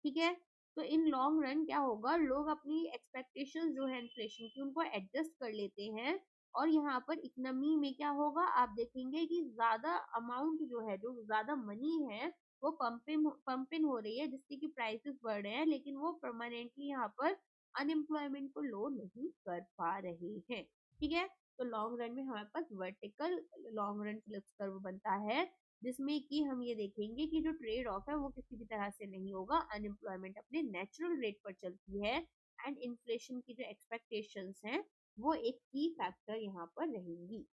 ठीक है। तो इन लॉन्ग रन क्या होगा, लोग अपनी एक्सपेक्टेशंस जो है इन्फ्लेशन की उनको एडजस्ट कर लेते हैं और यहाँ पर इकोनॉमी में क्या होगा, आप देखेंगे कि ज्यादा अमाउंट जो है, जो ज्यादा मनी है वो पंपिंग हो रही है, जिससे कि प्राइसेस बढ़ रहे हैं, लेकिन वो परमानेंटली यहाँ पर अनएम्प्लॉयमेंट को लो नहीं कर पा रहे हैं, ठीक है। तो लॉन्ग रन में हमारे पास vertical long run Phillips curve बनता है, जिसमें कि हम ये देखेंगे कि जो ट्रेड ऑफ है वो किसी भी तरह से नहीं होगा, अनएम्प्लॉयमेंट अपने नेचुरल रेट पर चलती है एंड इन्फ्लेशन की जो एक्सपेक्टेशंस हैं वो एक की फैक्टर यहाँ पर रहेंगी।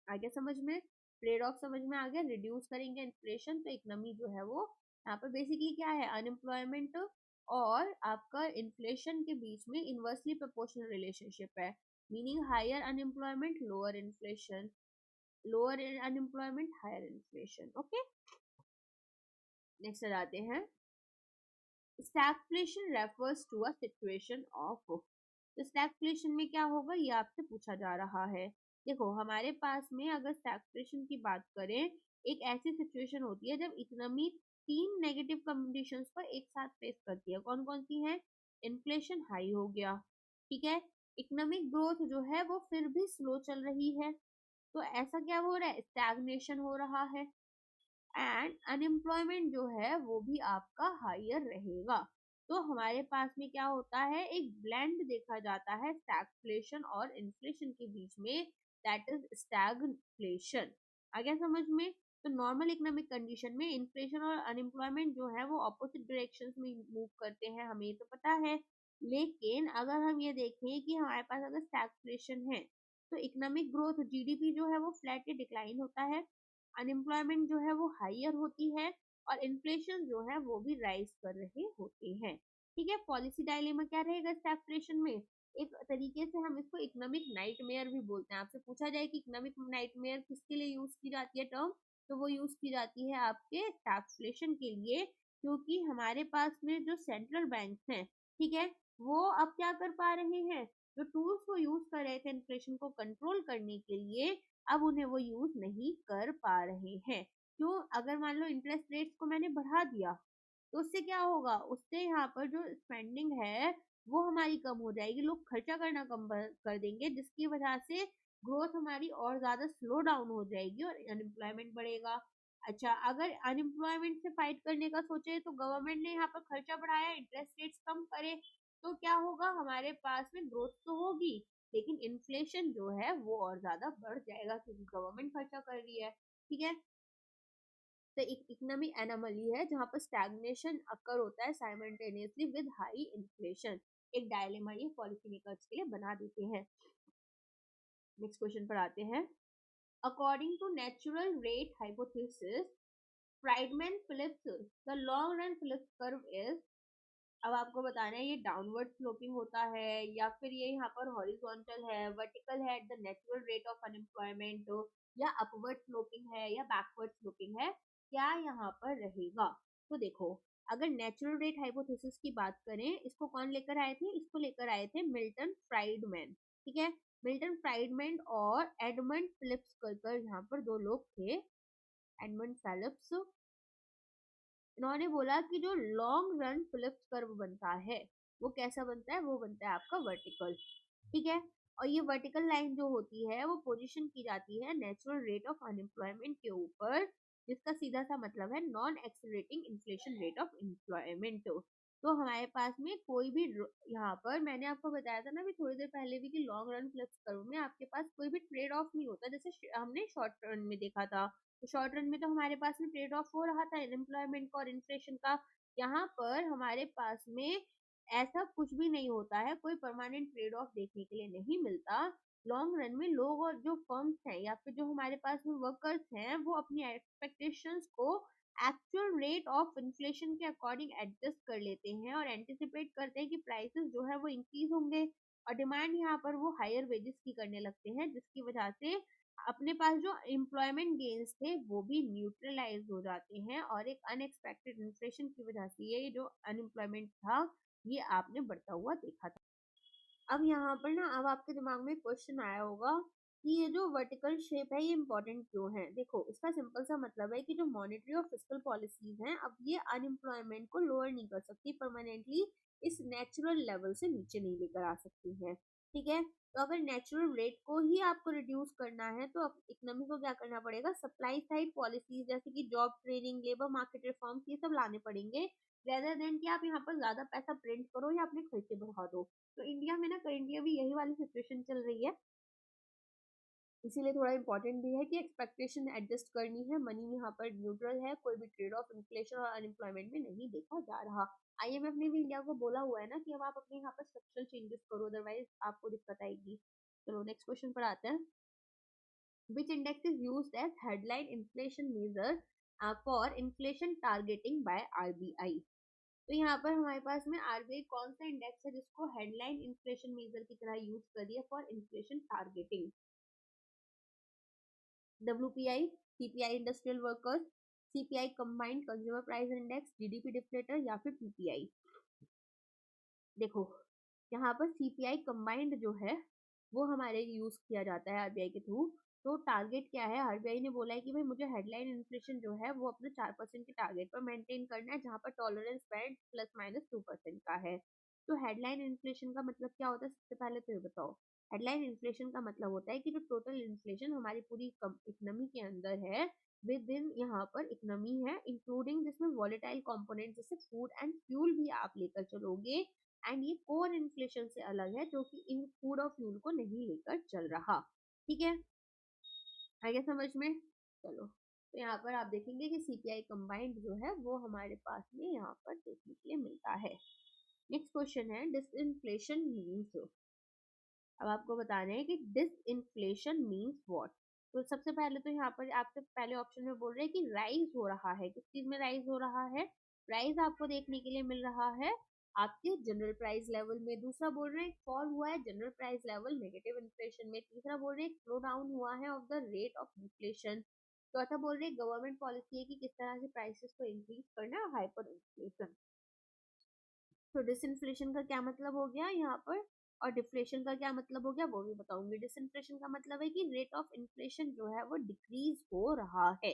आगे समझ में? ट्रेड ऑफ समझ में आ गया। रिड्यूस करेंगे इन्फ्लेशन तो इकोनॉमी जो है वो यहाँ पर बेसिकली क्या है, अनएम्प्लॉयमेंट और आपका इन्फ्लेशन के बीच में इनवर्सली प्रोपोर्शनल रिलेशनशिप है, meaning higher unemployment lower inflation, lower unemployment higher inflation. Okay, next आ जाते हैं। Stagflation refers to a situation of, तो स्टैगफ्लेशन में क्या होगा ये आपसे पूछा जा रहा है। देखो हमारे पास में अगर स्टैगफ्लेशन की बात करें, एक ऐसी सिचुएशन होती है जब इकोनॉमी तीन नेगेटिव कंडीशंस को एक साथ फेस करती है। कौन कौन सी है? इन्फ्लेशन हाई हो गया, ठीक है, इकोनॉमिक ग्रोथ जो है वो फिर भी स्लो चल रही है, तो ऐसा क्या हो रहा है, स्टैग्नेशन हो रहा है, एंड अनएम्प्लॉयमेंट जो है वो भी आपका हायर रहेगा। तो हमारे पास में क्या होता है, एक ब्लेंड देखा जाता है स्टैगफ्लेशन और इन्फ्लेशन के बीच में, दैट इज स्टैगफ्लेशन। आ गया समझ में? तो नॉर्मल इकोनॉमिक कंडीशन में इन्फ्लेशन और अनएम्प्लॉयमेंट जो है वो ऑपोजिट डायरेक्शंस में मूव करते हैं, हमें ये तो पता है। लेकिन अगर हम ये देखें कि हमारे पास अगर स्टैगफ्लेशन है तो इकोनॉमिक ग्रोथ जीडीपी जो है वो फ्लैट डिक्लाइन होता है, अनएम्प्लॉयमेंट जो है वो हाइयर होती है और इन्फ्लेशन जो है वो भी राइज कर रहे होते हैं, ठीक है। पॉलिसी डायलेमा क्या रहेगा स्टैग्फ्लेशन में? एक तरीके से हम इसको इकोनॉमिक नाइटमेयर भी बोलते हैं। आपसे पूछा जाए कि इकोनॉमिक नाइटमेयर किसके लिए यूज की जाती है टर्म, तो वो यूज की जाती है आपके स्टैग्फ्लेशन के लिए, क्योंकि हमारे पास में जो सेंट्रल बैंक हैं, ठीक है, वो अब क्या कर पा रहे हैं, जो टूल्स वो यूज कर रहे थे इन्फ्लेशन को कंट्रोल करने के लिए, अब उन्हें वो यूज नहीं कर पा रहे हैं। क्यों? अगर मान लो इंटरेस्ट रेट्स को मैंने बढ़ा दिया तो उससे क्या होगा, उससे यहाँ पर जो स्पेंडिंग है वो हमारी कम हो जाएगी, लोग खर्चा करना कम कर देंगे, जिसकी वजह से ग्रोथ हमारी और ज्यादा स्लो डाउन हो जाएगी और अनएम्प्लॉयमेंट बढ़ेगा। अच्छा, अगर अनएम्प्लॉयमेंट से फाइट करने का सोचे तो गवर्नमेंट ने यहाँ पर खर्चा बढ़ाया, इंटरेस्ट रेट्स कम करे, तो क्या होगा, हमारे पास में ग्रोथ तो होगी लेकिन इन्फ्लेशन जो है वो और ज्यादा बढ़ जाएगा क्योंकि गवर्नमेंट खर्चा कर रही है, ठीक है। तो एक इकोनॉमिक एनोमली है जहाँ पर स्टैग्नेशन अकर होता है साइमल्टेनियसली विद हाई इन्फ्लेशन। एक डायलेमा ये पॉलिसी मेकर्स के लिए बना देते हैं। नेक्स्ट क्वेश्चन पर आते हैं। According to natural rate hypothesis, Friedman Phillips the long run Phillips curve is, अब आपको बताना है ये डाउनवर्ड स्लोपिंग होता है या फिर ये यहाँ पर हॉरिजॉन्टल है, वर्टिकल है at the natural rate of unemployment, या अपवर्ड स्लोपिंग है या बैकवर्ड स्लोपिंग है, क्या यहाँ पर रहेगा। तो देखो, अगर नेचुरल रेट हाइपोथेसिस की बात करें, इसको कौन लेकर आए थे, इसको लेकर आए थे मिल्टन फ्राइडमैन, ठीक है। मिल्टन फ्राइडमैन और एडमंड फिलिप्स कर यहाँ पर दो लोग थे। एडमंड फिलिप्स, इन्होंने बोला कि जो लॉन्ग रन फिलिप्स कर्व बनता है वो कैसा बनता है, वो बनता है आपका वर्टिकल, ठीक है। और ये वर्टिकल लाइन जो होती है वो पोजीशन की जाती है नेचुरल रेट ऑफ अनएम्प्लॉयमेंट के ऊपर, जिसका सीधा सा मतलब है non accelerating inflation rate of employment. तो हमारे पास में कोई भी यहाँ पर मैंने आपको बताया था ना भी थोड़ी देर पहले भी कि लॉन्ग रन फ्लिप्स कर्व में आपके पास कोई भी ट्रेड ऑफ नहीं होता, जैसे हमने शॉर्ट रन में देखा था। तो शॉर्ट रन में तो हमारे पास में ट्रेड ऑफ हो रहा था अनएम्प्लॉयमेंट का और इन्फ्लेशन का, यहाँ पर हमारे पास में ऐसा कुछ भी नहीं होता है, कोई परमानेंट ट्रेड ऑफ देखने के लिए नहीं मिलता। लॉन्ग रन में लोग और जो फर्म्स हैं या फिर जो हमारे पास में वर्कर्स हैं, वो अपनी एक्सपेक्टेशंस को एक्चुअल रेट ऑफ इन्फ्लेशन के अकॉर्डिंग एडजस्ट कर लेते हैं और एंटिसिपेट करते हैं कि प्राइसेस जो है वो इंक्रीज होंगे, और डिमांड यहाँ पर वो हायर वेजेस की करने लगते हैं, जिसकी वजह से अपने पास जो एम्प्लॉयमेंट गेन्स थे वो भी न्यूट्रलाइज हो जाते हैं, और एक अनएक्सपेक्टेड इन्फ्लेशन की वजह से ये जो अनएम्प्लॉयमेंट था ये आपने बढ़ता हुआ देखा था। अब यहाँ पर ना अब आपके दिमाग में क्वेश्चन आया होगा कि ये जो वर्टिकल शेप है ये इंपॉर्टेंट क्यों है। देखो, इसका सिंपल सा मतलब है कि जो मॉनेटरी और फिस्कल पॉलिसीज हैं, अब ये अनएम्प्लॉयमेंट को लोअर नहीं कर सकती परमानेंटली, इस नेचुरल लेवल से नीचे नहीं लेकर आ सकती है। ठीक है, तो अगर नेचुरल रेट को ही आपको रिड्यूस करना है तो इकोनॉमी को क्या करना पड़ेगा, सप्लाई साइड पॉलिसीज जैसे कि job training, labour market reforms, ये सब लाने पड़ेंगे, रेदर देन कि आप यहाँ पर ज्यादा पैसा प्रिंट करो या अपने खर्चे बढ़ा दो। तो इंडिया में ना करेंटली अभी यही वाली सिचुएशन चल रही है, इसीलिए थोड़ा इंपॉर्टेंट भी है कि एक्सपेक्टेशन एडजस्ट करनी है। मनी यहाँ पर न्यूट्रल है, कोई भी ट्रेड ऑफ इन्फ्लेशन और अनएम्प्लॉयमेंट में नहीं देखा जा रहा। आईएमएफ ने भी इंडिया को बोला हुआ है ना कि अब आप अपने यहाँ पर स्ट्रक्चरल चेंजेस करो, अदरवाइज आपको दिक्कत आएगी। चलो नेक्स्ट क्वेश्चन पर आते हैं। Which index is used as headline inflation measure for inflation targeting by RBI? तो यहाँ पर हमारे पास में आरबीआई कौन सा इंडेक्स है जिसको हेडलाइन इन्फ्लेशन मेजर की तरह यूज कर दिया for inflation targeting? WPI, CPI industrial workers, CPI combined consumer price index, GDP deflator, या फिर पीपीआई? देखो, यहाँ पर सीपीआई कंबाइंड जो है वो हमारे यूज किया जाता है आरबीआई के थ्रू। तो टारगेट क्या है, आरबीआई ने बोला है कि भाई मुझे हेडलाइन इन्फ्लेशन जो है वो अपने 4% के टारगेट पर मेंटेन करना है, जहाँ पर टॉलरेंस बैंड ±2% का है। तो हेडलाइन इन्फ्लेशन का मतलब क्या होता है, सबसे पहले तो ये बताओ। हेडलाइन इन्फ्लेशन का मतलब होता है कि जो टोटल इन्फ्लेशन हमारी पूरी इकोनॉमी के अंदर है, विद इन यहाँ पर इकोनॉमी है, इंक्लूडिंग जिसमें वॉलेटाइल कंपोनेंट जैसे फूड एंड फ्यूल भी आप लेकर चलोगे, एंड ये कोर इन्फ्लेशन से अलग है जो कि इन फूड और फ्यूल को नहीं लेकर चल रहा। ठीक है, आ गया समझ में? चलो, तो यहाँ पर आप देखेंगे कि सीपीआई कंबाइंड जो है वो हमारे पास में यहाँ पर देखने के लिए मिलता है। नेक्स्ट क्वेश्चन है, डिसइंफ्लेशन मीन्स। अब आपको बताना है कि डिसइंफ्लेशन मीन्स व्हाट। तो सबसे पहले तो यहाँ पर आपसे पहले ऑप्शन में बोल रहे हैं कि राइज हो रहा है, किस चीज में राइज हो रहा है, राइज आपको देखने के लिए मिल रहा है आपके जनरल प्राइस लेवल में। दूसरा बोल रहे हैं फॉल हुआ है general price level negative inflation में। तीसरा बोल रहे हैं स्लो डाउन हुआ है of the rate of inflation. चौथा बोल रहे हैं गवर्नमेंट पॉलिसी है कि किस तरह से प्राइसेस को इंक्रीज करना है, हाइपर इन्फ्लेशन। तो डिसइंफ्लेशन का क्या मतलब हो गया यहाँ पर, और डिफ्लेशन का क्या मतलब हो गया वो भी बताऊंगी। डिसइंफ्लेशन का मतलब है कि रेट ऑफ इन्फ्लेशन जो है वो डिक्रीज हो रहा है।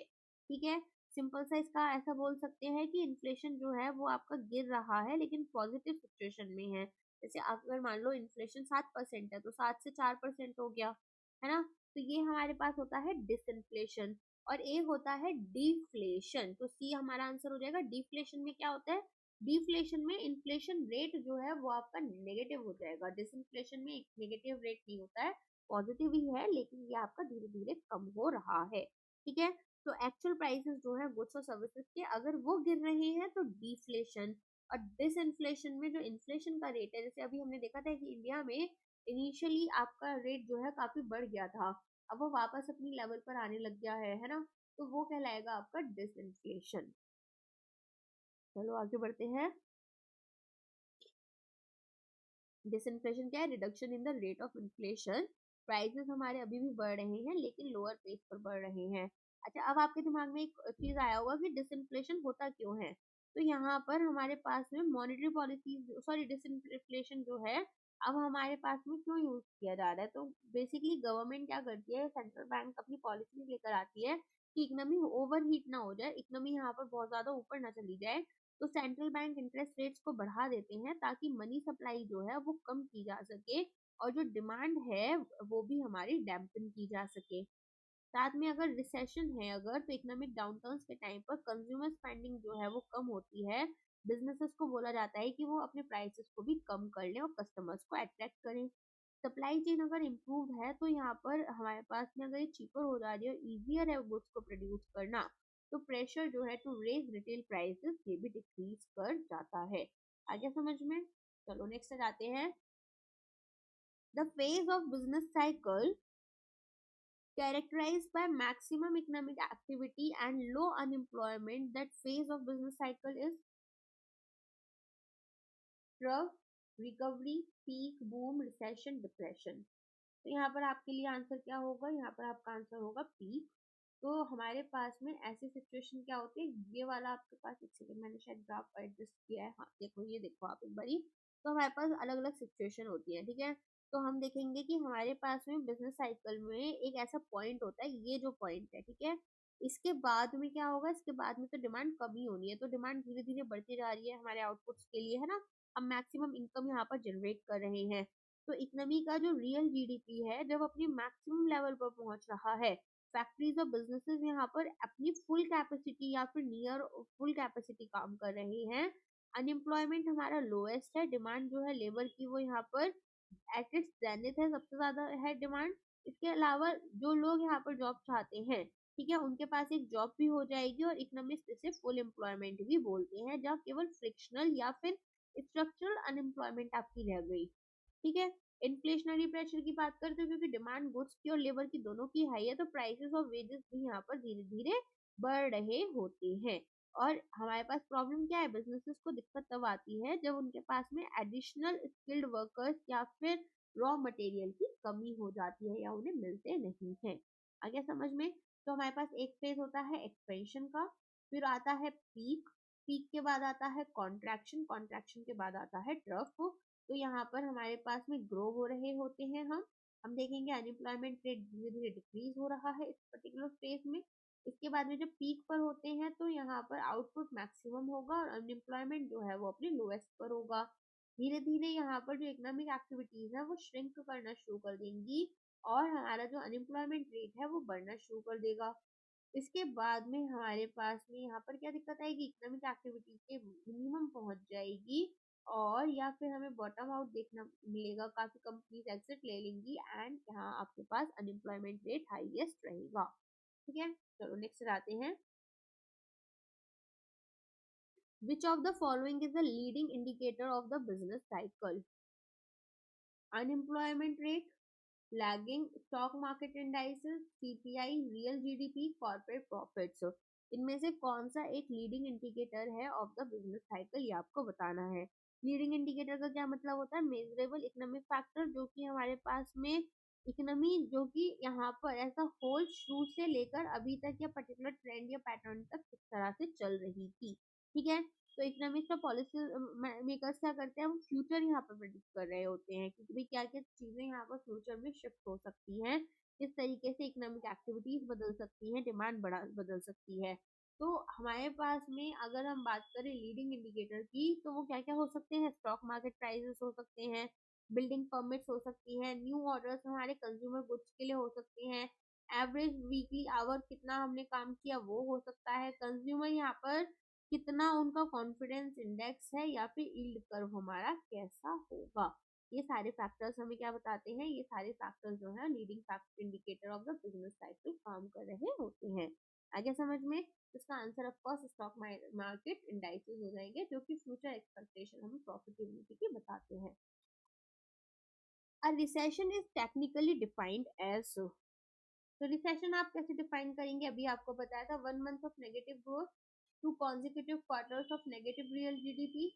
ठीक है, सिंपल सा इसका ऐसा बोल सकते हैं कि इन्फ्लेशन जो है वो आपका गिर रहा है लेकिन पॉजिटिव सिचुएशन में है। जैसे अगर मान लो इन्फ्लेशन 7% है तो 7 से 4% हो गया, है ना। तो ये हमारे पास होता है डिसइंफ्लेशन। और एक होता है डिफ्लेशन, तो सी हमारा आंसर हो जाएगा। डिफ्लेशन में क्या होता है, डिफ्लेशन में इन्फ्लेशन रेट जो है वो आपका नेगेटिव हो जाएगा। डिसइंफ्लेशन में एक नेगेटिव रेट नहीं होता है, पॉजिटिव ही है, लेकिन ये आपका धीरे धीरे कम हो रहा है। ठीक है, तो एक्चुअल प्राइसेस जो है गुड्स और सर्विसेज के अगर वो गिर रहे हैं तो डिफ्लेशन। और डिसइंफ्लेशन में जो इन्फ्लेशन का रेट है, जैसे अभी हमने देखा था कि इंडिया में इनिशियली आपका रेट जो है काफी बढ़ गया था, अब वो वापस अपनी लेवल पर आने लग गया है ना, तो वो कहलाएगा आपका डिसइंफ्लेशन। चलो आगे बढ़ते हैं। डिसइंफ्लेशन क्या है, reduction in the rate of inflation. Prices हमारे अभी भी बढ़ रहे हैं लेकिन लोअर पेस पर बढ़ रहे हैं। अच्छा, अब आपके दिमाग में एक चीज आया होगा कि डिसइंफ्लेशन होता क्यों है। तो यहाँ पर हमारे पास में मॉनेटरी पॉलिसी, सॉरी, डिसइंफ्लेशन जो है अब हमारे पास में क्यों यूज किया जा रहा है। तो बेसिकली गवर्नमेंट क्या करती है, सेंट्रल बैंक अपनी पॉलिसी लेकर आती है कि इकोनॉमी ओवर हीट ना हो जाए, इकोनॉमी यहाँ पर बहुत ज्यादा ऊपर ना चली जाए, तो सेंट्रल बैंक इंटरेस्ट रेट्स को बढ़ा देते हैं ताकि मनी सप्लाई जो है वो कम की जा सके और जो डिमांड है वो भी हमारी डैम्पन की जा सके। साथ में अगर रिसेशन है, अगर तो इकोनॉमिक डाउनटर्न्स के टाइम पर कंज्यूमर स्पेंडिंग जो है वो कम होती है, बिजनेसेस को बोला जाता है कि वो अपने प्राइसेस को भी कम कर लें और कस्टमर्स को अट्रैक्ट करें। सप्लाई चेन अगर इम्प्रूव है तो यहाँ पर हमारे पास में अगर ये चीपर हो जा रही है, इजियर है गुड्स को प्रोड्यूस करना, तो प्रेशर जो है टू रेज रिटेल प्राइसेस ये भी डिक्रीज कर जाता है। आगे समझ में? चलो नेक्स्ट जाते हैं। The phase of business cycle characterized by maximum economic activity and low unemployment. That phase of business cycle is trough, recovery, peak, boom, recession, depression. तो यहाँ पर आपके लिए आंसर क्या होगा? यहाँ पर आपका आंसर होगा पीक। तो हमारे पास में ऐसी सिचुएशन क्या होती है, ये वाला आपके पास, एक सेकंड मैंने शायद ग्राफ एडजस्ट किया है, हाँ देखो, ये देखो आप एक बारी। तो हमारे पास अलग अलग सिचुएशन होती है, ठीक है। तो हम देखेंगे कि हमारे पास में बिजनेस साइकिल में एक ऐसा पॉइंट होता है, ये जो पॉइंट है, ठीक है। इसके बाद में क्या होगा? इसके बाद में तो डिमांड कमी होनी है, तो डिमांड धीरे धीरे बढ़ती जा रही है हमारे आउटपुट्स के लिए, है ना। हम मैक्सिमम इनकम यहाँ पर जनरेट कर रहे हैं। तो इकोनॉमी का जो रियल जीडीपी है जब अपनी मैक्सिमम लेवल पर पहुंच रहा है, फैक्ट्रीज और बिजनेसेस यहाँ पर अपनी फुल कैपेसिटी या फिर नियर फुल कैपेसिटी काम कर रहे हैं, अनएम्प्लॉयमेंट हमारा लोएस्ट है, डिमांड जो है लेबर की वो यहाँ पर एट इट्स जेनिथ है, सबसे ज्यादा है डिमांड। इसके अलावा जो लोग यहाँ पर जॉब चाहते हैं, ठीक है, उनके पास एक जॉब भी हो जाएगी, और इकोनॉमिक्स इसे फुल एम्प्लॉयमेंट भी बोलते हैं, जहाँ केवल फ्रिक्शनल या फिर स्ट्रक्चरल अनएम्प्लॉयमेंट आपकी रह गई, ठीक है। इन्फ्लेशनरी प्रेशर की बात करते हैं, क्योंकि डिमांड गुड्स की और लेबर की दोनों की हाई है, तो प्राइसेस और वेजेस भी यहाँ पर धीरे धीरे बढ़ रहे होते हैं। और हमारे पास प्रॉब्लम क्या है? बिजनेसेस को दिक्कत तब आती है जब उनके पास में एडिशनल स्किल्ड वर्कर्स या फिर रॉ मटेरियल की कमी हो जाती है या उन्हें मिलते नहीं है। आगे समझ में? तो हमारे पास एक फेज होता है एक्सपेंशन का, फिर आता है पीक, पीक के बाद आता है कॉन्ट्रैक्शन, कॉन्ट्रैक्शन के बाद आता है ट्रफ। तो यहाँ पर हमारे पास में ग्रो हो रहे होते हैं हम देखेंगे अनएम्प्लॉयमेंट रेट धीरे धीरे डिक्रीज हो रहा है इस पर्टिकुलर फेज में। इसके बाद में जब पीक पर होते हैं तो यहाँ पर आउटपुट मैक्सिमम होगा और अनएम्प्लॉयमेंट जो है वो अपने लोएस्ट पर होगा। धीरे धीरे यहाँ पर जो इकोनॉमिक एक्टिविटीज है वो श्रिंक करना शुरू कर देंगी और हमारा जो अनएम्प्लॉयमेंट रेट है वो बढ़ना शुरू कर देगा। इसके बाद में हमारे पास में यहाँ पर क्या दिक्कत आएगी? इकोनॉमिक एक्टिविटी के मिनिमम पहुंच जाएगी और या फिर हमें बॉटम आउट देखना मिलेगा, काफी कंपनीज एग्जिट ले लेंगी एंड यहाँ आपके पास अनएम्प्लॉयमेंट रेट हाईएस्ट रहेगा, ठीक है। चलो नेक्स्ट आते हैं। Which of the following is the leading indicator of the business cycle? Unemployment rate, lagging stock market indices, CPI, real GDP, corporate profits. इनमें से कौन सा एक लीडिंग इंडिकेटर है ऑफ द बिजनेस साइकिल, ये आपको बताना है। लीडिंग इंडिकेटर का क्या मतलब होता है? मेजरेबल इकोनॉमिक फैक्टर, जो कि हमारे पास में इकोनॉमी जो कि यहाँ पर ऐसा होल शुरू से लेकर अभी तक या पर्टिकुलर ट्रेंड या पैटर्न तक किस तरह से चल रही थी, ठीक है। तो इकोनॉमिक्स का पॉलिसी मेकर्स क्या करते हैं? वो फ्यूचर यहाँ पर प्रेडिक्ट कर रहे होते हैं कि भाई क्या क्या चीजें यहाँ पर फ्यूचर में शिफ्ट हो सकती हैं, किस तरीके से इकोनॉमिक एक्टिविटीज बदल सकती हैं, डिमांड बदल सकती है। तो हमारे पास में अगर हम बात करें लीडिंग इंडिकेटर की, तो वो क्या क्या हो सकते हैं? स्टॉक मार्केट प्राइसेस हो सकते हैं, बिल्डिंग परमिट्स हो सकती हैं, न्यू ऑर्डर्स हमारे कंज्यूमर गुड्स के लिए हो सकते हैं, एवरेज वीकली आवर कितना हमने काम किया वो हो सकता है, कंज्यूमर यहाँ पर कितना उनका कॉन्फिडेंस इंडेक्स है या फिर यील्ड कर्व हमारा कैसा होगा। ये सारे फैक्टर्स हमें क्या बताते हैं? ये सारे फैक्टर्स जो है leading factor indicator of the business cycle काम कर रहे होते हैं। आगे समझ में? इसका answer of course stock market indices हो जाएंगे, जो कि फ्यूचर एक्सपेक्टेशन हमें प्रॉफिटेबिलिटी की बताते हैं। A recession is technically defined as, तो रिसेशन आप कैसे डिफाइन करेंगे? अभी आपको बताया था 1 month of negative growth, 2 consecutive quarters of negative real GDP,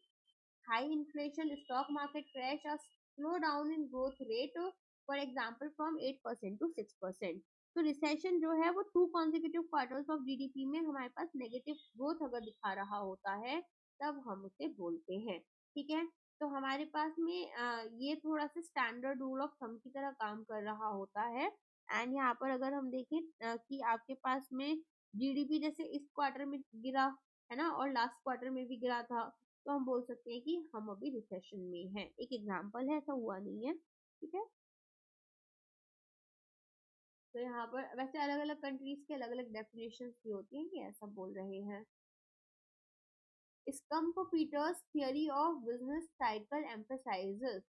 high inflation, stock market crash, or slow down in growth rate, for example from 8% to 6%। तो recession जो है वो 2 consecutive quarters of GDP में हमारे पास नेगेटिव ग्रोथ अगर दिखा रहा होता है तब हम उसे बोलते हैं, ठीक है। तो हमारे पास में ये थोड़ा सा स्टैंडर्ड रूल ऑफ थंब की तरह काम कर रहा होता है। एंड यहाँ पर अगर हम देखें कि आपके पास में जीडीपी जैसे इस क्वार्टर में गिरा है ना, और लास्ट क्वार्टर में भी गिरा था, तो हम बोल सकते हैं कि हम अभी रिसेशन में हैं। एक एग्जांपल है, ऐसा हुआ नहीं है, ठीक है। तो यहाँ पर वैसे अलग अलग कंट्रीज के अलग अलग डेफिनेशन भी होती हैं कि ऐसा बोल रहे हैं। Schumpeter's theory of business cycle emphasizes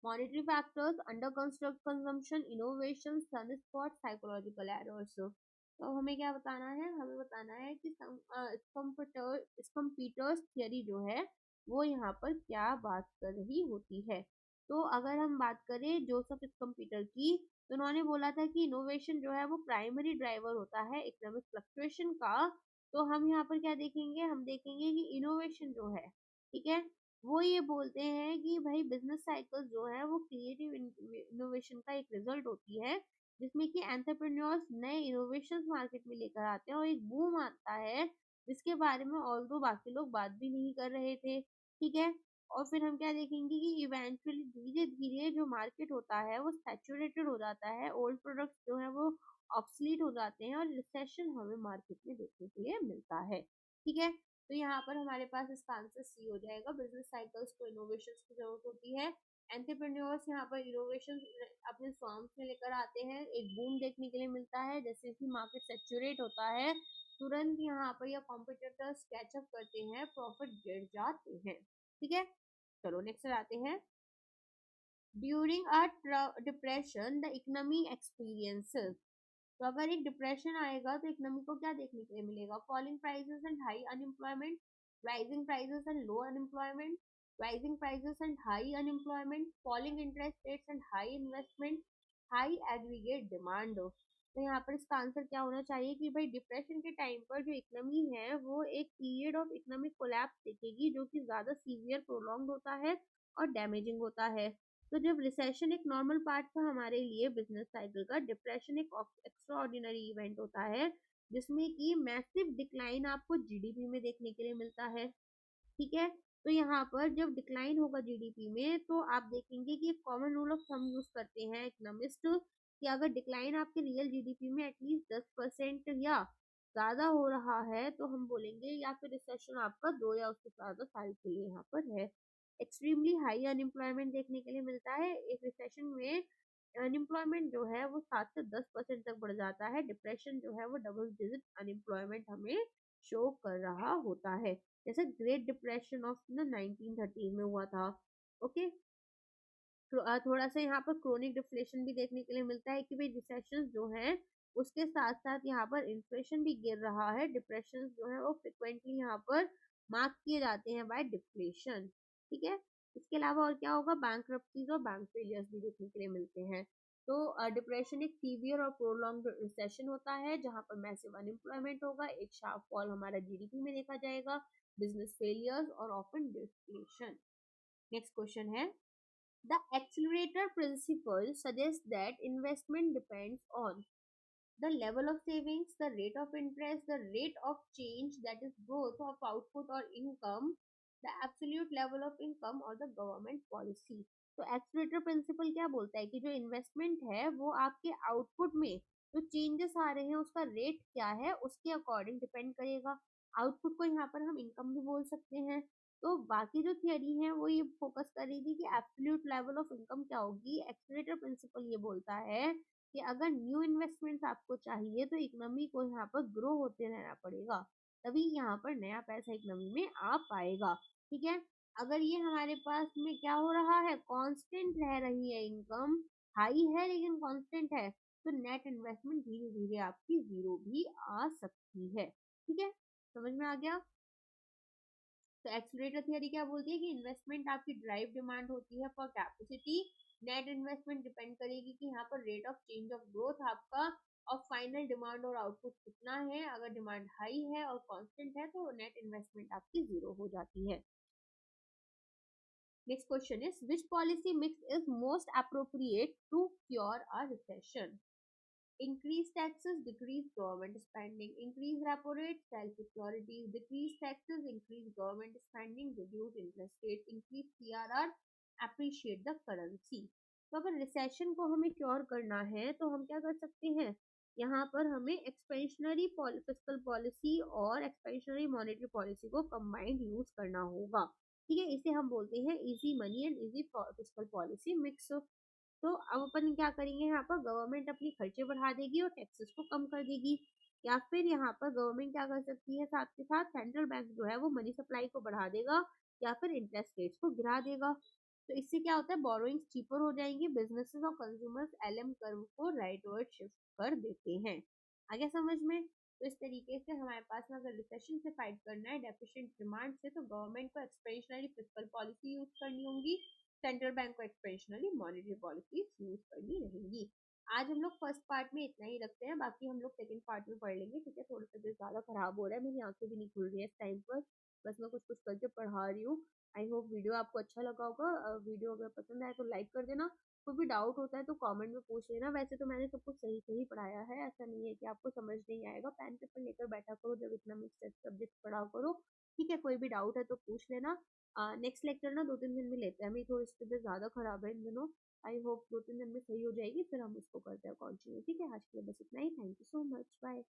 monetary factors, under consumption, innovation, sunspots, psychological errors। तो हमें क्या बताना है, हमें बताना है कि कंप्यूटर्स थियरी जो है वो यहाँ पर क्या बात कर रही होती है। तो अगर हम बात करें जोसेफ कंप्यूटर की, तो उन्होंने बोला था कि इनोवेशन जो है वो प्राइमरी ड्राइवर होता है इकोनॉमिक फ्लक्चुएशन का। तो हम यहाँ पर क्या देखेंगे, हम देखेंगे कि इनोवेशन जो है, ठीक है, वो ये बोलते हैं कि भाई बिजनेस साइकिल जो है वो क्रिएटिव इनोवेशन का एक रिजल्ट होती है, जिसमें कि एंटरप्रेन्योर्स नए इनोवेशंस मार्केट में लेकर आते हैं और एक बूम आता है जिसके बारे में ऑल्दो बाकी लोग बात भी नहीं कर रहे थे, ठीक है। और फिर हम क्या देखेंगे कि इवेंचुअली धीरे धीरे जो मार्केट होता है वो सैचुरेटेड हो जाता है, ओल्ड प्रोडक्ट्स जो है वो ऑब्सलीट हो जाते हैं और रिसेशन हमें मार्केट में देखने के लिए मिलता है, ठीक है। तो यहाँ पर हमारे पास इसका आंसर सी हो जाएगा, बिजनेस साइकिल्स को इनोवेशंस की जरूरत होती है। एंटरप्रेन्योर्स यहाँ पर इनोवेशन अपने फॉर्म्स में लेकर आते हैं, एक बूम देखने के लिए मिलता है, जैसे कि मार्केट सेचुरेट होता है, तुरंत यहाँ पर या कॉम्पिटिटर्स कैचअप करते हैं, प्रॉफिट गिर जाते हैं, ठीक है। चलो नेक्स्ट आते हैं। During a depression the economy experiences. तो अगर एक डिप्रेशन आएगा तो इकोनॉमी को क्या देखने के लिए मिलेगा, falling prices and high unemployment, rising prices and low unemployment, rising prices and high unemployment, falling interest rates and high investment, high aggregate demand. तो यहाँ पर इसका आंसर क्या होना चाहिए कि भाई डिप्रेशन के टाइम पर जो इकोनॉमी है वो एक पीरियड ऑफ इकोनॉमिक कोलैप्स देखेगी जो कि ज्यादा सीवियर प्रोलॉन्ग होता है और डैमेजिंग होता है। तो जब रिसेशन एक नॉर्मल पार्ट था हमारे लिए बिजनेस साइकिल का, डिप्रेशन एक एक्स्ट्रा ऑर्डिनरी इवेंट होता है जिसमें कि मैसिव डिक्लाइन आपको जीडीपी में देखने के लिए मिलता है, ठीक है। तो यहाँ पर जब डिक्लाइन होगा जीडीपी में तो आप देखेंगे कि एक common rule of thumb use करते हैं इकोनॉमिस्ट कि अगर डिक्लाइन आपके रियल जीडीपी में एटलीस्ट 10% या ज्यादा हो रहा है तो हम बोलेंगे या फिर रिसेशन आपका 2 या उससे ज्यादा साल के लिए यहाँ पर है। एक्सट्रीमली हाई अनएम्प्लॉयमेंट देखने के लिए मिलता है एक रिसेशन में, अनएम्प्लॉयमेंट जो है वो 7 से 10% तक बढ़ जाता है, डिप्रेशन जो है वो डबल डिजिट अनएम्प्लॉयमेंट हमें शो कर रहा होता है, जैसे ग्रेट डिप्रेशन ऑफ 1930 में हुआ था, ओके। थोड़ा सा यहाँ पर क्रोनिक डिफ्लेशन भी देखने के लिए मिलता है कि भाई रिसेशन जो है उसके साथ साथ यहाँ पर इन्फ्लेशन भी गिर रहा है, डिप्रेशन जो है वो फ्रिक्वेंटली यहाँ पर मार्क किए जाते हैं बाय डिफ्लेशन, ठीक है। इसके अलावा और क्या होगा, बैंक और बैंक फेलियर्स भी देखने के लिए मिलते हैं। तो डिप्रेशन एक सीवियर और प्रोलॉन्ग रिसेशन होता है जहाँ पर मैसिव अनएम्प्लॉयमेंट होगा, एक शार्प फॉल हमारा जीडीपी में देखा जाएगा, बिजनेस फेलियर्स और ऑफन डिफ्लेशन। नेक्स्ट क्वेश्चन है, the accelerator principle suggests that investment depends on the level of savings, the rate of interest, the rate of change that is growth of output or income, the absolute level of income or the government policy. तो accelerator principal क्या बोलता है कि जो investment है वो आपके output में जो चेंजेस आ रहे हैं उसका रेट क्या है उसके अकॉर्डिंग डिपेंड करेगा। आउटपुट को यहाँ पर हम इनकम भी बोल सकते हैं। तो बाकी जो थियरी है वो ये फोकस कर रही थी कि एब्सोल्यूट लेवल ऑफ इनकम क्या होगी। एक्सलेटर प्रिंसिपल ये बोलता है कि अगर न्यू इन्वेस्टमेंट्स आपको चाहिए तो इकोनॉमी को यहाँ पर ग्रो होते रहना पड़ेगा, तभी यहाँ पर नया पैसा इकोनॉमी में आ पाएगा, ठीक है। अगर ये हमारे पास में क्या हो रहा है, कांस्टेंट रह रही है इनकम, हाई है लेकिन कांस्टेंट है, तो नेट इन्वेस्टमेंट धीरे धीरे आपकी जीरो भी आ सकती है, ठीक है। समझ में आ गया। तो एक्सीलरेटर थियरी क्या बोलती है कि इन्वेस्टमेंट आपकी ड्राइव डिमांड होती है for capacity, net investment depend करेगी कि यहाँ पर rate of change of growth आपका और फाइनल डिमांड और आउटपुट कितना है, अगर डिमांड हाई है और कांस्टेंट है तो नेट इन्वेस्टमेंट आपकी जीरो हो जाती है। Next question is which policy mix is most appropriate to cure a recession. Increase taxes, decrease government spending. Increase repo rate, sell securities. Decrease taxes, increase government spending, reduce interest rate. Increase CRR, appreciate the currency. तो अगर recession को हमें cure करना है तो हम क्या कर सकते हैं, यहाँ पर हमें एक्सपेंशनरी फिस्कल पॉलिसी और एक्सपेंशनरी मॉनेटरी पॉलिसी को कंबाइंड यूज करना होगा, ठीक है। इसे हम बोलते हैं easy money and easy fiscal policy mix. तो अब अपन क्या करेंगे, यहाँ पर गवर्नमेंट अपनी खर्चे बढ़ा देगी और टैक्सेस को कम कर देगी, या फिर यहाँ पर गवर्नमेंट क्या कर सकती है, साथ के साथ सेंट्रल बैंक जो है वो मनी सप्लाई को बढ़ा देगा या फिर इंटरेस्ट रेट्स को गिरा देगा। तो इससे क्या होता है, बोरोइंग्स चीपर हो जाएंगी, बिजनेसेस और कंज्यूमर्स एलएम कर्व को राइटवर्ड शिफ्ट कर देते हैं। आ गया समझ में? तो इस तरीके से हमारे पास में अगर रिसेशन से फाइट करना है डेफिशिएंट डिमांड से, तो गवर्नमेंट को एक्सपेंशनरी फिस्कल पॉलिसी यूज करनी होगी, सेंट्रल बैंक को एक्सपेंशनरी मॉनेटरी पॉलिसी यूज करनी रहेगी। आज हम लोग फर्स्ट पार्ट में इतना ही रखते हैं, बाकी हम लोग सेकंड पार्ट में पढ़ लेंगे, ठीक है? थोड़ा सा ज्यादा खराब हो रहा है, मेरी आंखें भी नहीं खुल रही है इस टाइम पर, बस मैं कुछ कुछ करके पढ़ा रही हूँ। आई होप वीडियो आपको अच्छा लगा होगा। वीडियो अगर पसंद आए तो लाइक कर देना, कोई भी डाउट होता है तो कमेंट में पूछ लेना। वैसे तो मैंने सब कुछ सही सही पढ़ाया है, ऐसा नहीं है कि आपको समझ नहीं आएगा। पेन पेपर लेकर बैठा करो जब इकोनॉमिक्स सब्जेक्ट पढ़ा करो, ठीक है? कोई भी डाउट है तो पूछ लेना। नेक्स्ट लेक्चर ना 2-3 दिन में लेते हैं, मेरी थोड़ी सी तबीयत ज्यादा खराब है इन दिनों। आई होप 2-3 दिन में सही हो जाएगी, फिर हम उसको करते हैं कंटिन्यू, ठीक है? आज के लिए बस इतना ही। Thank you so much, bye.